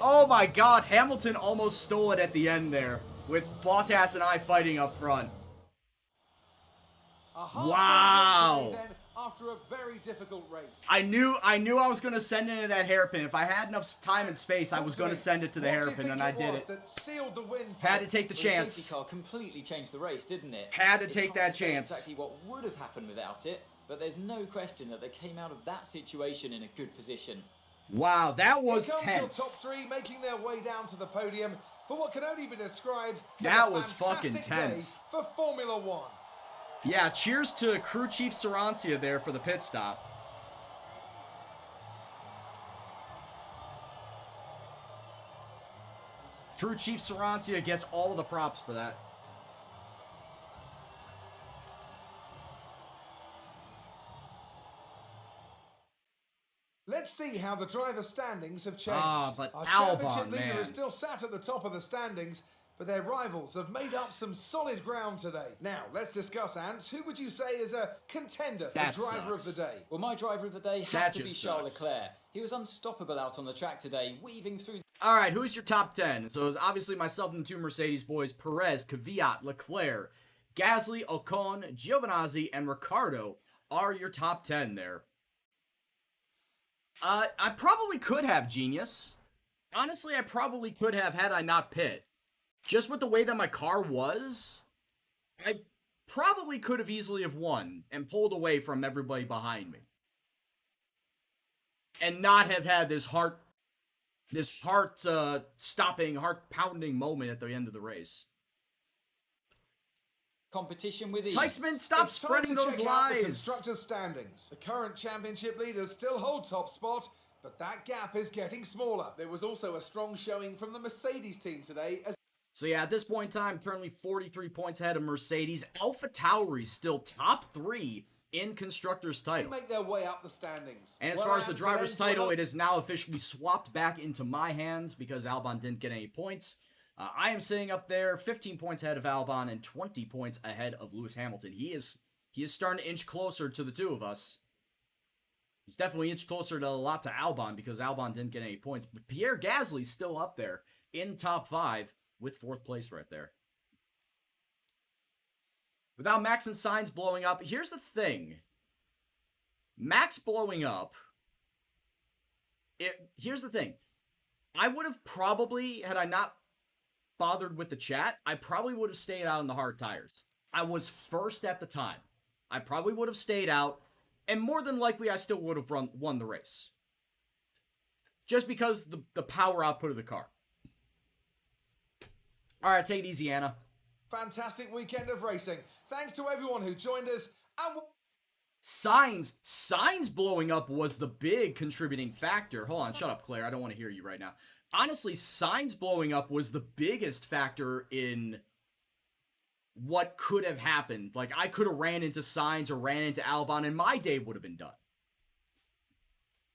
Oh my God, Hamilton almost stole it at the end there with Bottas and I fighting up front. A half Wow. win today, then, after a very difficult race. I knew I was going to send it into that hairpin. If I had enough time and space, I was going to send it to the hairpin, and I did it. That sealed the win for Had to them? take the The chance. safety car completely changed the race, didn't it? Had to It's take hard that to say chance. Exactly what would have happened without it, but there's no question that they came out of that situation in a good position. Wow, that was Here comes your top tense. 3 making their way down to the podium for what can only be described as That a was fucking fantastic tense. day for Formula One. Yeah, cheers to crew chief Sarancia there for the pit stop. Crew chief Sarancia gets all the props for that. Let's see how the driver's standings have changed. Ah, but Our Albon, championship leader man. is still sat at the top of the standings, but their rivals have made up some solid ground today. Now, let's discuss, Ants. Who would you say is a contender for That driver sucks. of the day? Well, my driver of the day has That to be just Charles sucks. Leclerc. He was unstoppable out on the track today, weaving through. All right, who's your top 10? So it's obviously myself and the 2 Mercedes boys, Perez, Kvyat, Leclerc, Gasly, Ocon, Giovinazzi, and Ricciardo are your top 10 there. I probably could have Genius. Honestly, I probably could have had I not pit. Just with the way that my car was, I probably could have easily have won and pulled away from everybody behind me. And not have had this heart-stopping, heart-pounding moment at the end of the race. Competition with ease. Tykesman, stop It's time spreading to those check out the lies. constructors' standings. The current championship leaders still hold top spot, but that gap is getting smaller. There was also a strong showing from the Mercedes team today as So yeah, at this point in time, currently 43 points ahead of Mercedes. AlphaTauri still top 3 in Constructors' they title. make their way up the standings. And as Well, far as the Ants, driver's ends to title, another- it is now officially swapped back into my hands because Albon didn't get any points. I am sitting up there 15 points ahead of Albon and 20 points ahead of Lewis Hamilton. He is starting to inch closer to the two of us. He's definitely inched closer to a lot to Albon because Albon didn't get any points. But Pierre Gasly's still up there in top 5 with 4th place right there. Without Max and Sainz blowing up, here's the thing. Max blowing up, here's the thing. I would have probably, had I not bothered with the chat, I probably would have stayed out on the hard tires. I was first at the time. I probably would have stayed out, And more than likely, I still would have won the race. Just because the power output of the car. All right, take it easy, Anna. Fantastic weekend of racing. Thanks to everyone who joined us. And Signs blowing up was the big contributing factor. Hold on, shut up, Claire. I don't want to hear you right now. Honestly, signs blowing up was the biggest factor in what could have happened. Like, I could have ran into signs or ran into Albon, and my day would have been done.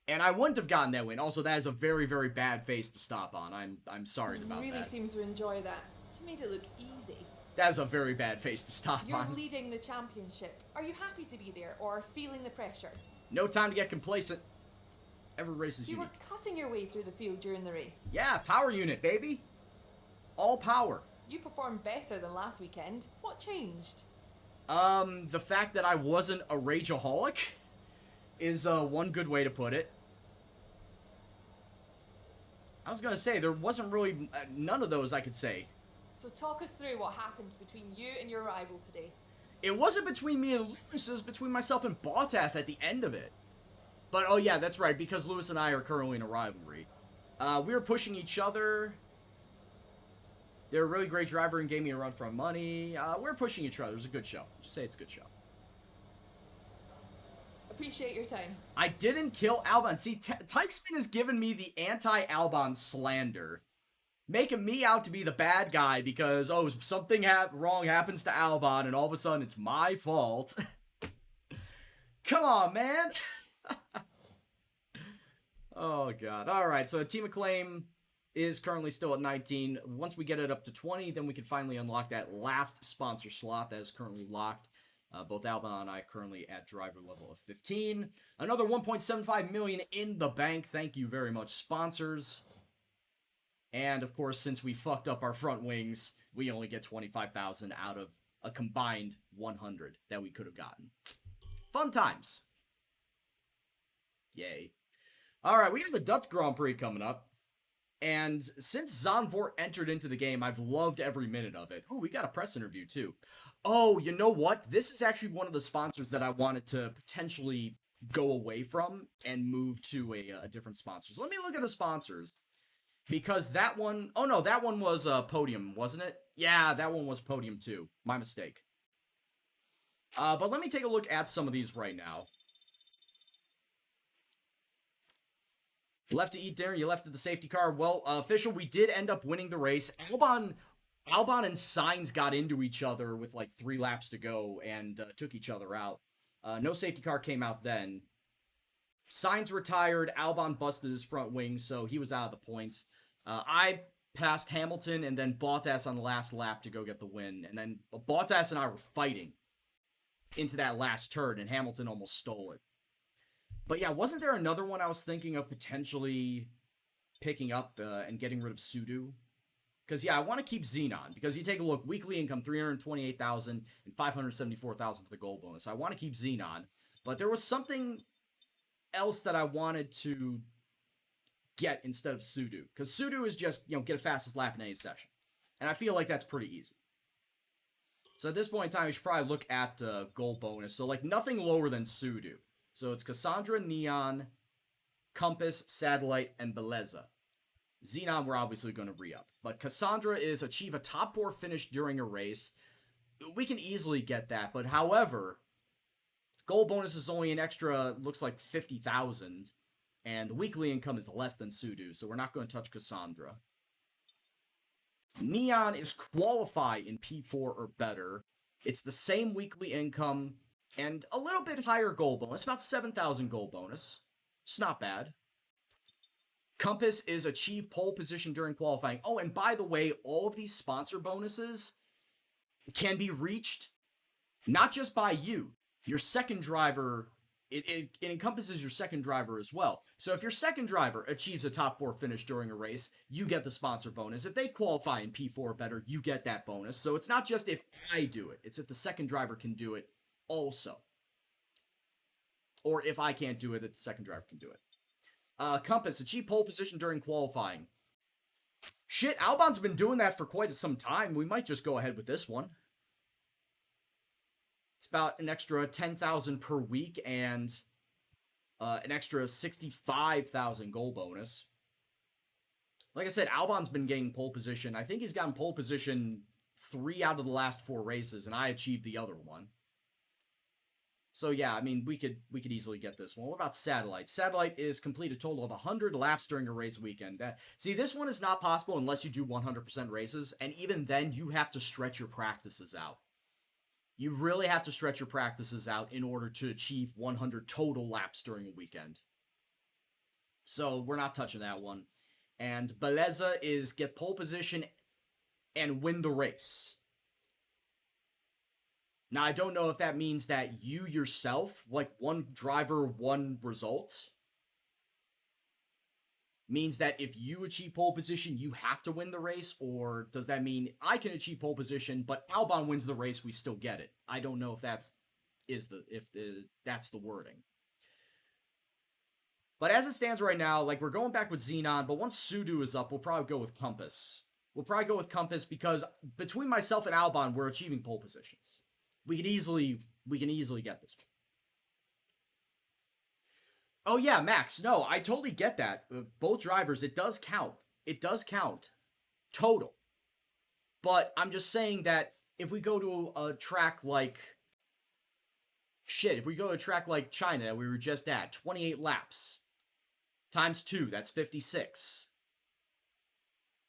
And I wouldn't have gotten that win. Also, that is a very, very bad face to stop on. I'm sorry about You really that. seem to enjoy that. You made it look easy. That is a very bad face to stop You're on. leading the championship. Are you happy to be there or feeling the pressure? No time to get complacent. Every race is You unique. were cutting your way through the field during the race. Yeah, power unit, baby. All power. You performed better than last weekend. What changed? The fact that I wasn't a rageaholic is one good way to put it. I was gonna say, there wasn't really none of those I could say. So talk us through what happened between you and your rival today. It wasn't between me and Lewis, it was between myself and Bottas at the end of it. But, oh yeah, that's right, because Lewis and I are currently in a rivalry. We were pushing each other. They're a really great driver and gave me a run for money. We were pushing each other. It was a good show. Just say it's a good show. Appreciate your time. I didn't kill Albon. See, Tykespin has given me the anti-Albon slander, making me out to be the bad guy because, oh, something wrong happens to Albon and all of a sudden it's my fault. Come on, man. Oh, God. All right, so Team Acclaim is currently still at 19. Once we get it up to 20, then we can finally unlock that last sponsor slot that is currently locked. Both Albon and I currently at driver level of 15. Another 1.75 million in the bank. Thank you very much, sponsors. And, of course, since we fucked up our front wings, we only get 25,000 out of a combined 100 that we could have gotten. Fun times. Yay. All right, we got the Dutch Grand Prix coming up. And since Zandvoort entered into the game, I've loved every minute of it. Oh, we got a press interview, too. Oh, you know what? This is actually one of the sponsors that I wanted to potentially go away from and move to a different sponsor. So let me look at the sponsors. Because that one... Oh, no, that one was Podium, wasn't it? Yeah, that one was Podium, too. My mistake. But let me take a look at some of these right now. Left to eat dinner, you left at the safety car. Well, official, we did end up winning the race. Albon and Sainz got into each other with like 3 laps to go and took each other out. No safety car came out then. Sainz retired, Albon busted his front wing, so he was out of the points. I passed Hamilton and then Bottas on the last lap to go get the win. And then Bottas and I were fighting into that last turn, and Hamilton almost stole it. But yeah, wasn't there another one I was thinking of potentially picking up and getting rid of Sudo? Because, yeah, I want to keep Xenon. Because you take a look, weekly income, 328,000 and 574,000 for the gold bonus. I want to keep Xenon. But there was something else that I wanted to get instead of Sudo. Because Sudo is just, you know, get a fastest lap in any session. And I feel like that's pretty easy. So at this point in time, you should probably look at gold bonus. So, like, nothing lower than Sudo. So it's Cassandra, Neon, Compass, Satellite, and Beleza. Xenon, we're obviously going to re-up. But Cassandra is achieve a top 4 finish during a race. We can easily get that. But however, gold bonus is only an extra, looks like 50,000. And the weekly income is less than Sudo. So we're not going to touch Cassandra. Neon is qualify in P4 or better. It's the same weekly income and a little bit higher gold bonus, about 7,000 gold bonus. It's not bad. Compass is achieve pole position during qualifying. Oh, and by the way, all of these sponsor bonuses can be reached not just by you. Your second driver, it encompasses your second driver as well. So if your second driver achieves a top 4 finish during a race, you get the sponsor bonus. If they qualify in P4 or better, you get that bonus. So it's not just if I do it. It's if the second driver can do it also. Or if I can't do it, that the second driver can do it. Compass, achieve pole position during qualifying. Shit, Albon's been doing that for quite some time. We might just go ahead with this one. It's about an extra 10,000 per week and an extra 65,000 goal bonus. Like I said, Albon's been getting pole position. I think he's gotten pole position 3 out of the last 4 races, and I achieved the other one. So yeah, I mean, we could easily get this one. What about Satellite? Satellite is complete a total of 100 laps during a race weekend. See, this one is not possible unless you do 100% races, and even then, you have to stretch your practices out. You really have to stretch your practices out in order to achieve 100 total laps during a weekend. So we're not touching that one. And Beleza is get pole position and win the race. Now, I don't know if that means that you yourself, like one driver, one result, means that if you achieve pole position, you have to win the race, or does that mean I can achieve pole position, but Albon wins the race, we still get it? I don't know if that's the wording. But as it stands right now, like, we're going back with Xenon, but once Sudo is up, we'll probably go with Compass. We'll probably go with Compass because between myself and Albon, we're achieving pole positions. We can easily get this one. Oh yeah, Max. No, I totally get that. Both drivers, it does count. It does count. Total. But I'm just saying that if we go to a track like... if we go to a track like China that we were just at, 28 laps. Times 2, that's 56.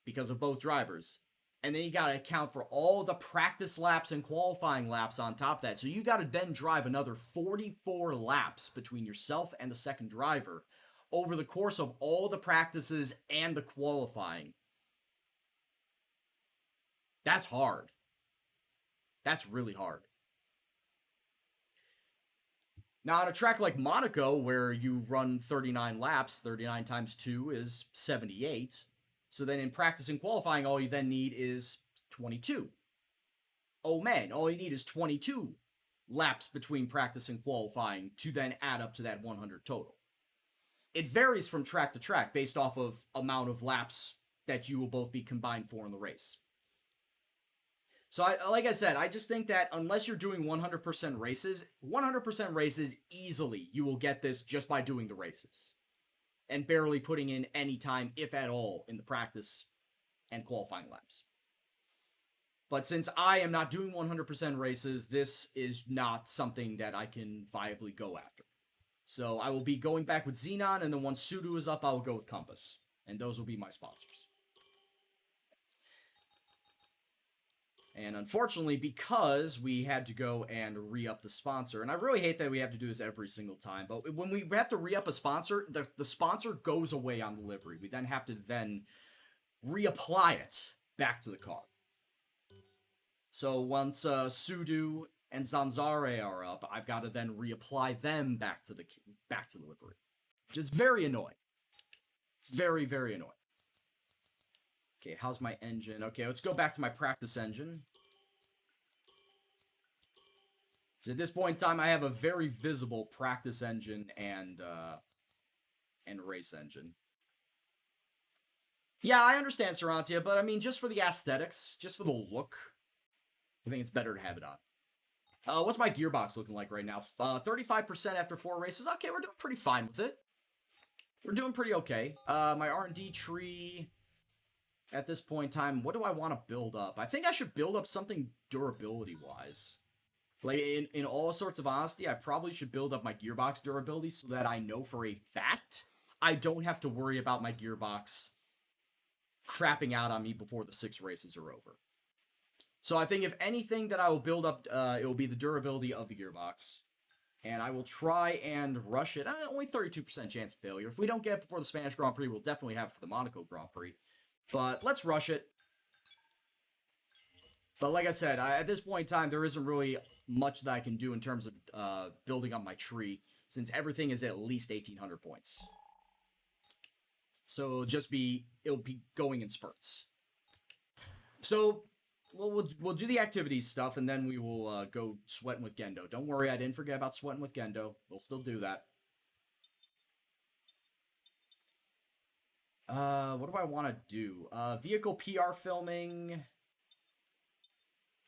Because of both drivers. And then you got to account for all the practice laps and qualifying laps on top of that. So you got to then drive another 44 laps between yourself and the second driver over the course of all the practices and the qualifying. That's hard. That's really hard. Now, on a track like Monaco, where you run 39 laps, 39 times 2 is 78. So then in practice and qualifying, all you then need is 22. Oh man, all you need is 22 laps between practice and qualifying to then add up to that 100 total. It varies from track to track based off of amount of laps that you will both be combined for in the race. So like I said, I just think that unless you're doing 100% races, easily you will get this just by doing the races. And barely putting in any time, if at all, in the practice and qualifying laps. But since I am not doing 100% races, this is not something that I can viably go after. So I will be going back with Xenon, and then once Sudo is up, I will go with Compass. And those will be my sponsors. And unfortunately, because we had to go and re-up the sponsor, and I really hate that we have to do this every single time, but when we have to re-up a sponsor, the sponsor goes away on the livery. We then have to then reapply it back to the car. So once Sudo and Zanzare are up, I've got to then reapply them back to the livery, which is very annoying. It's very, very annoying. Okay, how's my engine? Okay, let's go back to my practice engine. So at this point in time, I have a very visible practice engine and race engine. Yeah, I understand, Sarantia, but I mean, just for the aesthetics, just for the look, I think it's better to have it on. What's my gearbox looking like right now? 35% after 4 races. Okay, we're doing pretty fine with it. We're doing pretty okay. My R&D tree... At this point in time, what do I want to build up? I think I should build up something durability-wise. Like, in all sorts of honesty, I probably should build up my gearbox durability so that I know for a fact I don't have to worry about my gearbox crapping out on me before the 6 races are over. So I think if anything that I will build up, it will be the durability of the gearbox. And I will try and rush it. Only 32% chance of failure. If we don't get it before the Spanish Grand Prix, we'll definitely have it for the Monaco Grand Prix. But let's rush it. But like I said, at this point in time, there isn't really much that I can do in terms of building up my tree, since everything is at least 1,800 points. So it'll be going in spurts. So we'll do the activities stuff, and then we will go sweating with Gendo. Don't worry, I didn't forget about sweating with Gendo. We'll still do that. What do I want to do? Vehicle PR filming.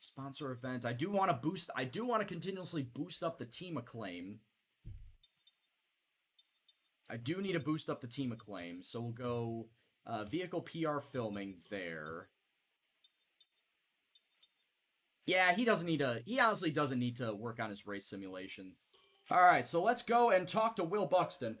Sponsor event. I do want to continuously boost up the team acclaim. I do need to boost up the team acclaim, so we'll go vehicle PR filming there. Yeah, he honestly doesn't need to work on his race simulation. Alright, so let's go and talk to Will Buxton.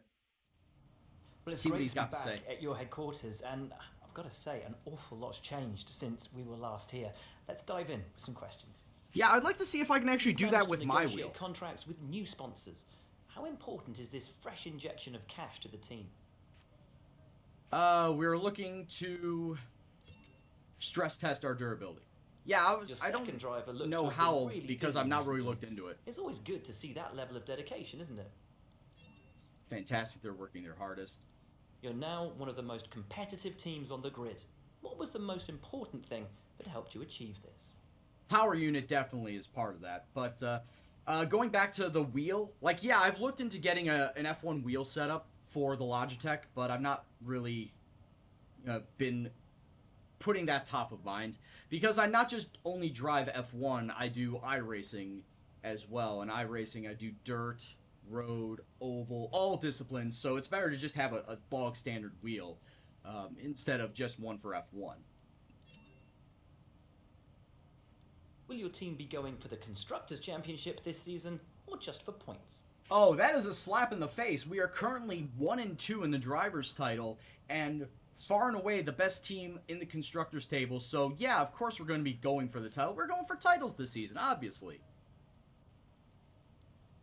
Well, it's See what great he's to be got to back say. at your headquarters, and I've got to say, an awful lot's changed since we were last here. Let's dive in with some questions. Yeah, I'd like to see if I can actually do that Managed to with my negotiate wheel. contracts with new sponsors. How important is this fresh injection of cash to the team? We're looking to stress test our durability. Yeah, Your I don't second driver looks know to have how been really because busy I've not really recently. looked into it. It's always good to see that level of dedication, isn't it? Fantastic, they're working their hardest. You're now one of the most competitive teams on the grid. What was the most important thing that helped you achieve this? Power unit definitely is part of that, but going back to the wheel, like, yeah, I've looked into getting an F1 wheel setup for the Logitech, but I've not really been putting that top of mind, because I not just only drive F1, I do iRacing as well, and iRacing I do dirt, road, oval, all disciplines, so it's better to just have a bog standard wheel instead of just one for F1. Will your team be going for the Constructors' Championship this season, or just for points? Oh, that is a slap in the face. We are currently 1-2 in the driver's title, and far and away the best team in the Constructors table, so yeah, of course we're going to be going for the title. We're going for titles this season, obviously.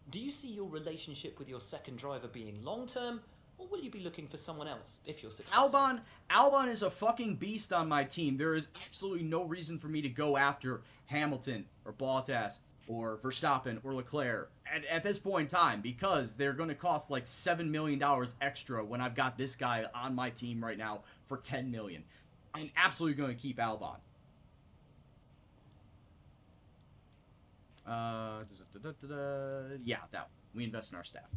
Do you see your relationship with your second driver being long-term, or will you be looking for someone else if you're successful? Albon is a fucking beast on my team. There is absolutely no reason for me to go after Hamilton or Bottas or Verstappen or Leclerc at this point in time, because they're going to cost like $7 million extra when I've got this guy on my team right now for $10 million. I'm absolutely going to keep Albon. Yeah, that one. We invest in our staff.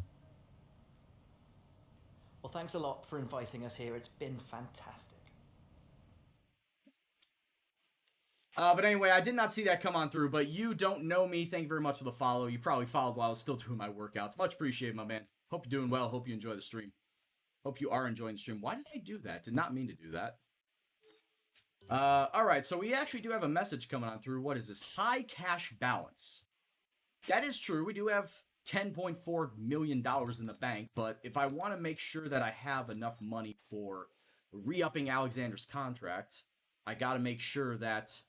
Well, thanks a lot for inviting us here. It's been fantastic. But anyway, I did not see that come on through, but you don't know me. Thank you very much for the follow. You probably followed while I was still doing my workouts. Much appreciated, my man. Hope you're doing well. Hope you enjoy the stream. Hope you are enjoying the stream. Why did I do that? Did not mean to do that. Alright, so we actually do have a message coming on through. What is this? High cash balance. That is true. We do have $10.4 million in the bank, but if I want to make sure that I have enough money for re-upping Alexander's contract, I got to make sure that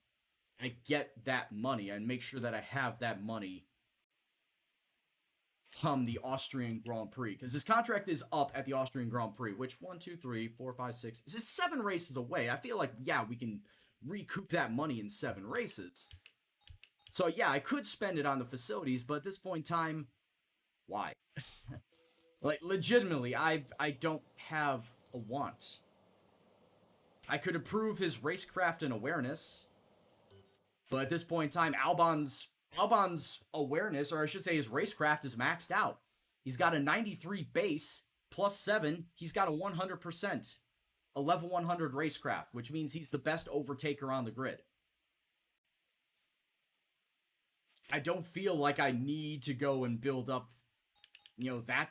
I get that money and make sure that I have that money come the Austrian Grand Prix, because his contract is up at the Austrian Grand Prix, which 1, 2, 3, 4, 5, 6 this is 7 races away. I feel like, yeah, we can recoup that money in 7 races. So yeah, I could spend it on the facilities, but at this point in time, why? Like, legitimately, I don't have a want. I could improve his racecraft and awareness, but at this point in time, Albon's awareness, or I should say his racecraft, is maxed out. He's got a 93 base, plus 7, he's got a 100%, a level 100 racecraft, which means he's the best overtaker on the grid. I don't feel like I need to go and build up, you know, that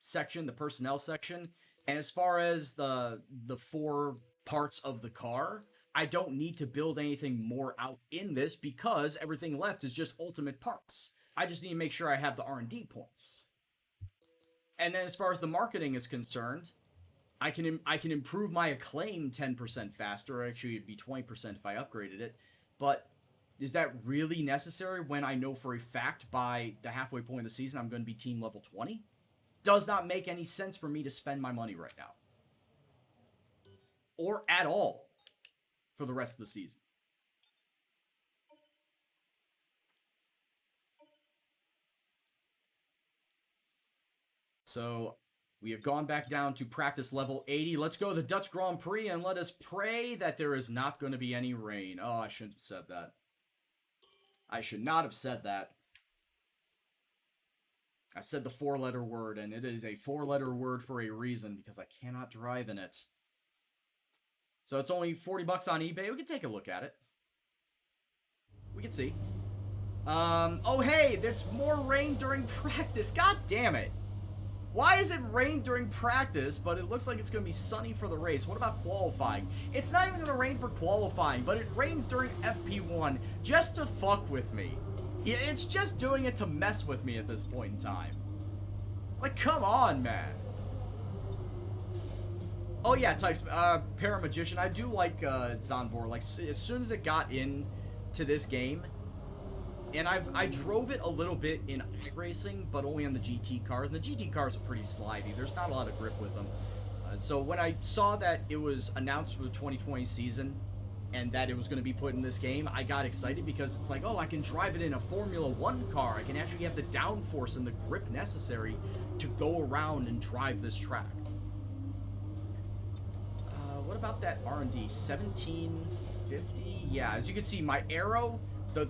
section, the personnel section. And as far as the 4 parts of the car, I don't need to build anything more out in this, because everything left is just ultimate parts. I just need to make sure I have the R&D points. And then as far as the marketing is concerned, I can improve my acclaim 10% faster, or actually it'd be 20% if I upgraded it. But is that really necessary when I know for a fact by the halfway point of the season I'm going to be team level 20? Does not make any sense for me to spend my money right now. Or at all for the rest of the season. So we have gone back down to practice level 80. Let's go to the Dutch Grand Prix and let us pray that there is not going to be any rain. Oh, I shouldn't have said that. I should not have said that. I said the 4-letter word, and it is a 4-letter word for a reason, because I cannot drive in it. So it's only $40 on eBay. We can take a look at it. We can see. Oh hey, there's more rain during practice. God damn it. Why is it rain during practice, but it looks like it's going to be sunny for the race? What about qualifying? It's not even going to rain for qualifying, but it rains during FP1 just to fuck with me. Yeah, it's just doing it to mess with me at this point in time. Like, come on, man. Oh yeah, Tykes, Paramagician, I do like Zanvor. Like, as soon as it got into this game, and I drove it a little bit in iRacing, but only on the GT cars. And the GT cars are pretty slidey. There's not a lot of grip with them. So when I saw that it was announced for the 2020 season, and that it was going to be put in this game, I got excited because it's like, oh, I can drive it in a Formula 1 car. I can actually have the downforce and the grip necessary to go around and drive this track. What about that R&D? 1750? Yeah, as you can see, my aero... The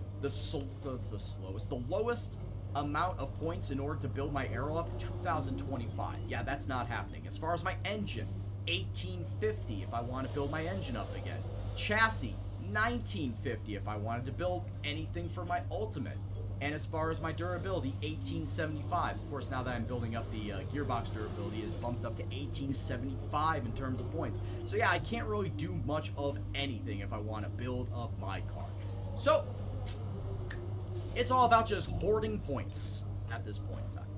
lowest amount of points in order to build my aero up, 2025. Yeah, that's not happening. As far as my engine, 1850 if I want to build my engine up again. Chassis, 1950 if I wanted to build anything for my ultimate. And as far as my durability, 1875. Of course, now that I'm building up the gearbox durability, is bumped up to 1875 in terms of points. So yeah, I can't really do much of anything if I want to build up my car. So, it's all about just hoarding points at this point in time.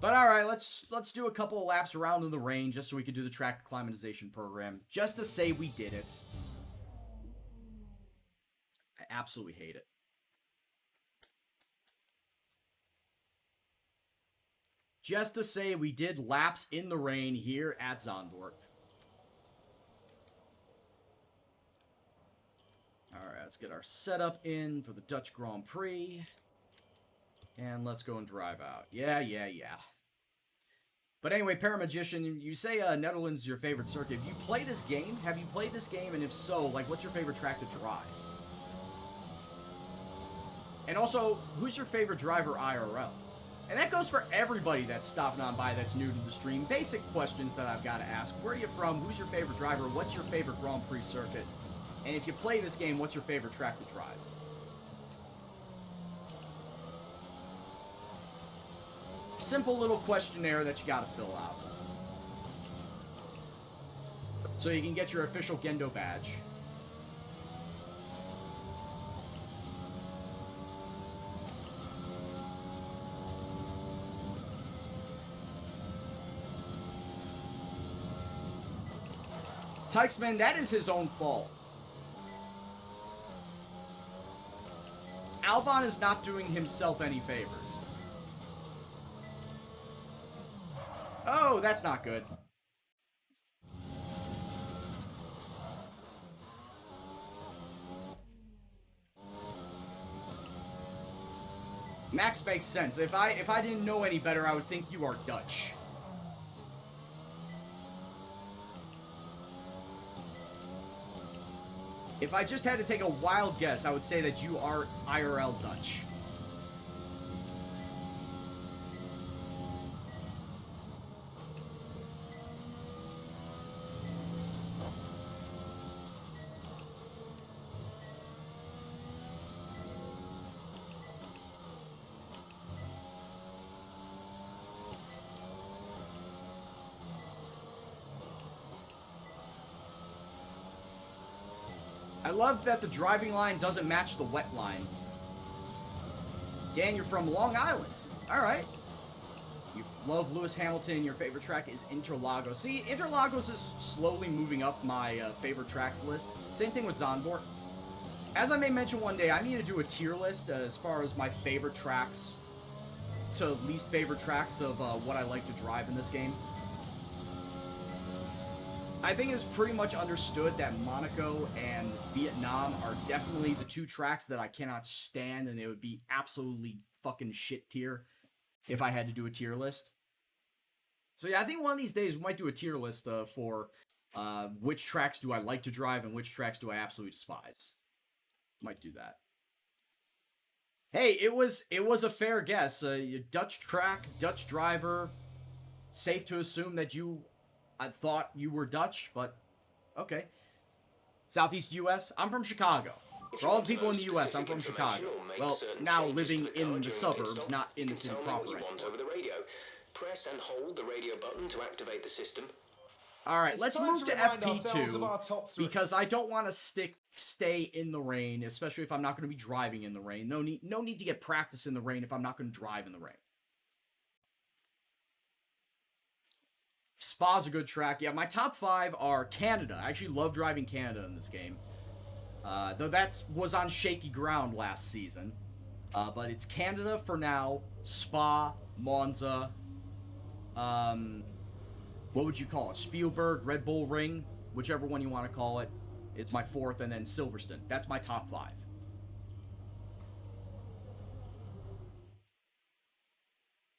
But alright, let's do a couple of laps around in the rain just so we can do the track acclimatization program. Just to say we did it. I absolutely hate it. Just to say we did laps in the rain here at Zandvoort. Alright, let's get our setup in for the Dutch Grand Prix. And let's go and drive out. Yeah. But anyway, Paramagician, you say Netherlands is your favorite circuit. Have you played this game? Have you played this game? And if so, like, what's your favorite track to drive? And also, who's your favorite driver IRL? And that goes for everybody that's stopping on by that's new to the stream. Basic questions that I've got to ask. Where are you from? Who's your favorite driver? What's your favorite Grand Prix circuit? And if you play this game, what's your favorite track to drive? Simple little questionnaire that you gotta fill out. So you can get your official Gendo badge. Tykesman, that is his own fault. Albon is not doing himself any favors. Oh, that's not good. Max makes sense. If I didn't know any better, I would think you are Dutch. If I just had to take a wild guess, I would say that you are IRL Dutch. I love that the driving line doesn't match the wet line. Dan, you're from Long Island. Alright. You love Lewis Hamilton. Your favorite track is Interlagos. See, Interlagos is slowly moving up my favorite tracks list. Same thing with Zandvoort. As I may mention one day, I need to do a tier list as far as my favorite tracks to least favorite tracks of what I like to drive in this game. I think it's pretty much understood that Monaco and Vietnam are definitely the two tracks that I cannot stand, and they would be absolutely fucking shit tier if I had to do a tier list. So yeah, I think one of these days we might do a tier list for which tracks do I like to drive and which tracks do I absolutely despise. Might do that. Hey, it was a fair guess. Dutch track, Dutch driver. Safe to assume that I thought you were Dutch, but okay. Southeast U.S. I'm from Chicago. If For you all want the to people know in the US, I'm specific from information Chicago. or make Well, certain now changes living to the car in the during a pit suburbs, stop, not in you the can city tell me proper what you want anymore. over the radio. Press and hold the radio button to activate the system. All right, It's let's time move to to remind ourselves of FP2 our top three. because I don't want to stay in the rain, especially if I'm not going to be driving in the rain. No need to get practice in the rain if I'm not going to drive in the rain. Spa's a good track. Yeah, my top 5 are Canada. I actually love driving Canada in this game. Though that was on shaky ground last season. But it's Canada for now, Spa, Monza, what would you call it? Spielberg, Red Bull Ring, whichever one you want to call it, is my 4th, and then Silverstone. That's my top 5.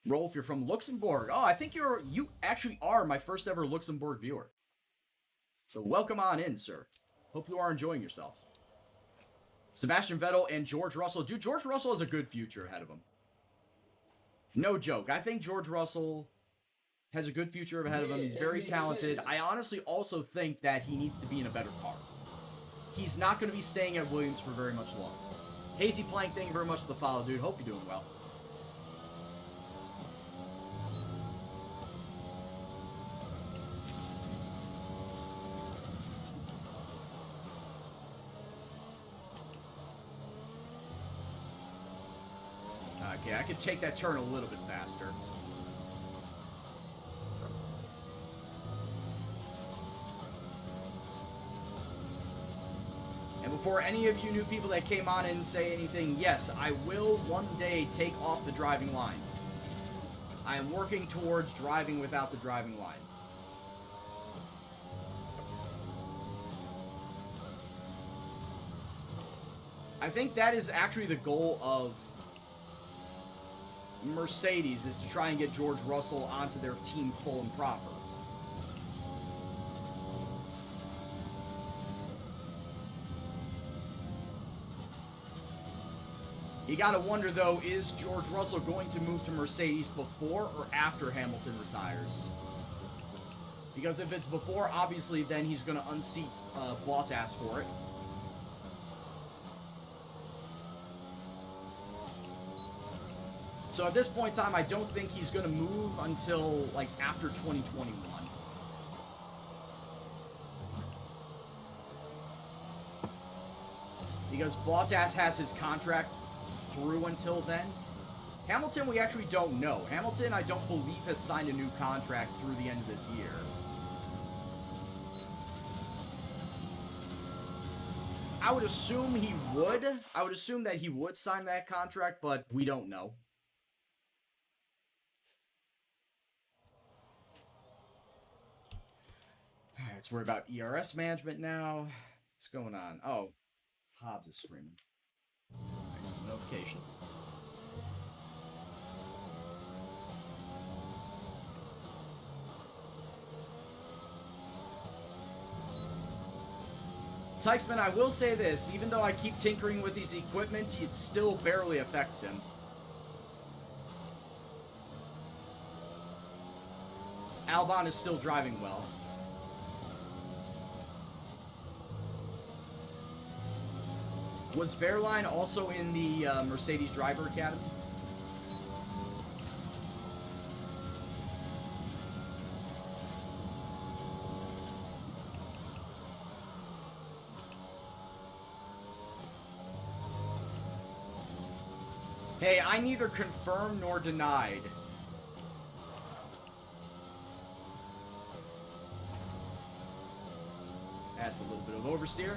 Rolf, you're from Luxembourg. Oh, I think you actually are my first ever Luxembourg viewer. So welcome on in, sir. Hope you are enjoying yourself. Sebastian Vettel and George Russell. Dude, George Russell has a good future ahead of him. No joke. I think George Russell has a good future ahead of him. He's very talented. I honestly also think that he needs to be in a better car. He's not going to be staying at Williams for very much longer. Hazy Plank, thank you very much for the follow, dude. Hope you're doing well. Okay, I could take that turn a little bit faster. And before any of you new people that came on and say anything, yes, I will one day take off the driving line. I am working towards driving without the driving line. I think that is actually the goal of Mercedes, is to try and get George Russell onto their team full and proper. You gotta wonder, though, is George Russell going to move to Mercedes before or after Hamilton retires? Because if it's before, obviously, then he's gonna unseat Bottas for it. So at this point in time, I don't think he's going to move until, like, after 2021. Because Bottas has his contract through until then. Hamilton, we actually don't know. Hamilton, I don't believe, has signed a new contract through the end of this year. I would assume he would. I would assume that he would sign that contract, but we don't know. Alright, let's worry about ERS management now. What's going on? Oh, Hobbs is streaming. Nice notification. Tykesman, I will say this, even though I keep tinkering with his equipment, it still barely affects him. Albon is still driving well. Was Verline also in the Mercedes Driver Academy? Hey, I neither confirmed nor denied. That's a little bit of oversteer.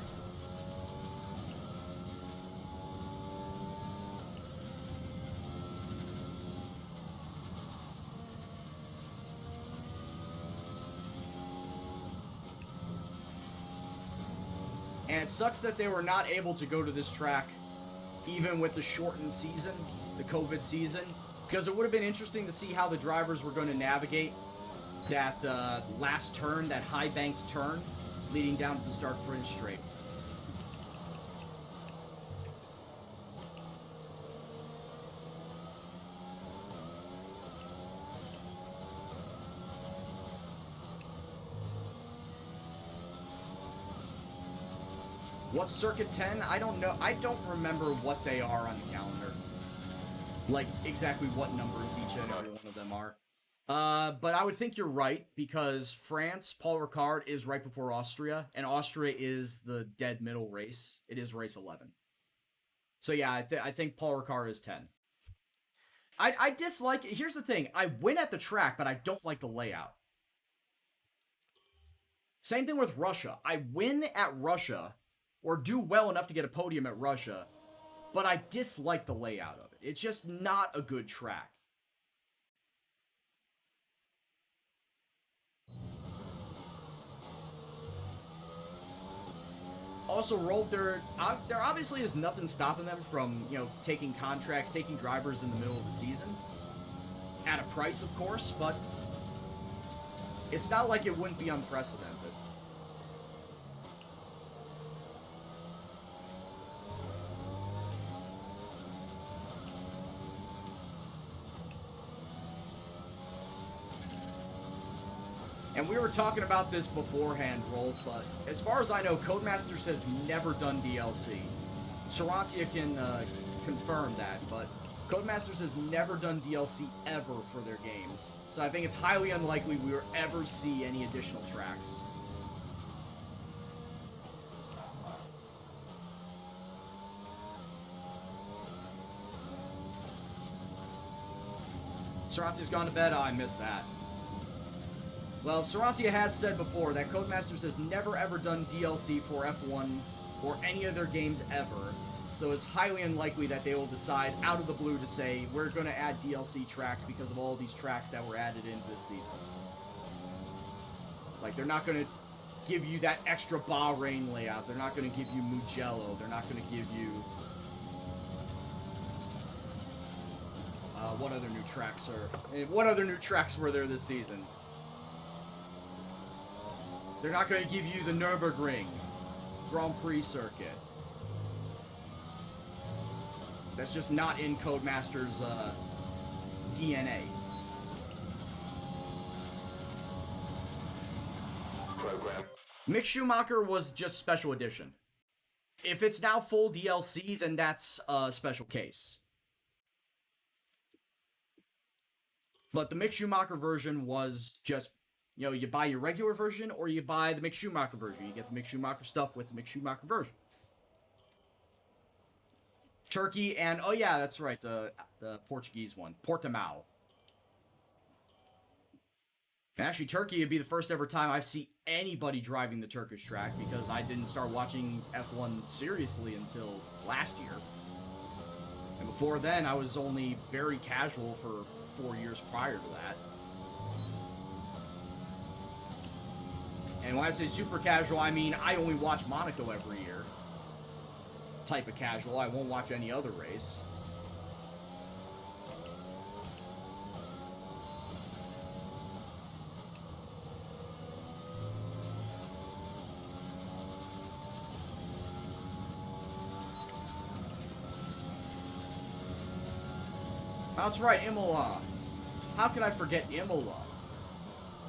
And it sucks that they were not able to go to this track even with the shortened season, the COVID season, because it would have been interesting to see how the drivers were going to navigate that last turn, that high banked turn leading down to the start-finish straight. What's Circuit 10? I don't know. I don't remember what they are on the calendar. Like, exactly what numbers each and every one of them are. But I would think you're right, because France, Paul Ricard, is right before Austria, and Austria is the dead middle race. It is race 11. So yeah, I think Paul Ricard is 10. I dislike it. Here's the thing. I win at the track, but I don't like the layout. Same thing with Russia. I win at Russia, or do well enough to get a podium at Russia, but I dislike the layout of it. It's just not a good track. Also, Rolf, there obviously is nothing stopping them from, taking contracts, taking drivers in the middle of the season. At a price, of course, but it's not like it wouldn't be unprecedented. And we were talking about this beforehand, Rolf, but as far as I know, Codemasters has never done DLC. Sarantia can confirm that, but Codemasters has never done DLC ever for their games. So I think it's highly unlikely we will ever see any additional tracks. Sarantia's gone to bed? Oh, I missed that. Well, Sarantia has said before that Codemasters has never ever done DLC for F1 or any of their games ever, so it's highly unlikely that they will decide out of the blue to say, we're going to add DLC tracks because of all these tracks that were added into this season. Like, they're not going to give you that extra Bahrain layout, they're not going to give you Mugello, they're not going to give you... what other new tracks were there this season? They're not going to give you the Nürburgring Grand Prix circuit. That's just not in Codemasters' DNA. Program. Mick Schumacher was just special edition. If it's now full DLC, then that's a special case. But the Mick Schumacher version was just... you buy your regular version, or you buy the Mick Schumacher version. You get the Mick Schumacher stuff with the Mick Schumacher version. Turkey, and, oh yeah, that's right, the Portuguese one. Portimao. And actually, Turkey would be the first ever time I've seen anybody driving the Turkish track, because I didn't start watching F1 seriously until last year. And before then, I was only very casual for 4 years prior to that. And when I say super casual, I mean I only watch Monaco every year. Type of casual. I won't watch any other race. That's right, Imola. How could I forget Imola?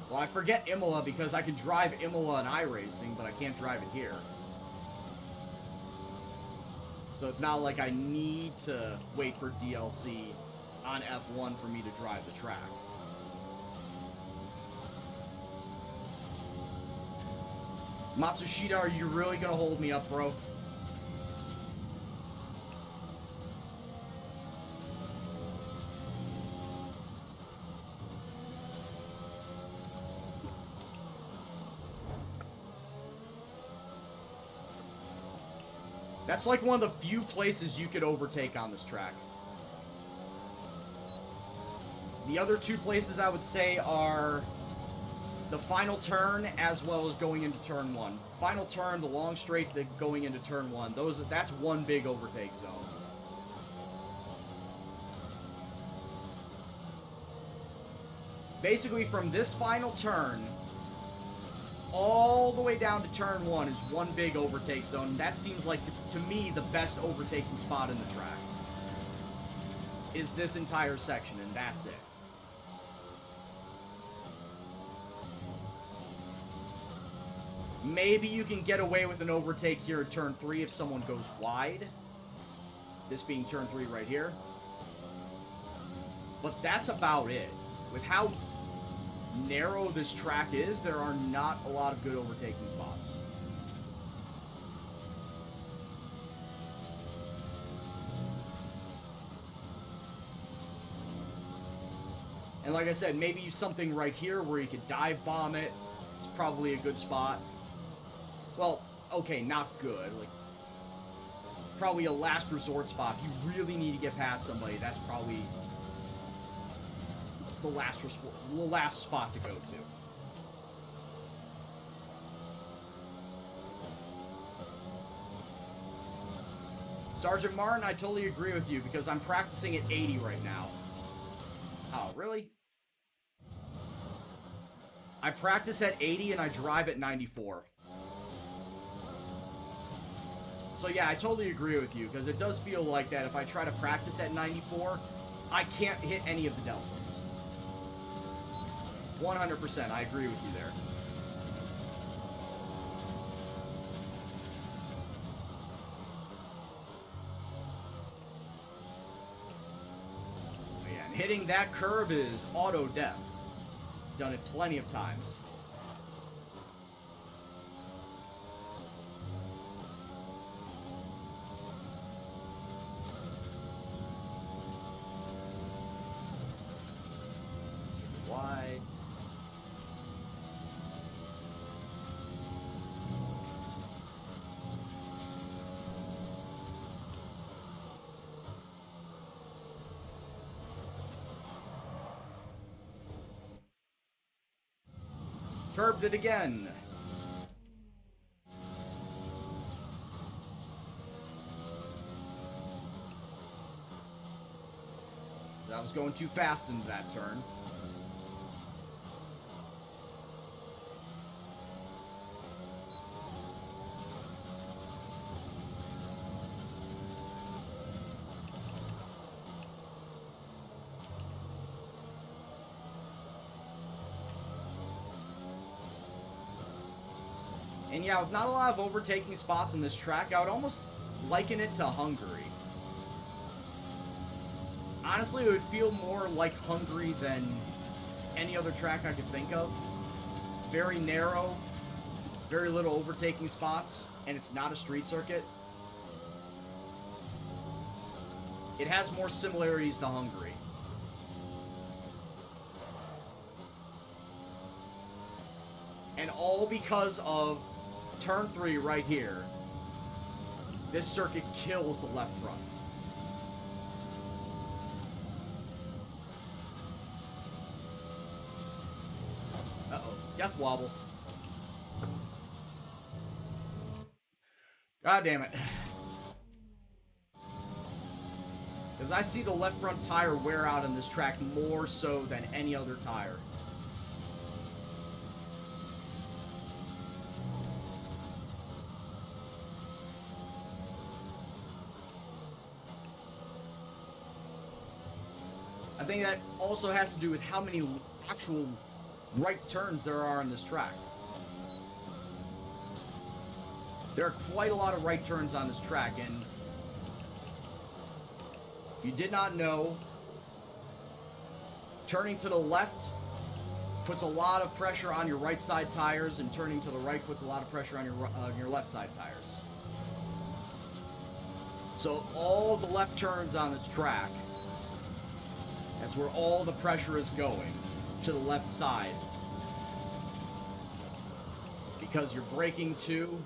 Well, I forget Imola because I can drive Imola in iRacing, but I can't drive it here. So it's not like I need to wait for DLC on F1 for me to drive the track. Matsushita, are you really gonna hold me up, bro? That's like one of the few places you could overtake on this track. The other two places I would say are the final turn as well as going into turn one. Final turn, the long straight, going into turn one. That's one big overtake zone. Basically, from this final turn all the way down to turn one is one big overtake zone. That seems like, to me, the best overtaking spot in the track. Is this entire section, and that's it. Maybe you can get away with an overtake here at turn 3 if someone goes wide. This being turn 3 right here. But that's about it. With how narrow this track is, there are not a lot of good overtaking spots. And like I said, maybe something right here where you could dive bomb it. It's probably a good spot. Well, okay, not good. Like, probably a last resort spot. If you really need to get past somebody, that's probably the last spot to go to. Sergeant Martin, I totally agree with you because I'm practicing at 80 right now. Oh, really? I practice at 80 and I drive at 94. So yeah, I totally agree with you because it does feel like that if I try to practice at 94, I can't hit any of the deltas. 100%, I agree with you there. But yeah, and hitting that curve is auto death. Done it plenty of times. Wide. Curbed it again. I was going too fast into that turn. And yeah, with not a lot of overtaking spots in this track, I would almost liken it to Hungary. Honestly, it would feel more like Hungary than any other track I could think of. Very narrow, very little overtaking spots, and it's not a street circuit. It has more similarities to Hungary. And all because of turn 3 right here. This circuit kills the left front. Uh-oh. Death wobble. God damn it. Because I see the left front tire wear out on this track more so than any other tire. I think that also has to do with how many actual right turns there are on this track. There are quite a lot of right turns on this track, and if you did not know, turning to the left puts a lot of pressure on your right side tires, and turning to the right puts a lot of pressure on your left side tires. So all the left turns on this track, that's where all the pressure is going, to the left side. Because you're braking too,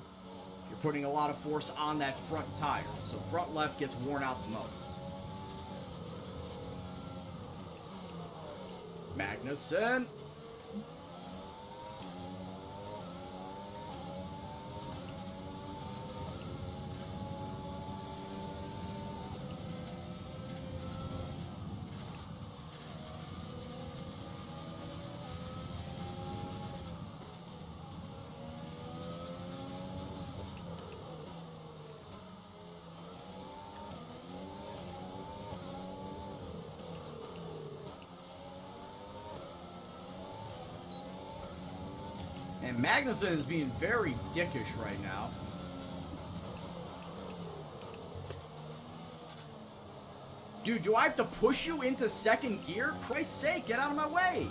you're putting a lot of force on that front tire. So front left gets worn out the most. Magnussen. And Magnuson is being very dickish right now. Dude, do I have to push you into second gear? Christ's sake, get out of my way!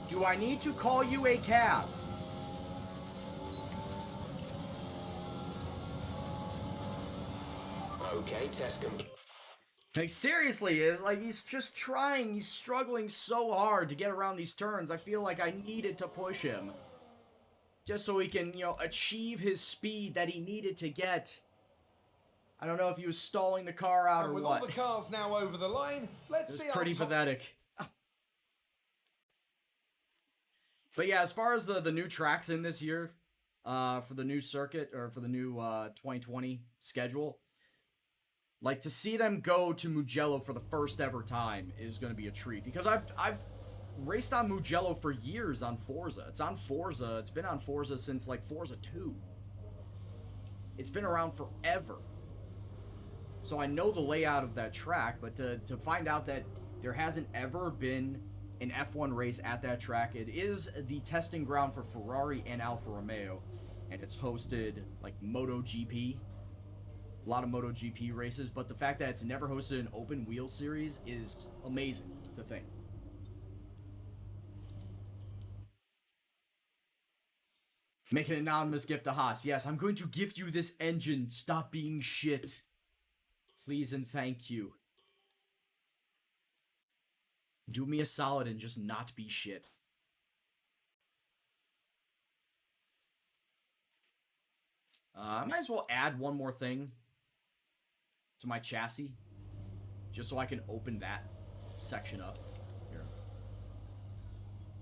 Do I need to call you a cab? Okay, test complete. Like, seriously, it's like he's just trying, he's struggling so hard to get around these turns. I feel like I needed to push him. Just so he can, you know, achieve his speed that he needed to get. I don't know if he was stalling the car out or with what. all the cars now over the line, let's see It's pretty pathetic. But yeah, as far as the new tracks in this year, for the new circuit, or for the new 2020 schedule, like, to see them go to Mugello for the first ever time is going to be a treat. Because I've raced on Mugello for years on Forza. It's on Forza. It's been on Forza since, like, Forza 2. It's been around forever. So I know the layout of that track, but to find out that there hasn't ever been an F1 race at that track, it is the testing ground for Ferrari and Alfa Romeo, and it's hosted, like, MotoGP. A lot of MotoGP races, but the fact that it's never hosted an open wheel series is amazing to think. Make an anonymous gift to Haas. Yes, I'm going to gift you this engine. Stop being shit. Please and thank you. Do me a solid and just not be shit. I might as well add one more thing to my chassis, just so I can open that section up here.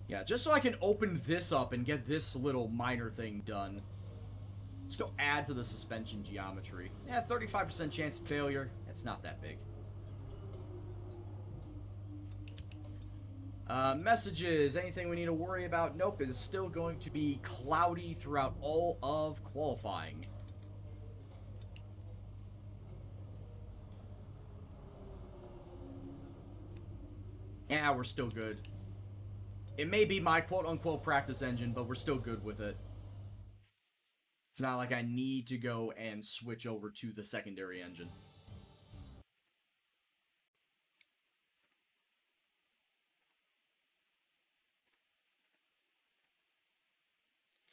Yeah, just so I can open this up and get this little minor thing done. Let's go add to the suspension geometry. Yeah, 35% chance of failure. It's not that big. Messages, anything we need to worry about? Nope, it is still going to be cloudy throughout all of qualifying. Yeah, we're still good. It may be my quote-unquote practice engine, but we're still good with it. It's not like I need to go and switch over to the secondary engine.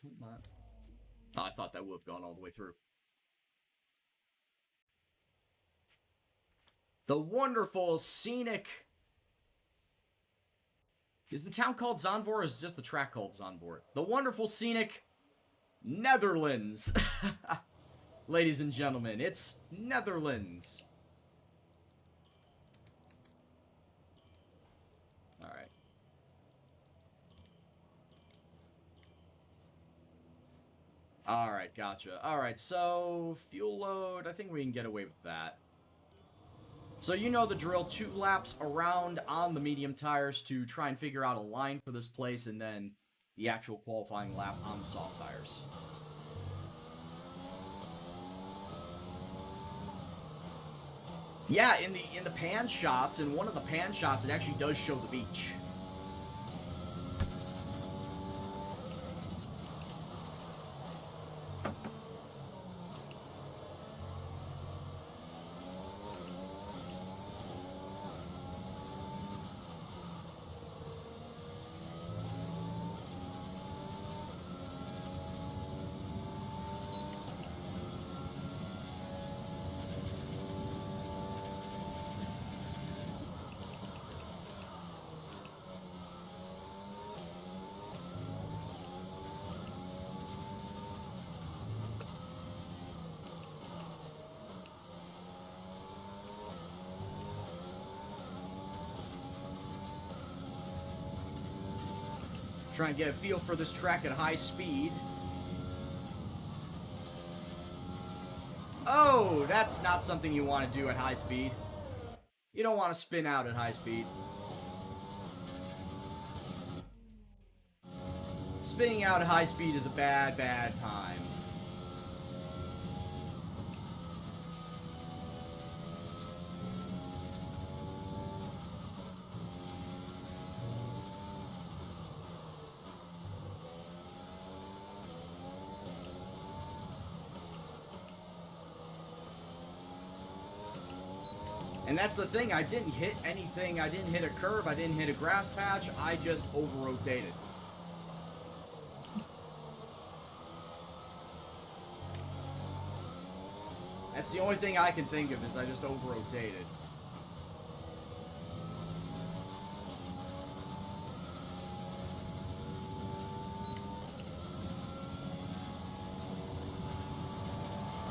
Come on. Oh, I thought that would have gone all the way through. The wonderful, scenic... Is the town called Zandvoort, or is just the track called Zandvoort? The wonderful, scenic Netherlands. Ladies and gentlemen, it's Netherlands. Alright. Alright, gotcha. Alright, so fuel load, I think we can get away with that. So you know the drill, 2 laps around on the medium tires to try and figure out a line for this place, and then the actual qualifying lap on the soft tires. Yeah, in the pan shots, in one of the pan shots, it actually does show the beach. Try and get a feel for this track at high speed. Oh, that's not something you want to do at high speed. You don't want to spin out at high speed. Spinning out at high speed is a bad, bad time. And that's the thing, I didn't hit anything, I didn't hit a curve, I didn't hit a grass patch, I just over-rotated. That's the only thing I can think of, is I just over-rotated.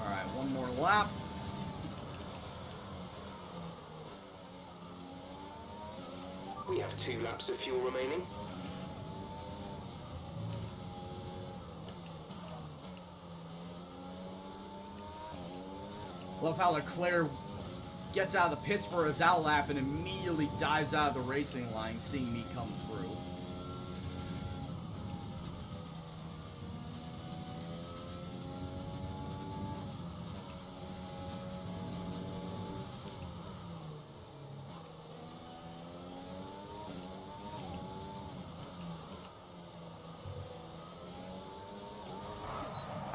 Alright, one more lap. We have 2 laps of fuel remaining. Love how Leclerc gets out of the pits for his out lap and immediately dives out of the racing line, seeing me come through.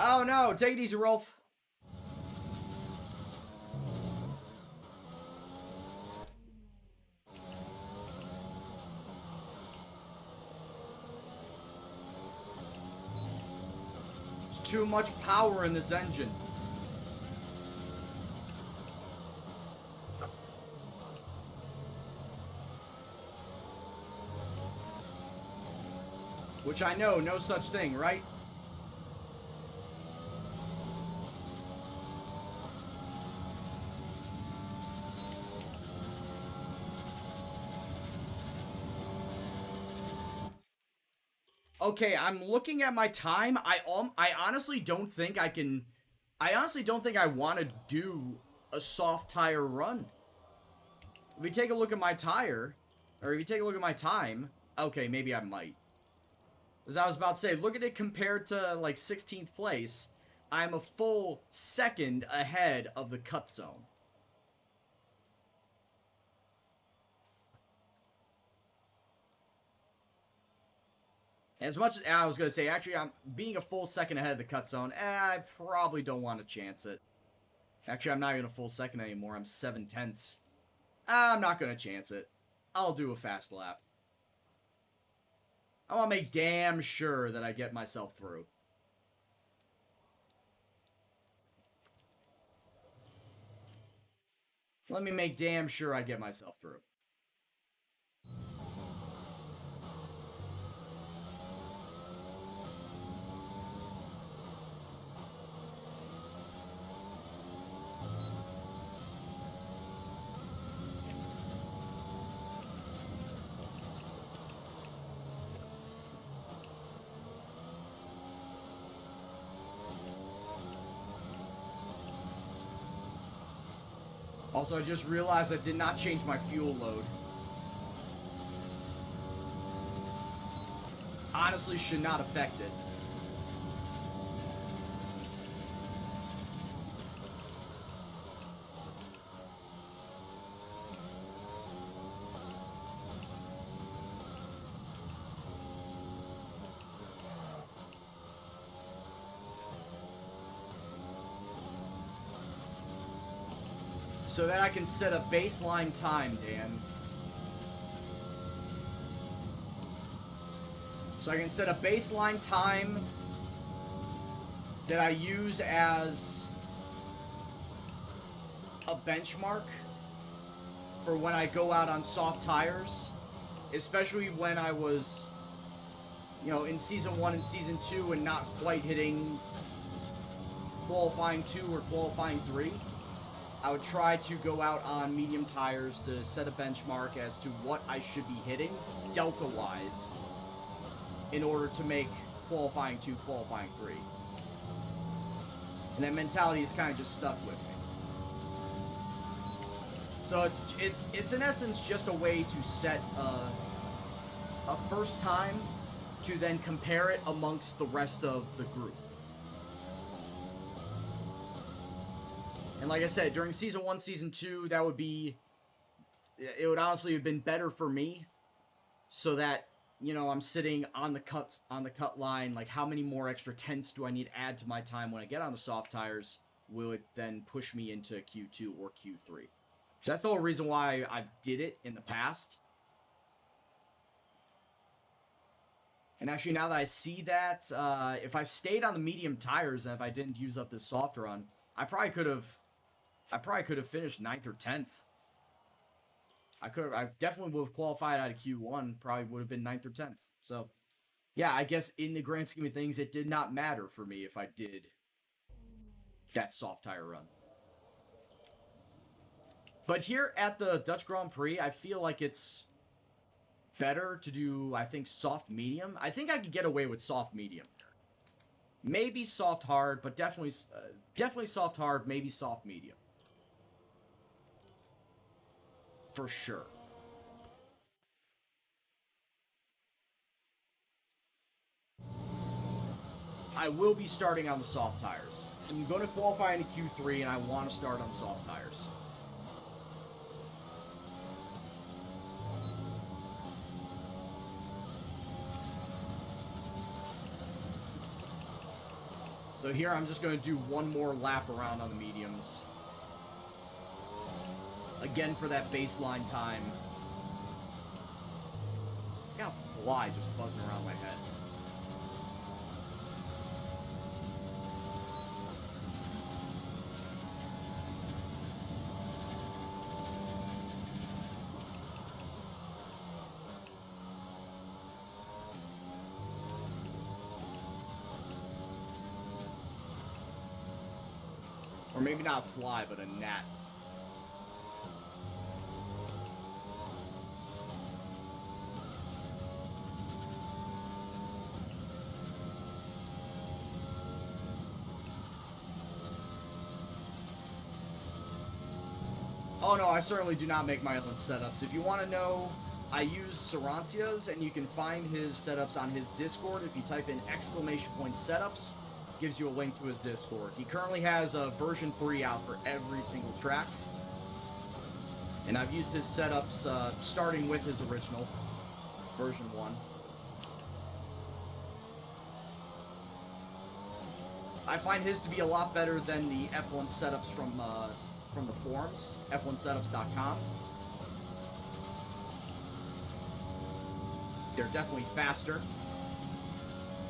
Oh no, take it easy, Rolf. There's too much power in this engine. Which I know, no such thing, right? Okay, I'm looking at my time. I honestly don't think I can... I honestly don't think I want to do a soft tire run. If we take a look at my tire, or if you take a look at my time, okay, maybe I might. As I was about to say, look at it compared to, like, 16th place. I'm a full second ahead of the cut zone. As much as I was going to say, actually, I'm being a full second ahead of the cut zone. I probably don't want to chance it. Actually, I'm not even a full second anymore. I'm 7/10. I'm not going to chance it. I'll do a fast lap. I want to make damn sure that I get myself through. Let me make damn sure I get myself through. Also, I just realized I did not change my fuel load. Honestly, should not affect it. So that I can set a baseline time, Dan. So I can set a baseline time that I use as a benchmark for when I go out on soft tires. Especially when I was, you know, in Season 1 and Season 2 and not quite hitting Qualifying 2 or Qualifying 3. I would try to go out on medium tires to set a benchmark as to what I should be hitting, delta-wise, in order to make Qualifying 2, Qualifying 3. And that mentality is kind of just stuck with me. So it's in essence just a way to set a first time to then compare it amongst the rest of the group. And like I said, during Season 1, Season 2, that would be... It would honestly have been better for me. So that, you know, I'm sitting on the cut line. Like, how many more extra tenths do I need to add to my time when I get on the soft tires? Will it then push me into Q2 or Q3? So that's the whole reason why I did it in the past. And actually, now that I see that, if I stayed on the medium tires and if I didn't use up this soft run, I probably could have finished 9th or 10th. I definitely would have qualified out of Q1. Probably would have been 9th or 10th. So, yeah, I guess in the grand scheme of things, it did not matter for me if I did that soft tire run. But here at the Dutch Grand Prix, I feel like it's better to do, I think, soft medium. I think I could get away with soft medium. Maybe soft hard, but definitely soft hard, maybe soft medium. For sure. I will be starting on the soft tires. I'm going to qualify into Q3, and I want to start on soft tires. So here I'm just going to do one more lap around on the mediums. Again for that baseline time. I got a fly just buzzing around my head. Or maybe not a fly, but a gnat. Oh no, I certainly do not make my own setups. If you want to know, I use Sarancia's, and you can find his setups on his Discord. If you type in !setups, gives you a link to his Discord. He currently has a version 3 out for every single track. And I've used his setups starting with his original, version 1. I find his to be a lot better than the F1 setups from the forums, f1setups.com. They're definitely faster.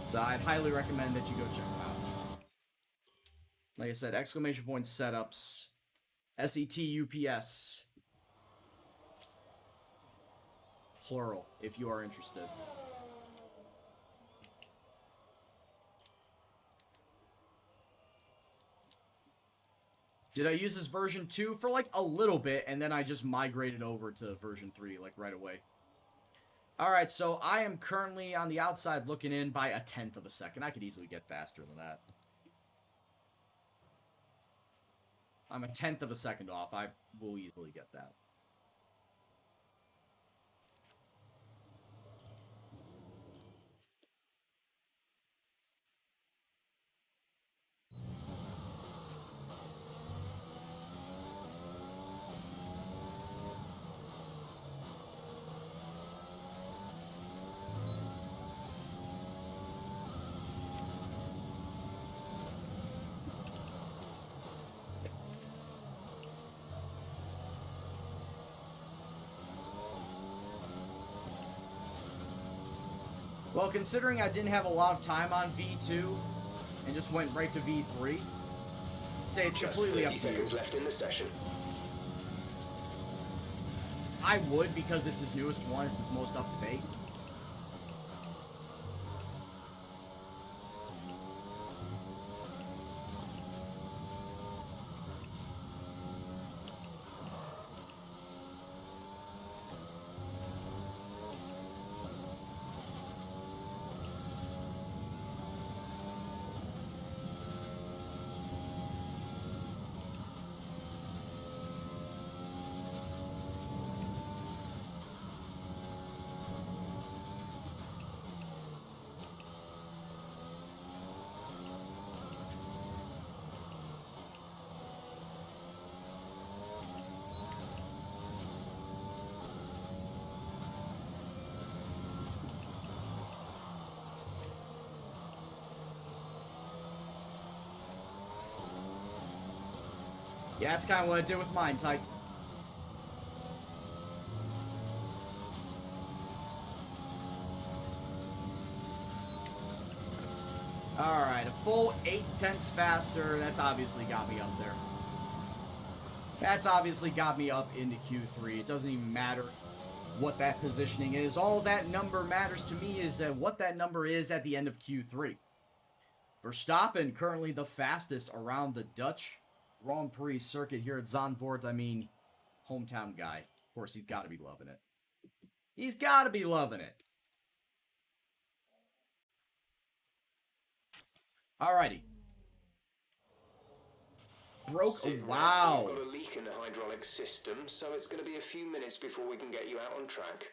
So I'd highly recommend that you go check them out. Like I said, !setups, SETUPS. Plural, if you are interested. Did I use this version 2 for like a little bit, and then I just migrated over to version 3 like right away. Alright, so I am currently on the outside looking in by 1/10 of a second. I could easily get faster than that. I'm 1/10 of a second off. I will easily get that. Well, considering I didn't have a lot of time on V2 and just went right to V3, say it's Just completely 30 up to you. seconds left in the session. I would, because it's his newest one, it's his most up to date. Yeah, that's kind of what I did with mine, Tyke. Alright, a full 8/10 faster. That's obviously got me up there. That's obviously got me up into Q3. It doesn't even matter what that positioning is. All that number matters to me is what that number is at the end of Q3. Verstappen, currently the fastest around the Dutch Grand Prix circuit here at Zandvoort. I mean, hometown guy. Of course, he's got to be loving it. He's got to be loving it. Alrighty. Broke. Oh, wow. We've got a leak in the hydraulic system, so it's going to be a few minutes before we can get you out on track.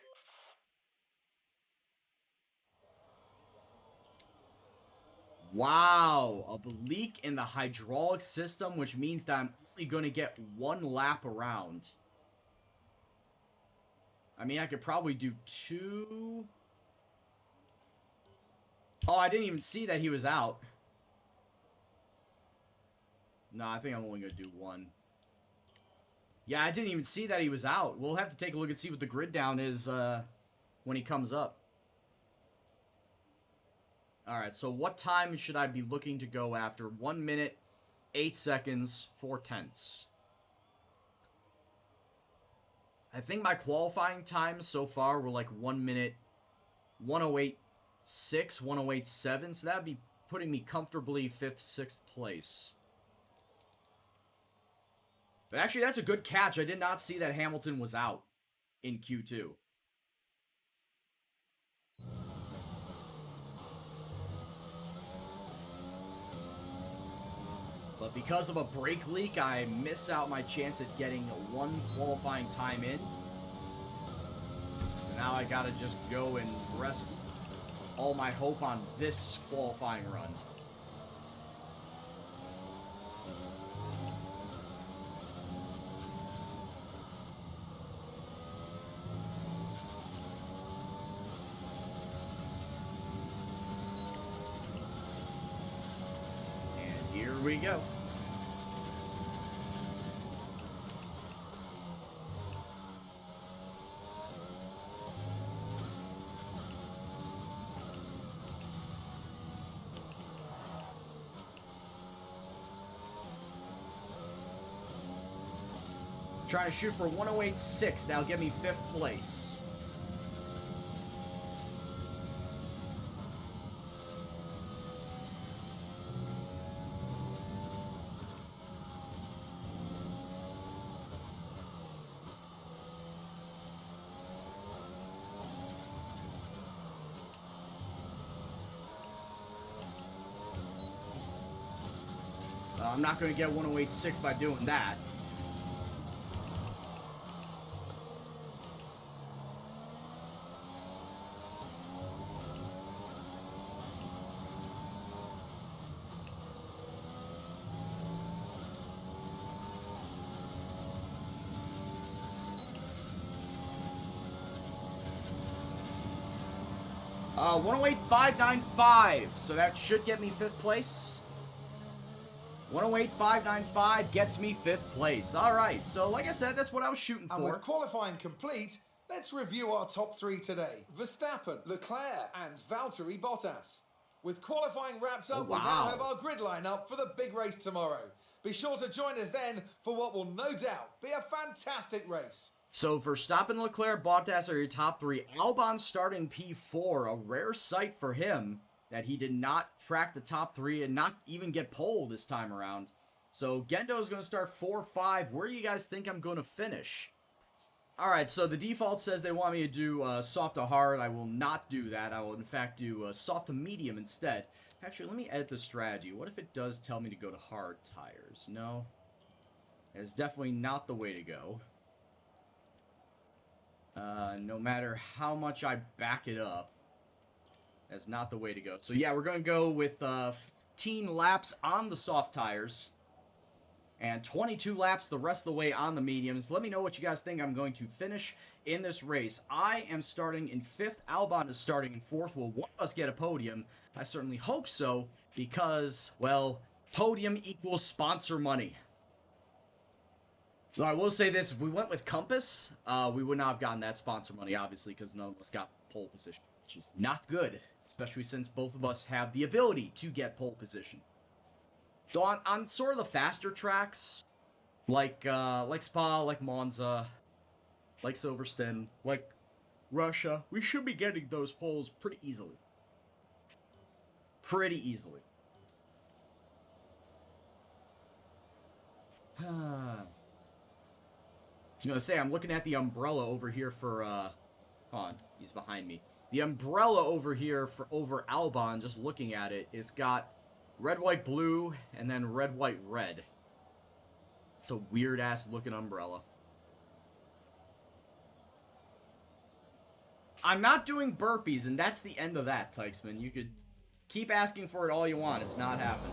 Wow, a leak in the hydraulic system, which means that I'm only going to get one lap around. I mean, I could probably do 2. Oh, I didn't even see that he was out. No, I think I'm only going to do 1. Yeah, I didn't even see that he was out. We'll have to take a look and see what the grid down is when he comes up. Alright, so what time should I be looking to go after? 1 minute, 8 seconds, 4/10. I think my qualifying times so far were like 1 minute, 1:08.6, 1:08.7, so that would be putting me comfortably 5th, 6th place. But actually, that's a good catch. I did not see that Hamilton was out in Q2. But because of a brake leak, I miss out my chance at getting 1 qualifying time in. So now I gotta just go and rest all my hope on this qualifying run. Here we go. Trying to shoot for 1:08.6. That'll get me 5th place. I'm not going to get 1:08.6 by doing that. Uh, 1:08.595, so that should get me 5th place. 1:08.595 gets me 5th place. Alright, so like I said, that's what I was shooting And for. with qualifying complete, let's review our top 3 today. Verstappen, Leclerc, and Valtteri Bottas. With qualifying wrapped up, Oh, wow. we now have our grid lineup for the big race tomorrow. Be sure to join us then for what will no doubt be a fantastic race. So Verstappen, Leclerc, Bottas are your top 3. Albon starting P4, a rare sight for him that he did not crack the top 3 and not even get pole this time around. So Gendo is going to start 4-5. Where do you guys think I'm going to finish? Alright, so the default says they want me to do soft to hard. I will not do that. I will in fact do soft to medium instead. Actually, let me edit the strategy. What if it does tell me to go to hard tires? No. It's definitely not the way to go. No matter how much I back it up, that's not the way to go. So yeah, we're going to go with 15 laps on the soft tires and 22 laps the rest of the way on the mediums. Let me know what you guys think I'm going to finish in this race. I am starting in 5th. Albon is starting in 4th. Will one of us get a podium? I certainly hope so because, well, podium equals sponsor money. So I will say this, if we went with Compass, we would not have gotten that sponsor money, obviously, because none of us got pole position, which is not good, especially since both of us have the ability to get pole position. So on sort of the faster tracks, like Spa, like Monza, like Silverstone, like Russia, we should be getting those poles pretty easily. Pretty easily. I was gonna say, I'm looking at the umbrella over here for, hold on, he's behind me. The umbrella over here for over Albon, just looking at it, it's got red, white, blue, and then red, white, red. It's a weird-ass looking umbrella. I'm not doing burpees, and that's the end of that, Tykesman. You could keep asking for it all you want. It's not happening.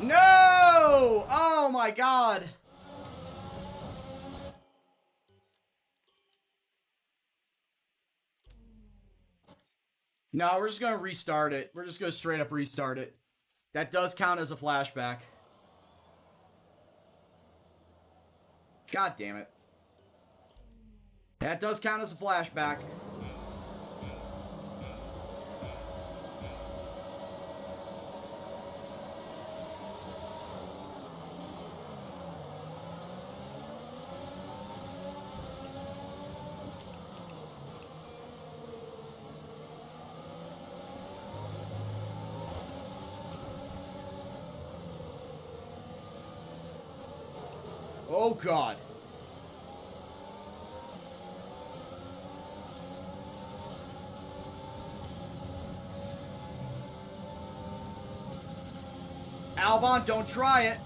No! Oh my god! No, we're just gonna restart it. We're just gonna straight up restart it. That does count as a flashback. God damn it. That does count as a flashback. Oh god. Albon, don't try it.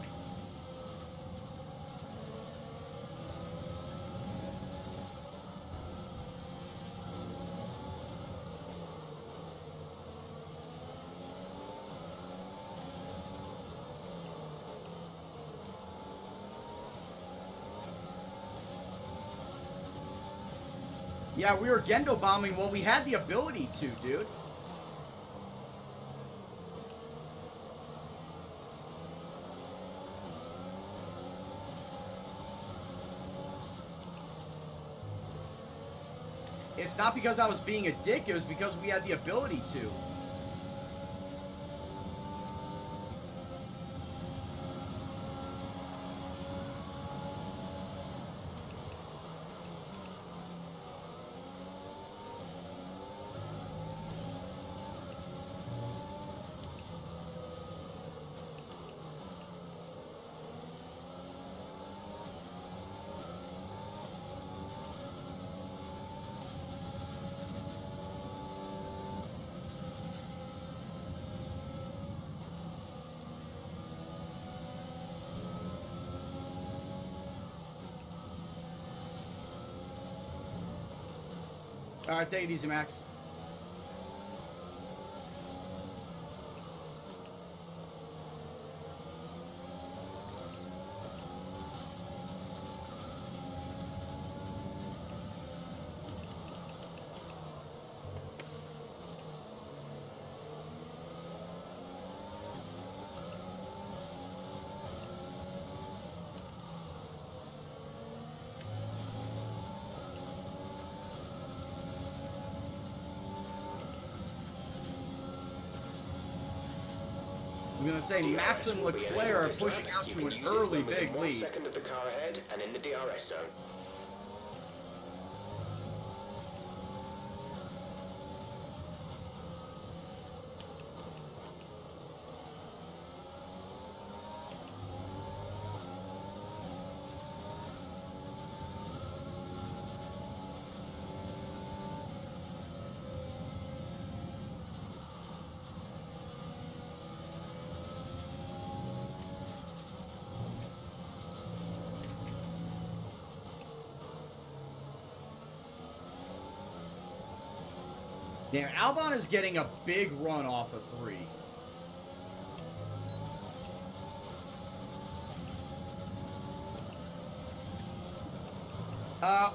Yeah, we were Gendo bombing. Well, we had the ability to, dude. It's not because I was being a dick, it was because we had the ability to. Alright, take it easy, Max. I'm gonna say Max and Leclerc are pushing out to an early big lead. 1 second of the car ahead and in the DRS zone. Damn, Albon is getting a big run off of 3.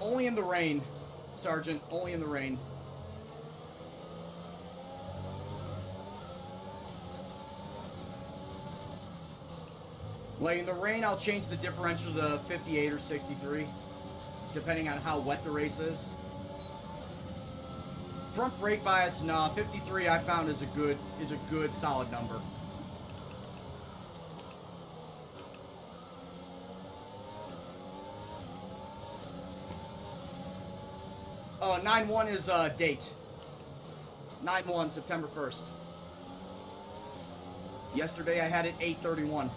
Only in the rain, Sergeant. Only in the rain. Like, in the rain, I'll change the differential to 58 or 63, depending on how wet the race is. Front brake bias, nah, 53 I found is a good solid number. 9/1 is date. 9/1, September 1st. Yesterday I had it 8/31.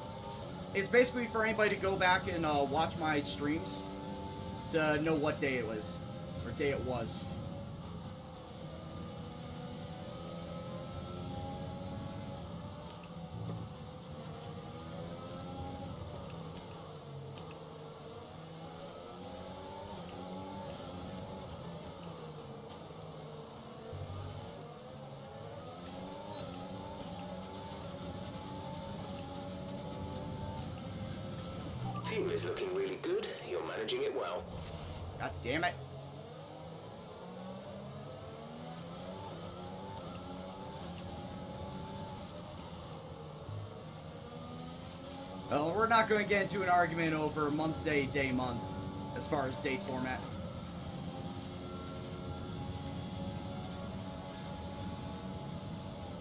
It's basically for anybody to go back and watch my streams to know what day it was, or day it was. Fuel is looking really good. You're managing it well. God damn it. Well, we're not going to get into an argument over month, day, day, month, as far as date format.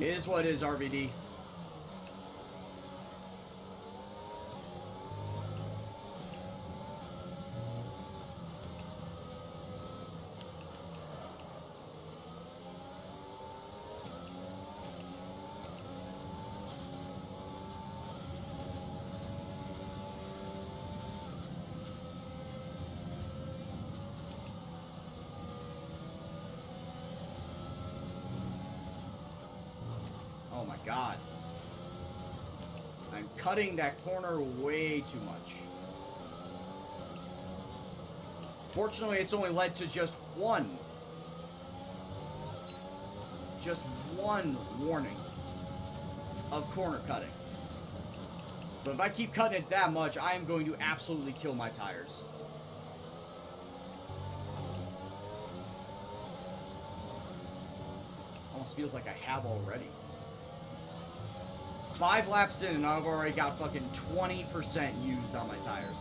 It is what it is, RVD. Oh my god. I'm cutting that corner way too much. Fortunately, it's only led to just one warning of corner cutting. But if I keep cutting it that much, I am going to absolutely kill my tires. Almost feels like I have already. 5 laps in and I've already got fucking 20% used on my tires.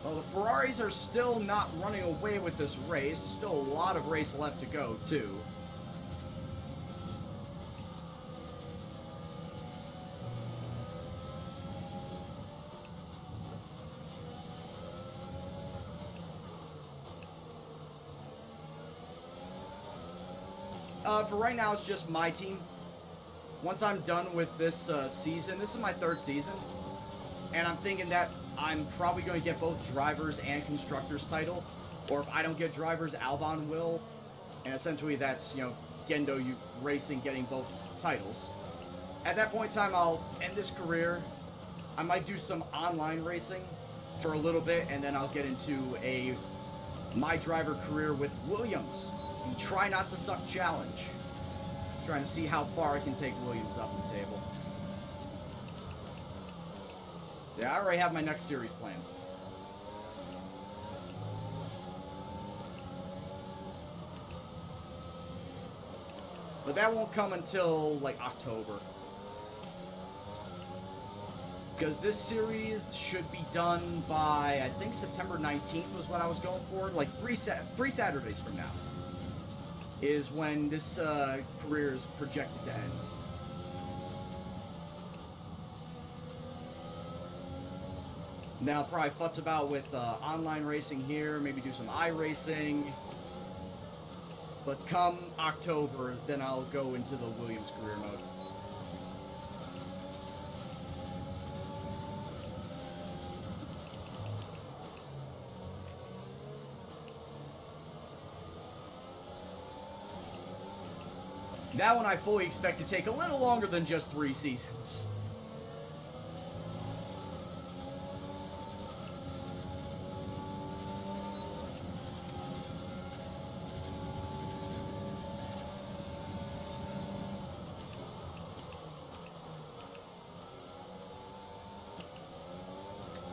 Well, the Ferraris are still not running away with this race. There's still a lot of race left to go, too. For right now, it's just my team. Once I'm done with this season, this is my 3rd season, and I'm thinking that I'm probably going to get both drivers and constructors title, or if I don't get drivers, Albon will, and essentially that's, you know, Gendo racing getting both titles. At that point in time, I'll end this career. I might do some online racing for a little bit, and then I'll get into a my driver career with Williams. The Try Not to Suck challenge. Trying to see how far I can take Williams up the table. Yeah, I already have my next series planned. But that won't come until, like, October. Because this series should be done by, I think, September 19th was what I was going for. Like, three Saturdays from now is when this career is projected to end. Then I'll probably futz about with online racing here, maybe do some iRacing. But come October, then I'll go into the Williams career mode. That one I fully expect to take a little longer than just 3 seasons.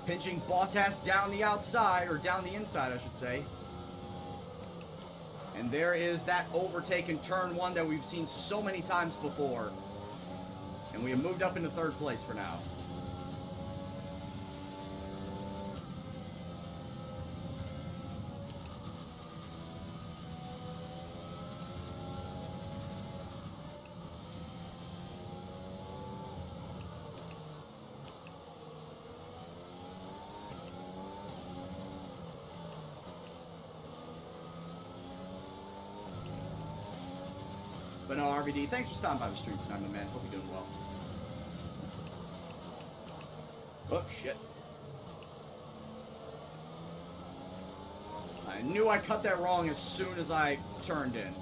Pinching Bottas down the outside, or down the inside, I should say. And there is that overtake in turn 1 that we've seen so many times before. And we have moved up into 3rd place for now. But no, RVD, thanks for stopping by the stream tonight, my man. Hope you're doing well. Oh, shit. I knew I cut that wrong as soon as I turned in.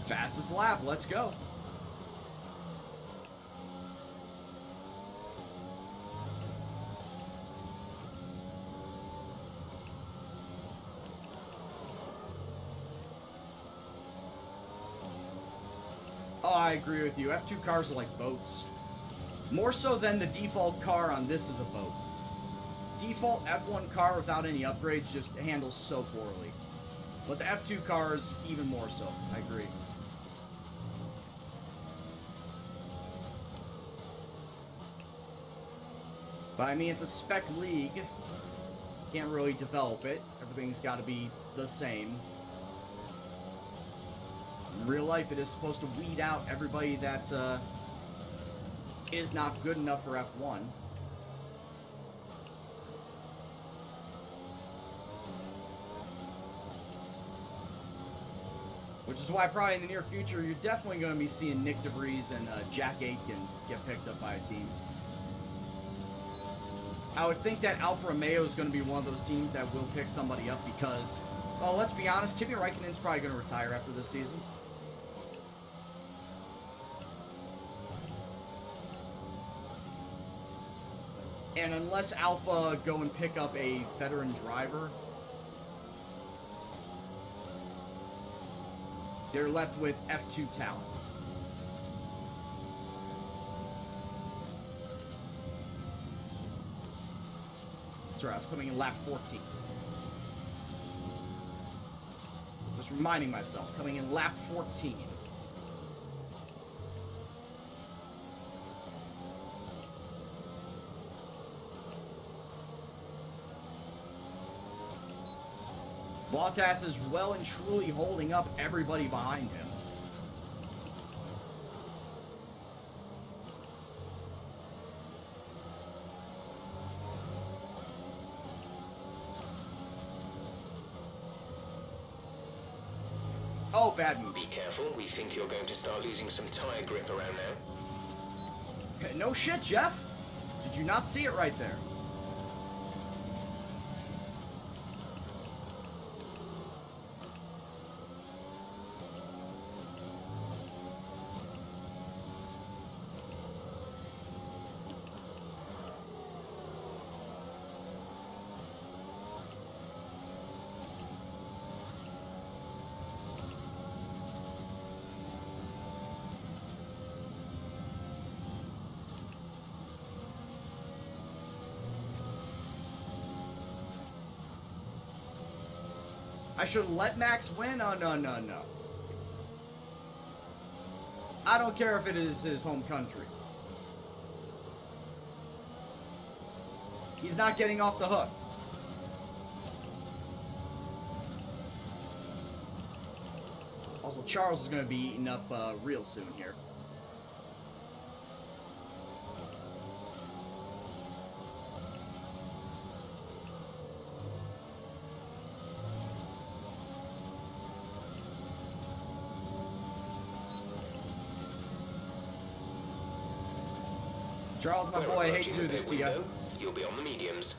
Fastest lap, let's go. Oh, I agree with you. F2 cars are like boats. More so than the default car on this is a boat. Default F1 car without any upgrades just handles so poorly. But the F2 cars, even more so. I agree. But I mean, it's a spec league. Can't really develop it. Everything's got to be the same. In real life, it is supposed to weed out everybody that is not good enough for F1. Which is why probably in the near future, you're definitely going to be seeing Nick DeVries and Jack Aitken get picked up by a team. I would think that Alfa Romeo is going to be one of those teams that will pick somebody up because, well, let's be honest, Kimi Räikkönen's probably going to retire after this season. And unless Alpha go and pick up a veteran driver, they're left with F2 talent. Sorry, I was coming in lap 14. Just reminding myself, coming in lap 14. Bottas is well and truly holding up everybody behind him. Oh, bad move. Be careful, we think you're going to start losing some tyre grip around now. No shit, Jeff. Did you not see it right there? I should let Max win? Oh, no, no, no. I don't care if it is his home country. He's not getting off the hook. Also, Charles is going to be eaten up real soon here. Charles, my They're boy, I hate to approaching do the this pit to you. window. You'll be on the mediums.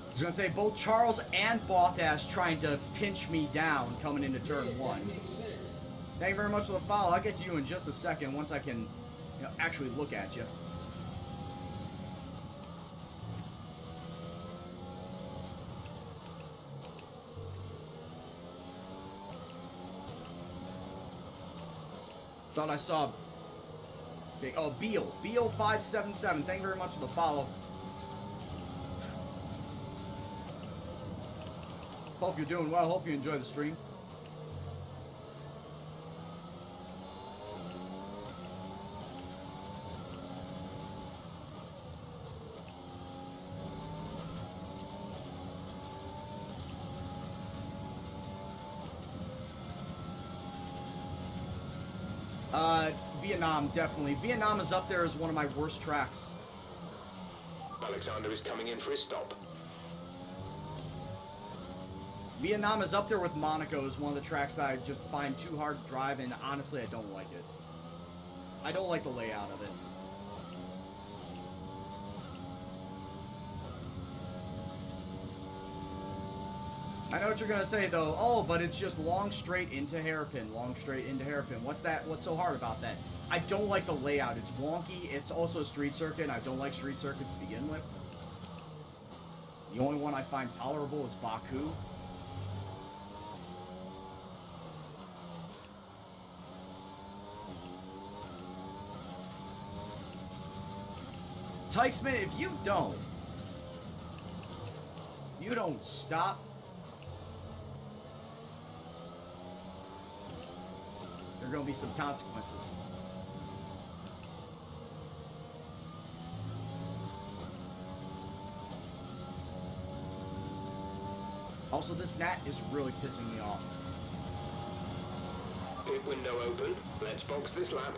I was gonna say both Charles and Bottas trying to pinch me down coming into turn 1. Thank you very much for the follow. I'll get to you in just a second once I can, actually look at you. Thought I saw. Oh, Beal 577. Thank you very much for the follow. Hope you're doing well. Hope you enjoy the stream. Vietnam, definitely. Vietnam is up there as one of my worst tracks. Alexander is coming in for his stop. Vietnam is up there with Monaco as one of the tracks that I just find too hard to drive, and honestly, I don't like it. I don't like the layout of it. I know what you're gonna say though. Oh, but it's just long straight into hairpin, long straight into hairpin. What's that? What's so hard about that? I don't like the layout. It's wonky. It's also a street circuit, and I don't like street circuits to begin with. The only one I find tolerable is Baku. Tykesman, if you don't stop, there are going to be some consequences. Also, this gnat is really pissing me off. Pit window open. Let's box this lap.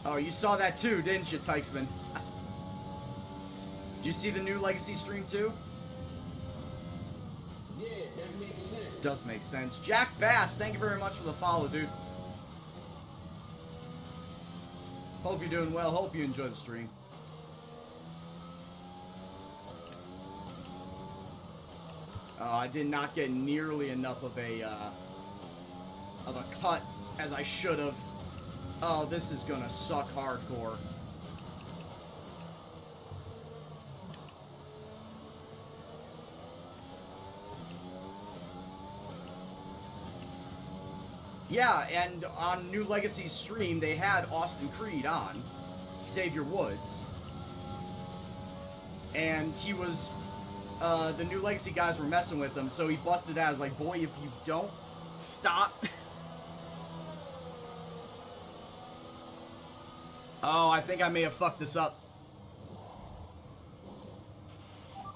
Oh, you saw that too, didn't you, Tykesman? Did you see the new Legacy stream too? Yeah, that makes sense. Does make sense. Jack Bass, thank you very much for the follow, dude. Hope you're doing well. Hope you enjoy the stream. I did not get nearly enough of a cut as I should have. Oh, this is gonna suck hardcore. Yeah, and on New Legacy stream, they had Austin Creed on, Xavier Woods. And he was, the New Legacy guys were messing with him, so he busted out. I was like, boy, if you don't stop. Oh, I think I may have fucked this up.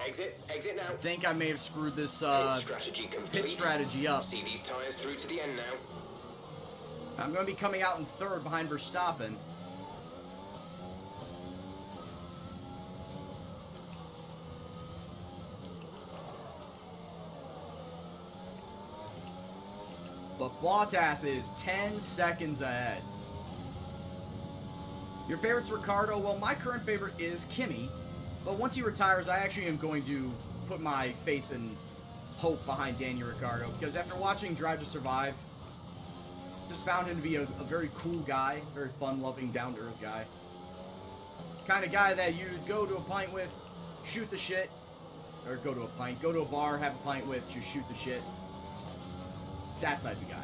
Exit now. I think I may have screwed this, Pit strategy complete. pit strategy up. See these tyres through to the end now. I'm going to be coming out in third behind Verstappen. But Bottas is 10 seconds ahead. Your favorite's Ricardo? Well, my current favorite is Kimi. But once he retires, I actually am going to put my faith and hope behind Daniel Ricciardo. Because after watching Drive to Survive, just found him to be a very cool guy. Very fun-loving, down-to-earth guy. Kind of guy that you'd go to a pint with, shoot the shit. Or go to a bar, have a pint with, just shoot the shit. That type of guy.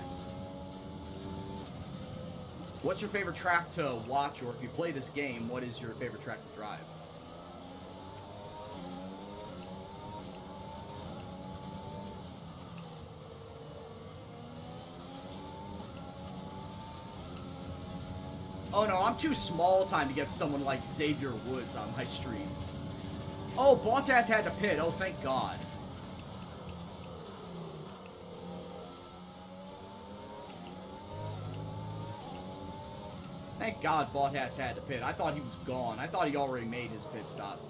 What's your favorite track to watch, or if you play this game, what is your favorite track to drive? Oh no, I'm too small time to get someone like Xavier Woods on my stream. Oh, Bottas had to pit. Oh, thank God. Thank God Bottas had to pit. I thought he was gone. I thought he already made his pit stop.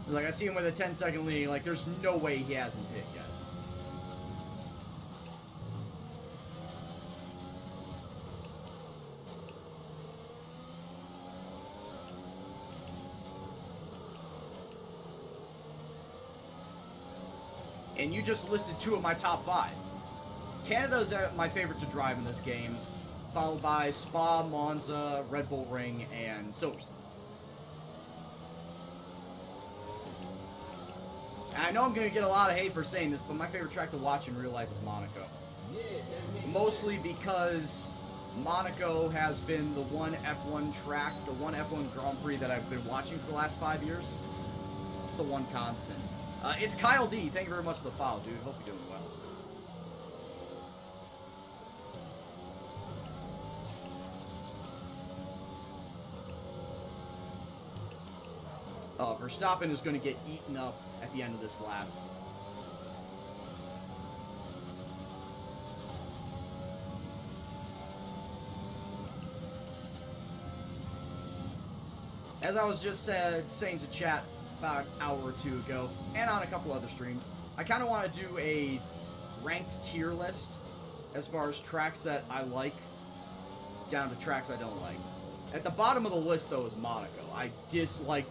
Like, I see him with a 10-second lead. Like, there's no way he hasn't hit yet. And you just listed 2 of my top 5. Canada's my favorite to drive in this game, followed by Spa, Monza, Red Bull Ring, and Silverstone. I know I'm going to get a lot of hate for saying this, but my favorite track to watch in real life is Monaco. Mostly because Monaco has been the one F1 track, the one F1 Grand Prix that I've been watching for the last 5 years. It's the one constant. It's Kyle D. Thank you very much for the follow, dude. Hope you're doing well. Verstappen is going to get eaten up at the end of this lap. As I was just saying to chat about an hour or 2 ago, and on a couple other streams, I kind of want to do a ranked tier list as far as tracks that I like down to tracks I don't like. At the bottom of the list, though, is Monaco. I dislike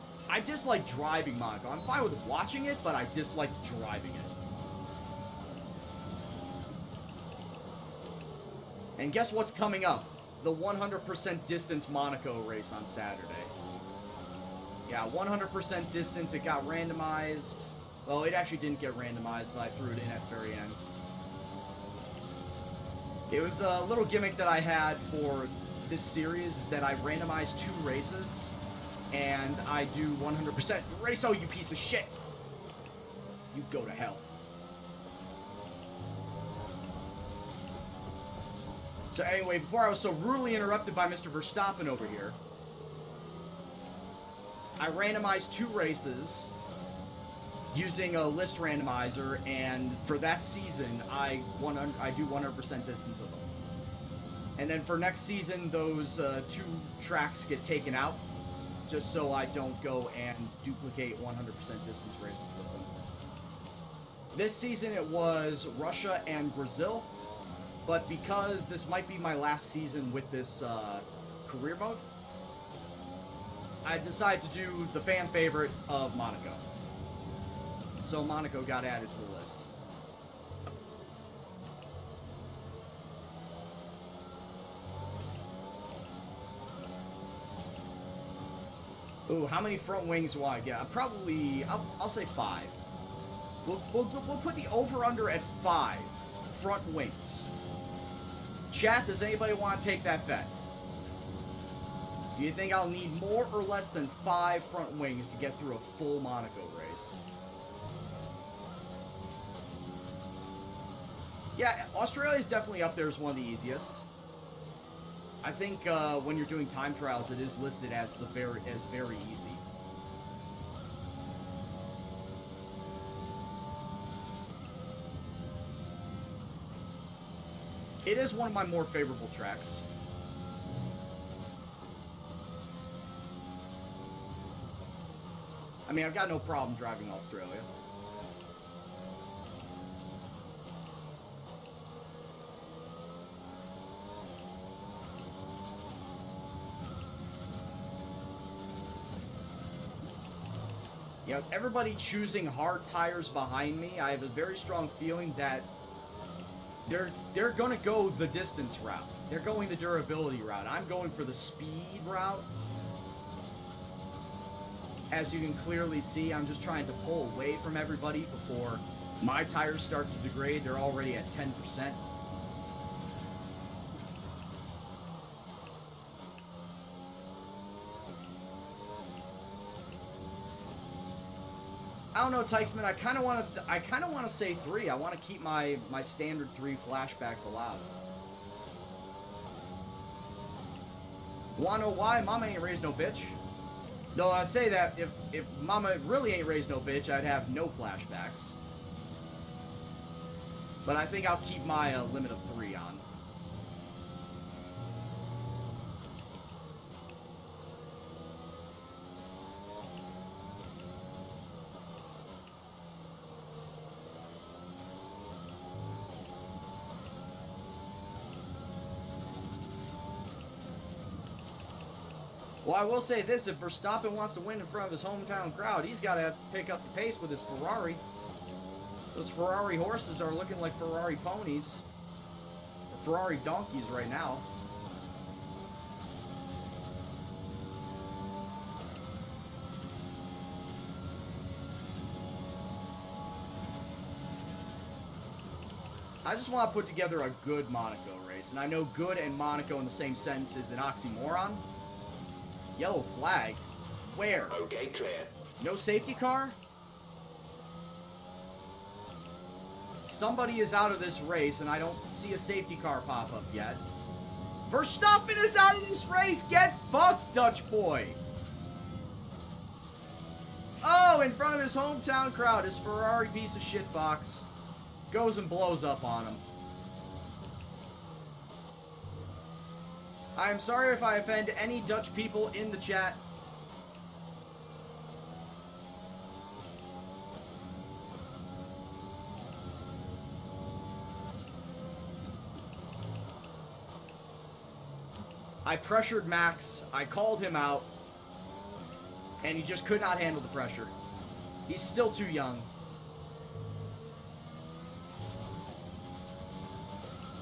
driving Monaco. I'm fine with watching it, but I dislike driving it. And guess what's coming up? The 100% distance Monaco race on Saturday. Yeah, 100% distance. It got randomized. Well, it actually didn't get randomized, but I threw it in at the very end. It was a little gimmick that I had for this series, is that I randomize 2 races, and I do 100% race. Oh, you piece of shit! You go to hell. So anyway, before I was so rudely interrupted by Mr. Verstappen over here, I randomized 2 races using a list randomizer, and for that season, I do 100% distance of them. And then for next season, those 2 tracks get taken out, just so I don't go and duplicate 100% distance races with them. This season it was Russia and Brazil, but because this might be my last season with this career mode, I decided to do the fan favorite of Monaco. So Monaco got added to the list. Ooh, how many front wings do I get? Probably, I'll say 5. We'll put the over-under at 5 front wings. Chat, does anybody want to take that bet? Do you think I'll need more or less than 5 front wings to get through a full Monaco race? Yeah, Australia's definitely up there as one of the easiest. I think when you're doing time trials, it is listed as very easy. It is one of my more favorable tracks. I mean, I've got no problem driving Australia. You know, everybody choosing hard tires behind me, I have a very strong feeling that they're going to go the distance route. They're going the durability route. I'm going for the speed route. As you can clearly see, I'm just trying to pull away from everybody before my tires start to degrade. They're already at 10%. I don't know, Tykesman. I kind of want to say 3. I want to keep my standard 3 flashbacks allowed. Wanna know why? Mama ain't raised no bitch. Though I say that if Mama really ain't raised no bitch, I'd have no flashbacks. But I think I'll keep my limit of 3 on. Well, I will say this, if Verstappen wants to win in front of his hometown crowd, he's got to pick up the pace with his Ferrari. Those Ferrari horses are looking like Ferrari ponies. Or Ferrari donkeys right now. I just want to put together a good Monaco race. And I know good and Monaco in the same sentence is an oxymoron. Yellow flag? Where? Okay, clear. No safety car? Somebody is out of this race, and I don't see a safety car pop up yet. Verstappen is out of this race! Get fucked, Dutch boy! Oh, in front of his hometown crowd, his Ferrari piece of shit box goes and blows up on him. I am sorry if I offend any Dutch people in the chat. I pressured Max, I called him out, and he just could not handle the pressure. He's still too young.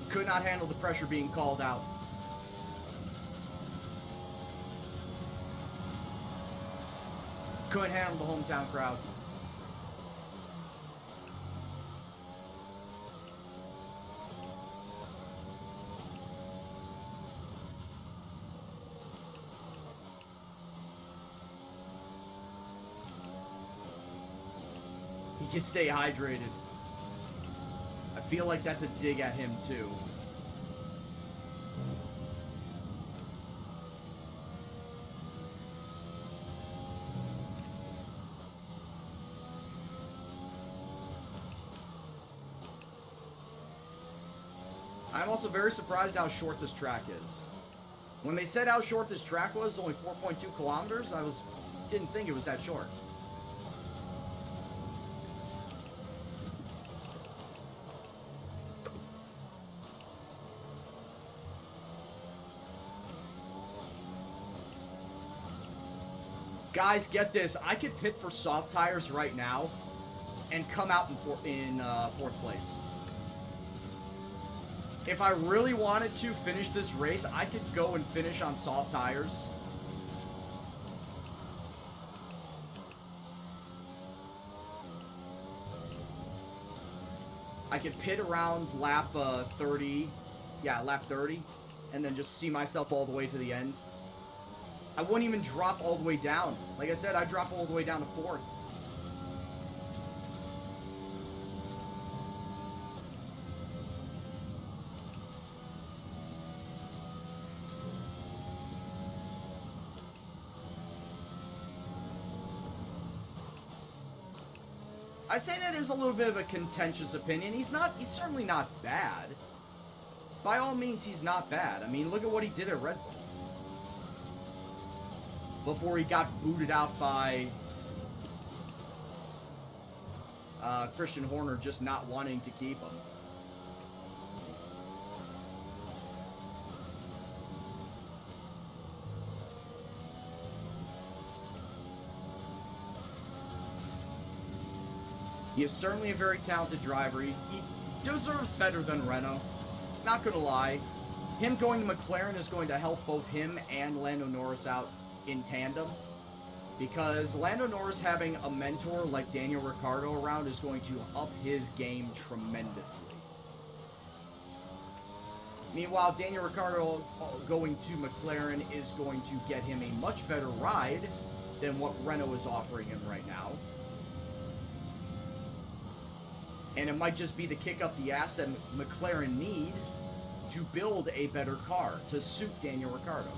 He could not handle the pressure being called out. Couldn't handle the hometown crowd. He can stay hydrated. I feel like that's a dig at him too. I'm also very surprised how short this track is. When they said how short this track was, only 4.2 kilometers, didn't think it was that short. Guys, get this. I could pit for soft tires right now and come out in fourth place. If I really wanted to finish this race, I could go and finish on soft tires. I could pit around lap 30. Yeah, lap 30. And then just see myself all the way to the end. I wouldn't even drop all the way down. Like I said, I drop all the way down to fourth. I say that is a little bit of a contentious opinion. He's certainly not bad. By all means, he's not bad. I mean, look at what he did at Red Bull. Before he got booted out by Christian Horner just not wanting to keep him. He is certainly a very talented driver. He deserves better than Renault. Not gonna lie. Him going to McLaren is going to help both him and Lando Norris out in tandem. Because Lando Norris having a mentor like Daniel Ricciardo around is going to up his game tremendously. Meanwhile, Daniel Ricciardo going to McLaren is going to get him a much better ride than what Renault is offering him right now. And it might just be the kick up the ass that McLaren need to build a better car to suit Daniel Ricciardo.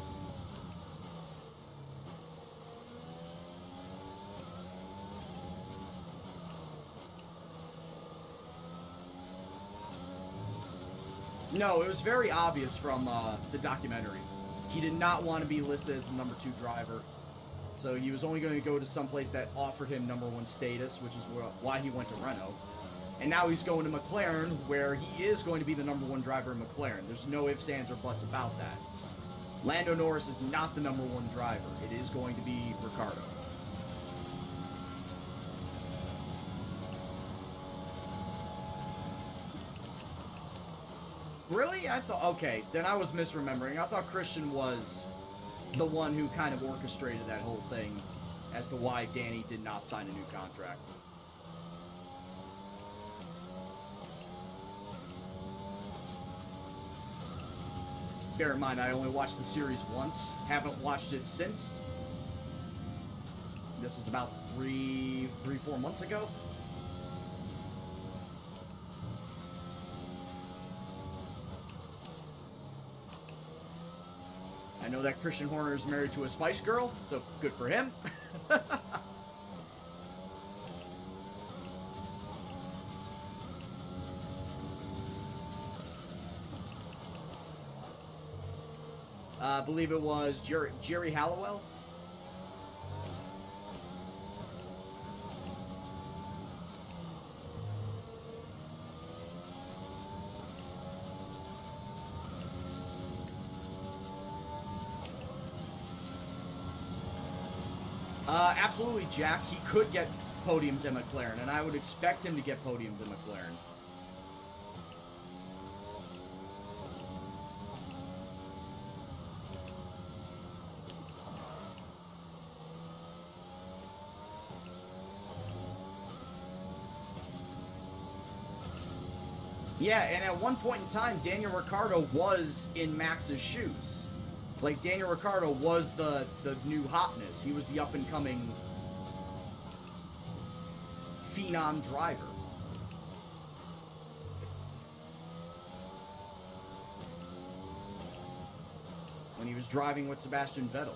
No, it was very obvious from the documentary. He did not want to be listed as the number 2 driver. So he was only going to go to someplace that offered him number 1 status, which is why he went to Renault. And now he's going to McLaren, where he is going to be the number 1 driver in McLaren. There's no ifs, ands, or buts about that. Lando Norris is not the number 1 driver. It is going to be Ricciardo. Really? I thought... Okay, then I was misremembering. I thought Christian was the one who kind of orchestrated that whole thing as to why Danny did not sign a new contract. Bear in mind, I only watched the series once. Haven't watched it since. This was about 4 months ago. I know that Christian Horner is married to a Spice Girl, so good for him. I believe it was Jerry Halliwell. Absolutely, Jack. He could get podiums at McLaren, and I would expect him to get podiums at McLaren. Yeah, and at one point in time, Daniel Ricciardo was in Max's shoes. Like, Daniel Ricciardo was the new hotness. He was the up-and-coming phenom driver. When he was driving with Sebastian Vettel.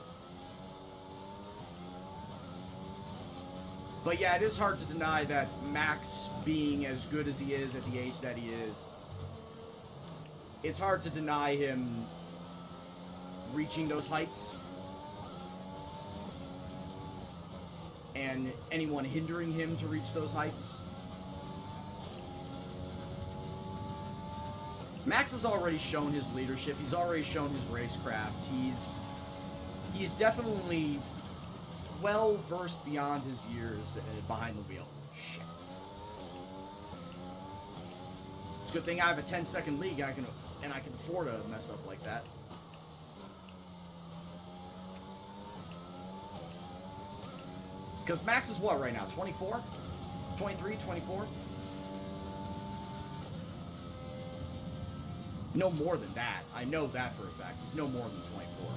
But yeah, it is hard to deny that Max, being as good as he is at the age that he is, it's hard to deny him reaching those heights. And anyone hindering him to reach those heights. Max has already shown his leadership. He's already shown his racecraft. He's definitely well versed beyond his years behind the wheel. Shit. It's a good thing I have a 10-second lead and I can afford to mess up like that. Because Max is what right now? 24? 23, 24? No more than that. I know that for a fact. He's no more than 24.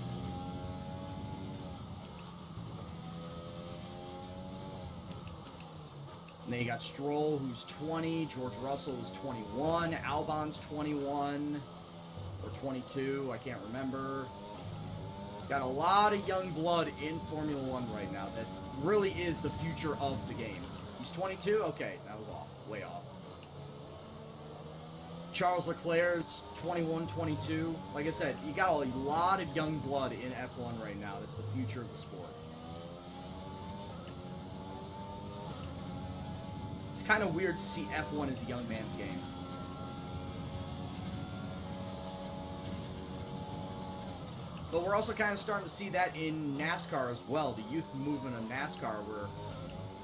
And then you got Stroll, who's 20. George Russell is 21. Albon's 21. Or 22. I can't remember. Got a lot of young blood in Formula One right now that really is the future of the game. He's 22? Okay, that was off. Way off. Charles Leclerc's 21, 22. Like I said, you got a lot of young blood in F1 right now. That's the future of the sport. It's kind of weird to see F1 as a young man's game. But we're also kind of starting to see that in NASCAR as well. The youth movement of NASCAR, where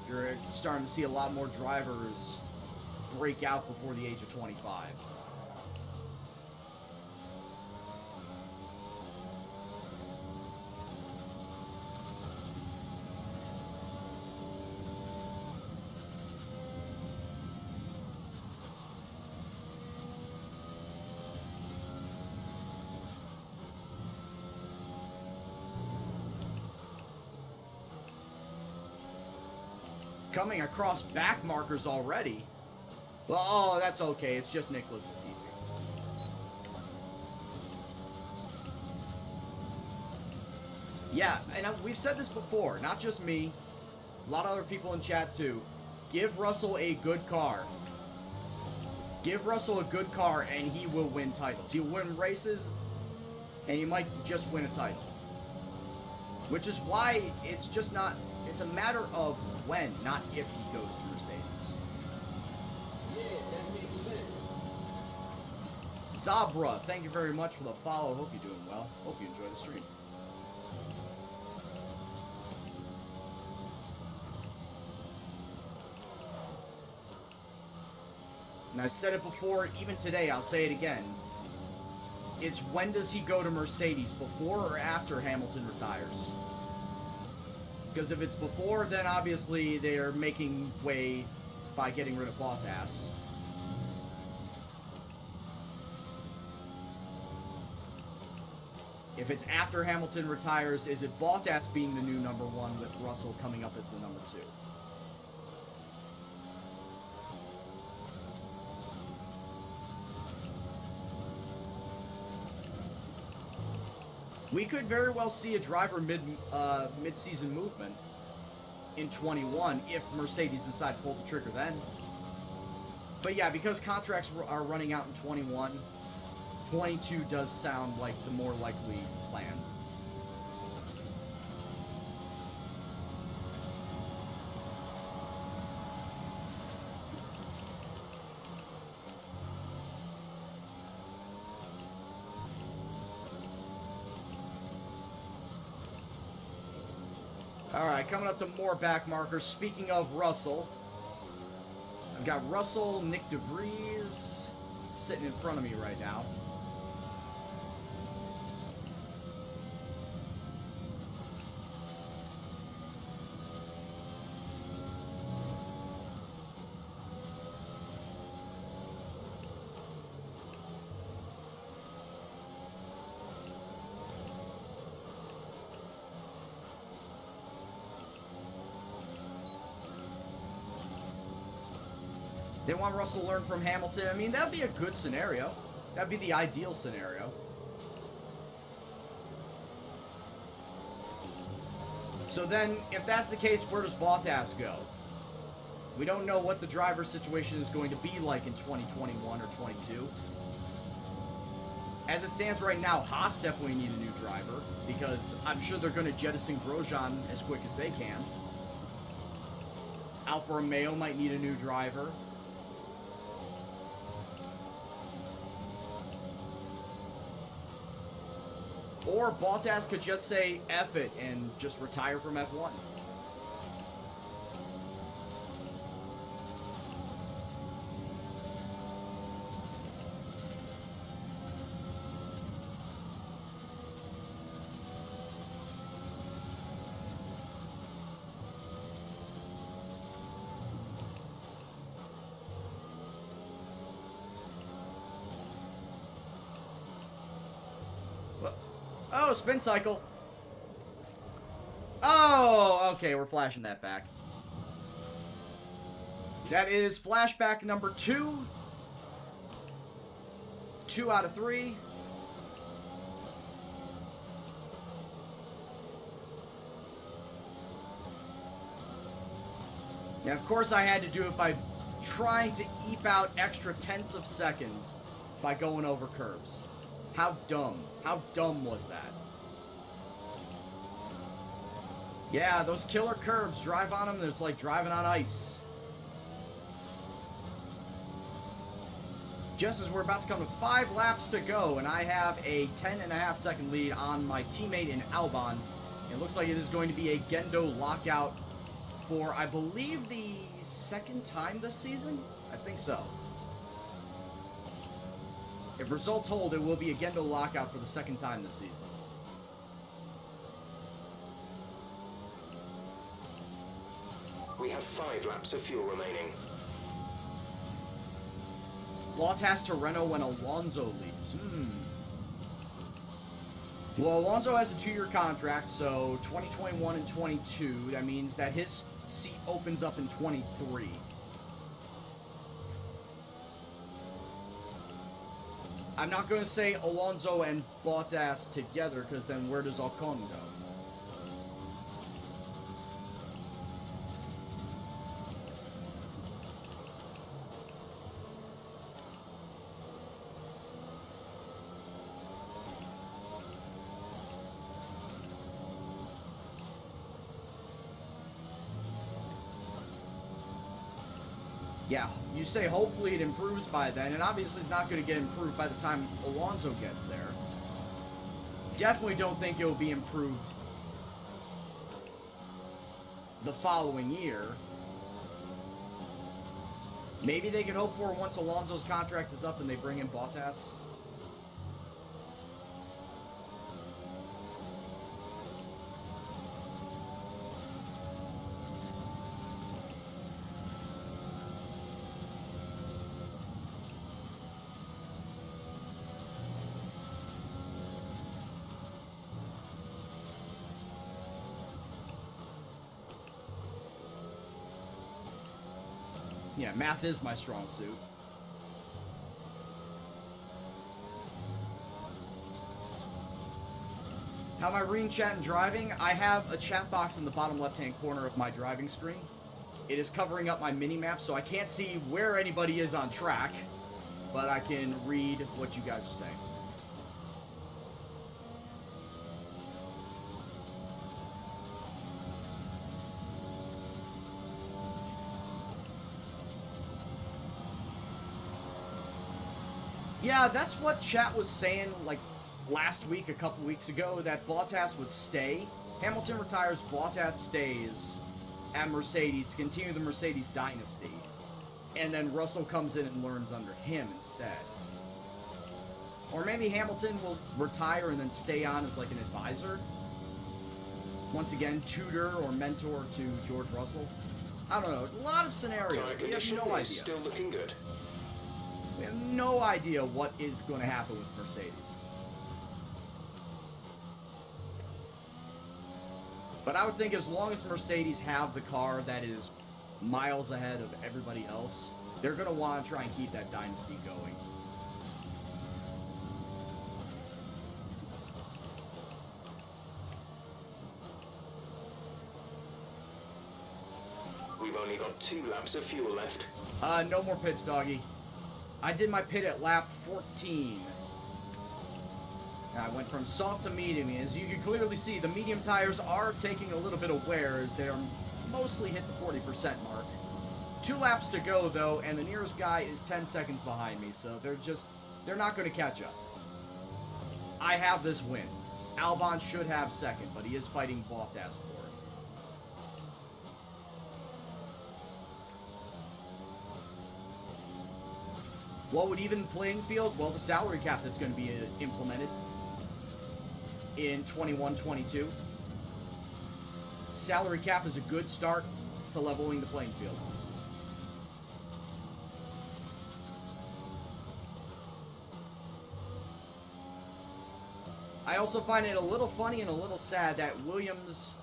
you're starting to see a lot more drivers break out before the age of 25. Coming across back markers already. Well, oh, that's okay. It's just Nicholas Latifi. Yeah, and we've said this before, not just me, a lot of other people in chat too. Give Russell a good car. Give Russell a good car and he will win titles. He'll win races and he might just win a title. Which is why it's just not, it's a matter of when, not if he goes to Mercedes. Yeah, that makes sense. Zabra, thank you very much for the follow. Hope you're doing well. Hope you enjoy the stream. And I said it before, even today, I'll say it again. It's when does he go to Mercedes, before or after Hamilton retires? Because if it's before, then obviously they're making way by getting rid of Bottas. If it's after Hamilton retires, is it Bottas being the new number one with Russell coming up as the number two? We could very well see a driver mid-season movement in 21 if Mercedes decide to pull the trigger then. But yeah, because contracts are running out in 21, 22 does sound like the more likely plan. Alright, coming up to more back markers. Speaking of Russell, I've got Russell, Nick DeVries sitting in front of me right now. They want Russell to learn from Hamilton. I mean, that'd be a good scenario. That'd be the ideal scenario. So then, if that's the case, where does Bottas go? We don't know what the driver situation is going to be like in 2021 or 22. As it stands right now, Haas definitely need a new driver, because I'm sure they're going to jettison Grosjean as quick as they can. Alfa Romeo might need a new driver. Or Bottas could just say F it and just retire from F1. Oh, spin cycle. Oh, okay, we're flashing that back. That is flashback number 2. 2 out of 3. Now, of course, I had to do it by trying to eke out extra tenths of seconds by going over curbs. How dumb. How dumb was that? Yeah, those killer curbs, drive on them, it's like driving on ice. Just as we're about to come to 5 laps to go, and I have a 10.5 second lead on my teammate in Albon. It looks like it is going to be a Gendo lockout for, I believe, the 2nd time this season? I think so. If results hold, it will be a Gendo lockout for the 2nd time this season. We have 5 laps of fuel remaining. Bottas to Renault when Alonso leaves. Well, Alonso has a 2-year contract, so 2021 and 22. That means that his seat opens up in 23. I'm not going to say Alonso and Bottas together, because then where does Ocon go? Yeah, you say hopefully it improves by then, and obviously it's not going to get improved by the time Alonso gets there. Definitely don't think it will be improved the following year. Maybe they could hope for once Alonso's contract is up and they bring in Bottas. Yeah, math is my strong suit. How am I reading chat and driving? I have a chat box in the bottom left-hand corner of my driving screen. It is covering up my mini-map, so I can't see where anybody is on track, but I can read what you guys are saying. Yeah, that's what chat was saying, like, last week, a couple weeks ago, that Bottas would stay. Hamilton retires, Bottas stays at Mercedes to continue the Mercedes dynasty. And then Russell comes in and learns under him instead. Or maybe Hamilton will retire and then stay on as, like, an advisor. Once again, tutor or mentor to George Russell. I don't know, a lot of scenarios. Tire We have condition no is idea. still looking good. We have no idea what is going to happen with Mercedes. But I would think as long as Mercedes have the car that is miles ahead of everybody else, they're going to want to try and keep that dynasty going. We've only got 2 laps of fuel left. No more pits, doggy. I did my pit at lap 14. I went from soft to medium. As you can clearly see, the medium tires are taking a little bit of wear as they're mostly hit the 40% mark. 2 laps to go, though, and the nearest guy is 10 seconds behind me, so they're not going to catch up. I have this win. Albon should have second, but he is fighting Bottas for it. What would even playing field? Well, the salary cap that's going to be implemented in 21-22. Salary cap is a good start to leveling the playing field. I also find it a little funny and a little sad that Williams'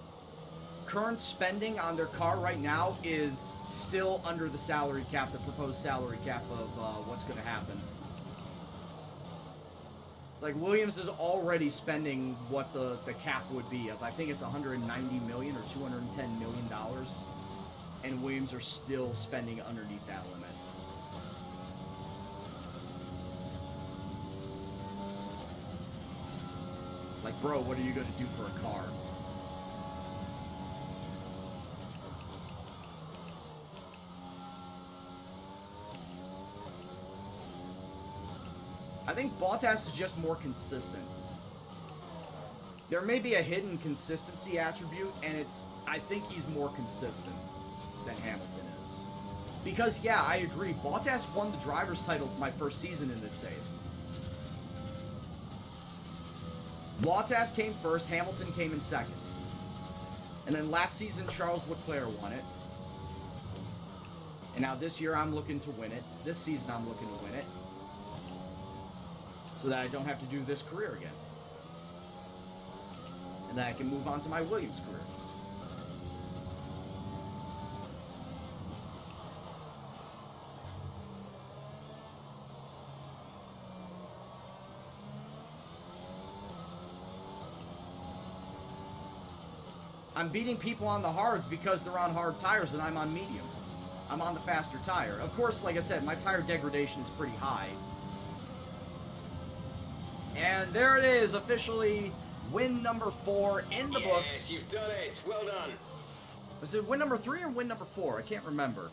current spending on their car right now is still under the salary cap, the proposed salary cap of what's going to happen. It's like Williams is already spending what the cap would be of, I think it's $190 million or $210 million, and Williams are still spending underneath that limit. Like, bro, what are you going to do for a car? I think Bottas is just more consistent. There may be a hidden consistency attribute, and I think he's more consistent than Hamilton is. Because, yeah, I agree, Bottas won the driver's title my first season in this save. Bottas came first, Hamilton came in second. And then last season, Charles Leclerc won it. And now this year, I'm looking to win it. This season, I'm looking to win it. So that I don't have to do this career again. And then I can move on to my Williams career. I'm beating people on the hards because they're on hard tires and I'm on medium. I'm on the faster tire. Of course, like I said, my tire degradation is pretty high. And there it is, officially win number 4 in the books. Yes, you've done it. Well done. Was it win number 3 or win number 4? I can't remember.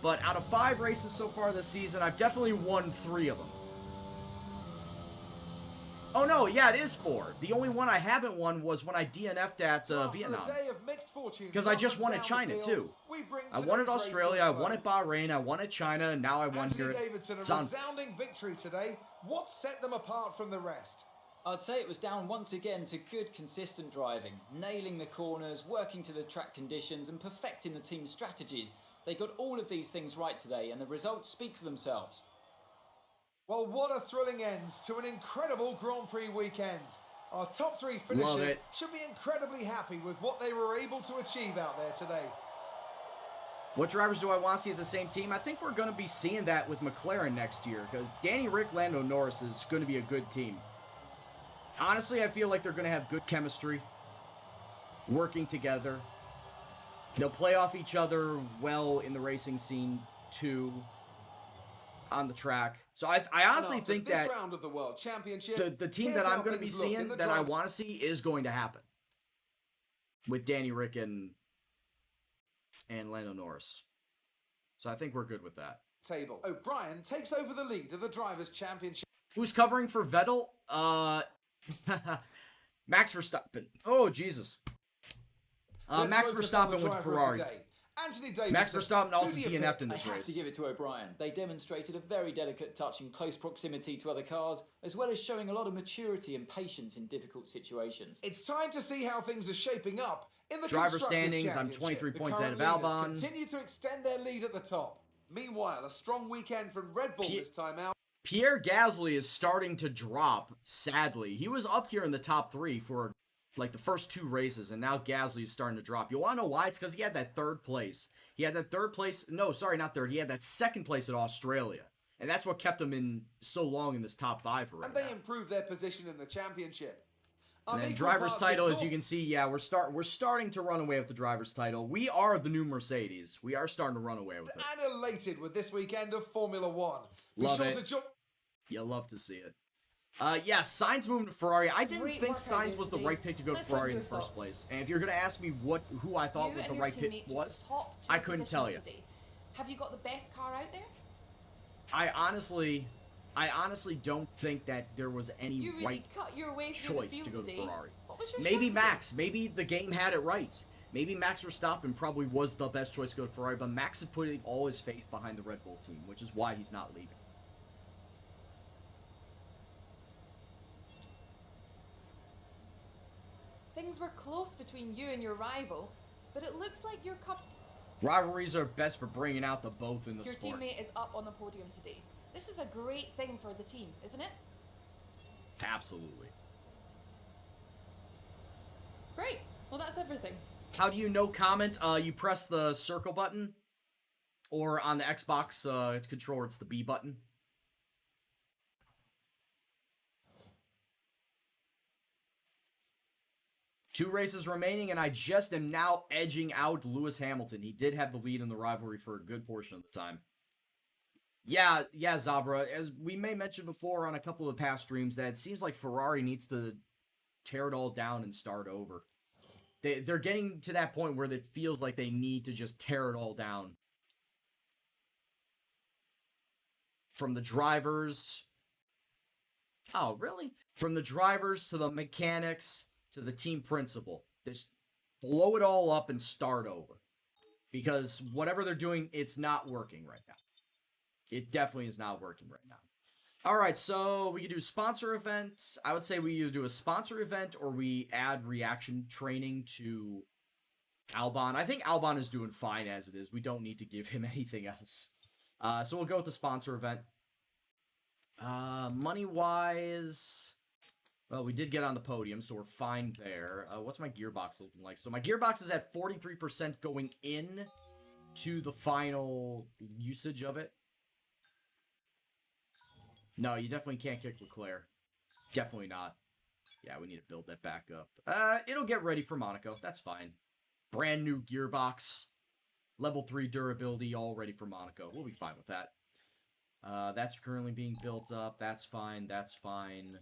But out of 5 races so far this season, I've definitely won 3 of them. Oh no, yeah, it is 4. The only one I haven't won was when I DNF'd at Vietnam. Because I just won at China too. I won at Australia, I won at Bahrain, I won at China, and now I won here Davidson, at a Zandvoort. resounding victory today. What set them apart from the rest? I'd say it was down once again to good, consistent driving, nailing the corners, working to the track conditions, and perfecting the team's strategies. They got all of these things right today, and the results speak for themselves. Well, what a thrilling end to an incredible Grand Prix weekend. Our top 3 finishers should be incredibly happy with what they were able to achieve out there today. What drivers do I want to see at the same team? I think we're going to be seeing that with McLaren next year, because Danny Rick, Lando Norris is going to be a good team. Honestly, I feel like they're going to have good chemistry, working together. They'll play off each other well in the racing scene, too, on the track. So I honestly think this that round of the World Championship, the team here's that I'm how going to be things look in seeing, the that I drive- want to see, is going to happen with Danny Rick and Lando Norris. So I think we're good with that. table. O'Brien takes over the lead of the Drivers' Championship. Who's covering for Vettel? Max Verstappen. Oh, Jesus. Let's Max focus on the Verstappen with driver of the Ferrari. day. Anthony Davidson. Max Verstappen also who do you DNF'd pick? in I this have race. to give it to O'Brien. They demonstrated a very delicate touch in close proximity to other cars, as well as showing a lot of maturity and patience in difficult situations. It's time to see how things are shaping up in the Driver Constructors' standings, I'm Championship. 23 The points current ahead of leaders Albon. Continue to extend their lead at the top. Meanwhile, a strong weekend from Red Bull this time out. Pierre Gasly is starting to drop, sadly. He was up here in the top 3 for like the first 2 races, and now Gasly is starting to drop. You want to know why? It's because he had that 3rd place. He had that 3rd place. No, sorry, not 3rd. He had that 2nd place at Australia. And that's what kept him in so long in this top 5 for right And they now. improved their position in the championship. And then Unequal driver's parts title, as exhaust- you can see, yeah, we're starting to run away with the driver's title. We are the new Mercedes. We are starting to run away with it. And elated with this weekend of Formula One. Be Love sure it. to join. You love to see it. Yeah, Sainz moving to Ferrari. I didn't Great think work out Sainz there was the today. right pick to go to Let's have Ferrari in your the first thoughts. place. And if you're going to ask me who I thought You was the and your right pick teammate took was, the top 2 I couldn't tell positions you. today. Have you got the best car out there? I honestly don't think that there was any You really right cut your way through the choice field to go to today. Ferrari. What was your Maybe strategy? Max. Maybe the game had it right. Maybe Max Verstappen probably was the best choice to go to Ferrari, but Max is putting all his faith behind the Red Bull team, which is why he's not leaving. Things were close between you and your rival, but it looks like your Rivalries are best for bringing out the both in the your sport. teammate is up on the podium today. This is a great thing for the team, isn't it? Absolutely. Great. Well, that's everything. How do you no comment? You press the circle button, or on the Xbox controller, it's the B button. Two races remaining, and I just am now edging out Lewis Hamilton. He did have the lead in the rivalry for a good portion of the time. Yeah, Zabra, as we may mention before on a couple of past streams, that it seems like Ferrari needs to tear it all down and start over. They're getting to that point where it feels like they need to just tear it all down. From the drivers... Oh, really? From the drivers to the mechanics to the team principal. Just blow it all up and start over. Because whatever they're doing, it's not working right now. It definitely is not working right now. Alright, so we could do sponsor events. I would say we either do a sponsor event or we add reaction training to Albon. I think Albon is doing fine as it is. We don't need to give him anything else. So we'll go with the sponsor event. Money-wise... Well, we did get on the podium, so we're fine there. What's my gearbox looking like? So my gearbox is at 43% going in to the final usage of it. No, you definitely can't kick Leclerc. Definitely not. Yeah, we need to build that back up. It'll get ready for Monaco. That's fine. Brand new gearbox. Level 3 durability, all ready for Monaco. We'll be fine with that. That's currently being built up. That's fine. That's fine.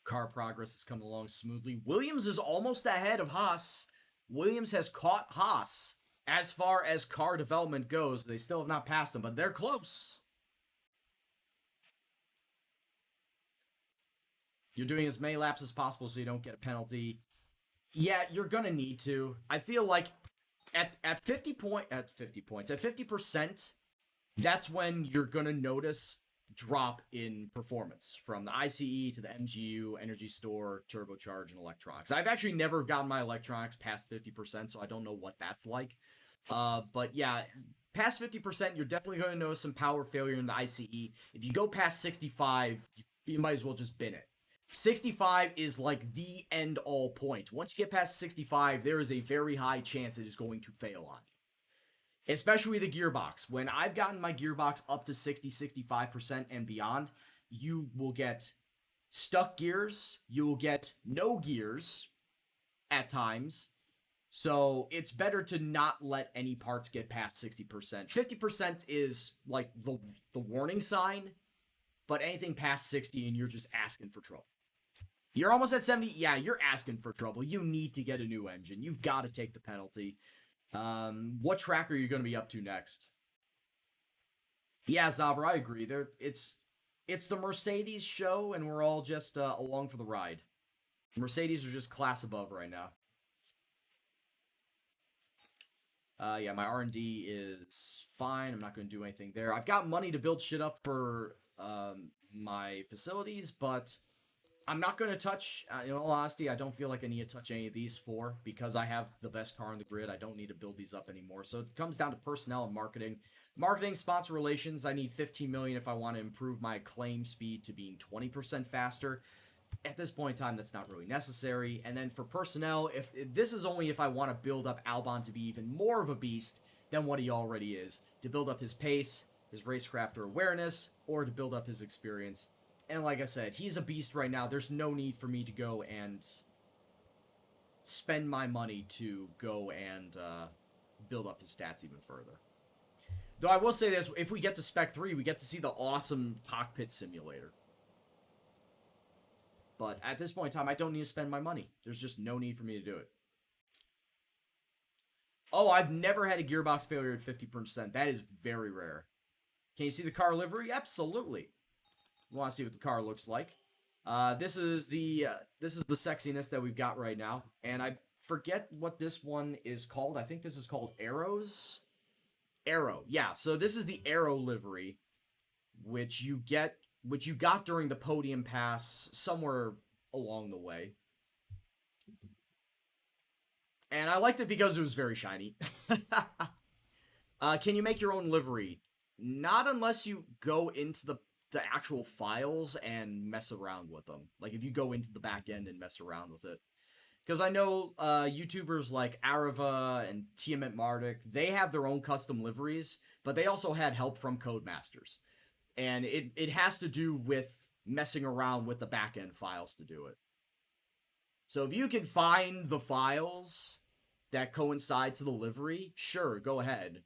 Car progress is coming along smoothly. Williams is almost ahead of Haas. Williams has caught Haas as far as car development goes. They still have not passed him, but they're close. You're doing as many laps as possible so you don't get a penalty. Yeah, you're gonna need to. I feel like at 50%, that's when you're gonna notice drop in performance from the ICE to the MGU, Energy Store, Turbocharge, and electronics. I've actually never gotten my electronics past 50%, so I don't know what that's like. But yeah, past 50%, you're definitely going to notice some power failure in the ICE. If you go past 65, you might as well just bin it. 65 is like the end-all point. Once you get past 65, there is a very high chance it is going to fail on you. Especially the gearbox. When I've gotten my gearbox up to 60-65% and beyond, you will get stuck gears, you will get no gears at times. So it's better to not let any parts get past 60%. 50% is like the warning sign, but anything past 60 and you're just asking for trouble. You're almost at 70, yeah, you're asking for trouble. You need to get a new engine. You've got to take the penalty. What track are you going to be up to next? Yeah, Zabra, I agree. It's the Mercedes show, and we're all just along for the ride. Mercedes are just class above right now. Yeah, my R&D is fine. I'm not going to do anything there. I've got money to build shit up for my facilities, but I'm not going to touch, in all honesty, I don't feel like I need to touch any of these four because I have the best car on the grid. I don't need to build these up anymore. So it comes down to personnel and marketing. Marketing, sponsor relations, I need 15 million if I want to improve my claim speed to being 20% faster. At this point in time, that's not really necessary. And then for personnel, if this is only if I want to build up Albon to be even more of a beast than what he already is, to build up his pace, his racecrafter awareness, or to build up his experience. And like I said, he's a beast right now. There's no need for me to go and spend my money to go and build up his stats even further. Though I will say this, if we get to Spec 3, we get to see the awesome cockpit simulator. But at this point in time, I don't need to spend my money. There's just no need for me to do it. Oh, I've never had a gearbox failure at 50%. That is very rare. Can you see the car livery? Absolutely. You want to see what the car looks like. This is the sexiness that we've got right now. And I forget what this one is called. I think this is called Arrows. Arrow. Yeah, so this is the Arrow livery, which you got during the podium pass somewhere along the way. And I liked it because it was very shiny. Can you make your own livery? Not unless you go into the actual files and mess around with them. Like if you go into the back end and mess around with it. Because I know YouTubers like Arava and Tiamat Marduk, they have their own custom liveries, but they also had help from Codemasters. And it has to do with messing around with the back-end files to do it. So if you can find the files that coincide to the livery, sure, go ahead.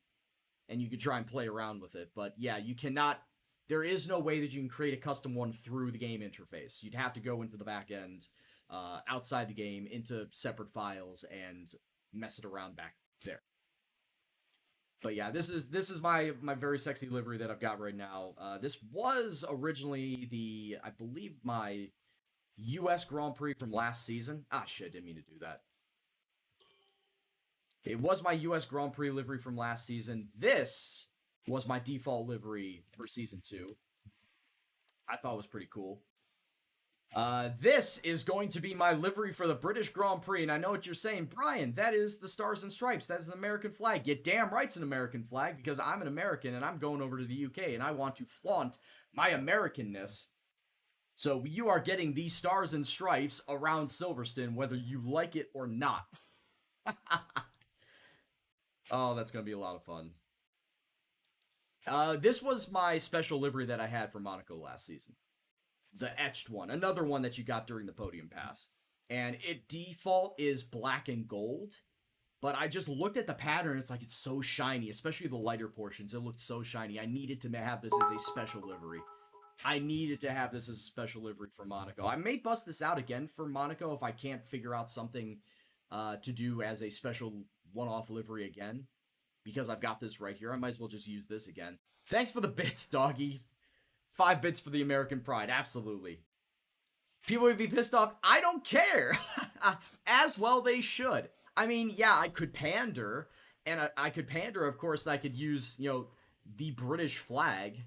And you can try and play around with it. But yeah, you cannot... There is no way that you can create a custom one through the game interface. You'd have to go into the back-end, outside the game, into separate files, and mess it around back there. But yeah, this is my very sexy livery that I've got right now. This was originally I believe my US Grand Prix from last season. Ah, shit, didn't mean to do that. It was my US Grand Prix livery from last season. This was my default livery for Season 2. I thought it was pretty cool. This is going to be my livery for the British Grand Prix, and I know what you're saying, Brian, that is the Stars and Stripes. That is an American flag. You damn right it's an American flag, because I'm an American, and I'm going over to the UK, and I want to flaunt my Americanness. So you are getting the Stars and Stripes around Silverstone, whether you like it or not. Oh, that's going to be a lot of fun. This was my special livery that I had for Monaco last season. The etched one. Another one that you got during the podium pass. and it default is black and gold. But I just looked at the pattern. It's like it's so shiny, especially the lighter portions. It looked so shiny. I needed to have this as a special livery. I needed to have this as a special livery for Monaco. I may bust this out again for Monaco if I can't figure out something to do as a special one-off livery again. Because I've got this right here. I might as well just use this again. Thanks for the bits, doggy. 5 bits for the American pride. Absolutely. People would be pissed off. I don't care. As well they should. I mean, yeah, I could pander. And I could pander, of course, I could use, you know, the British flag.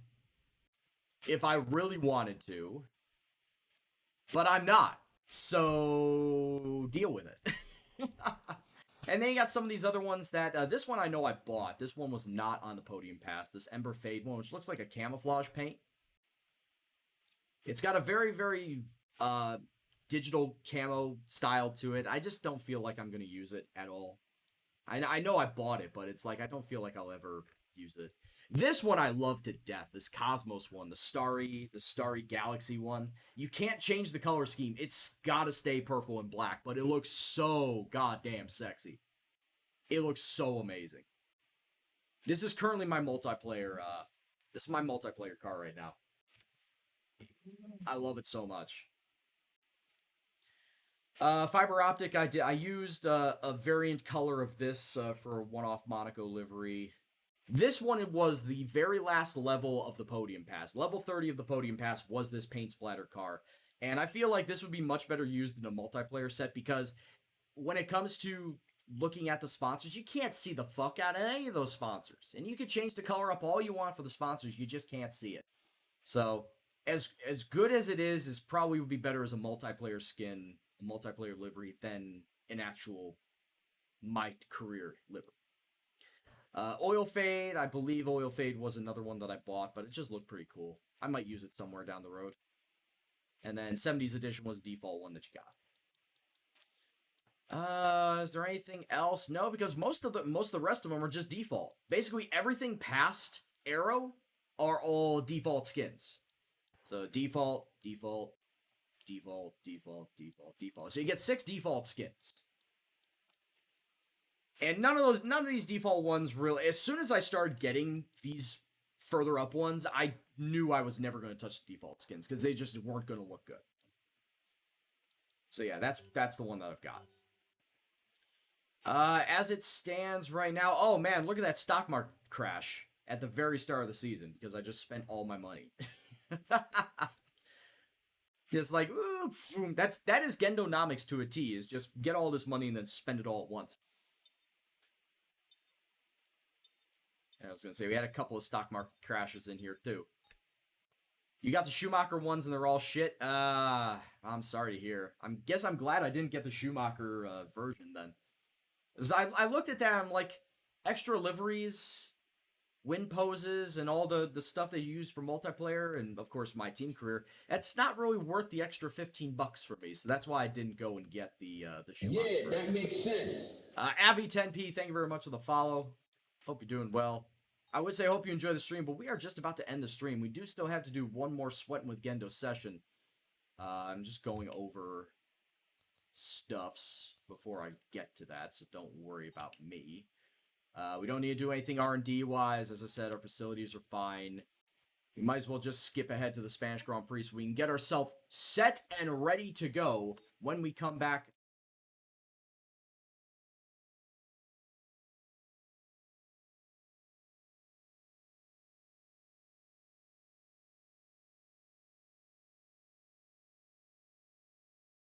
If I really wanted to. But I'm not. So, deal with it. And then you got some of these other ones that, this one I know I bought. This one was not on the podium pass. This Ember Fade one, which looks like a camouflage paint. It's got a very, very digital camo style to it. I just don't feel like I'm going to use it at all. I know I bought it, but it's like I don't feel like I'll ever use it. This one I love to death. This Cosmos one, the Starry Galaxy one. You can't change the color scheme. It's got to stay purple and black, but it looks so goddamn sexy. It looks so amazing. This is currently my multiplayer. This is my multiplayer car right now. I love it so much. Fiber optic. I used a variant color of this for a one-off Monaco livery. This one, it was the very last level of the podium pass. Level 30 of the podium pass was this paint splatter car. And I feel like this would be much better used in a multiplayer set because when it comes to looking at the sponsors, you can't see the fuck out of any of those sponsors. And you can change the color up all you want for the sponsors, you just can't see it. So, as good as it is probably would be better as a multiplayer skin, a multiplayer livery, than an actual my career livery. Oil Fade, I believe Oil Fade was another one that I bought, but it just looked pretty cool. I might use it somewhere down the road. And then 70s edition was the default one that you got. Is there anything else? No, because most of the rest of them are just default. Basically, everything past Arrow are all default skins. So default, default, default, default, default, default. So you get 6 default skins. And none of these default ones really, as soon as I started getting these further up ones, I knew I was never going to touch the default skins because they just weren't going to look good. So yeah, that's the one that I've got. As it stands right now, oh man, look at that stock market crash at the very start of the season because I just spent all my money. Just like, ooh, that is Gendonomics to a T, is just get all this money and then spend it all at once. I was going to say, we had a couple of stock market crashes in here, too. You got the Schumacher ones, and they're all shit? I'm sorry to hear. Guess I'm glad I didn't get the Schumacher version, then. As I looked at that, I'm like, extra liveries, win poses, and all the stuff they use for multiplayer, and, of course, my team career, it's not really worth the extra $15 for me, so that's why I didn't go and get the Schumacher Yeah, version. that makes sense. Abby10P, thank you very much for the follow. Hope you're doing well. I would say I hope you enjoy the stream, but we are just about to end the stream. We do still have to do one more Sweating with Gendo session. I'm just going over stuffs before I get to that, so don't worry about me. We don't need to do anything R&D-wise. As I said, our facilities are fine. We might as well just skip ahead to the Spanish Grand Prix so we can get ourselves set and ready to go when we come back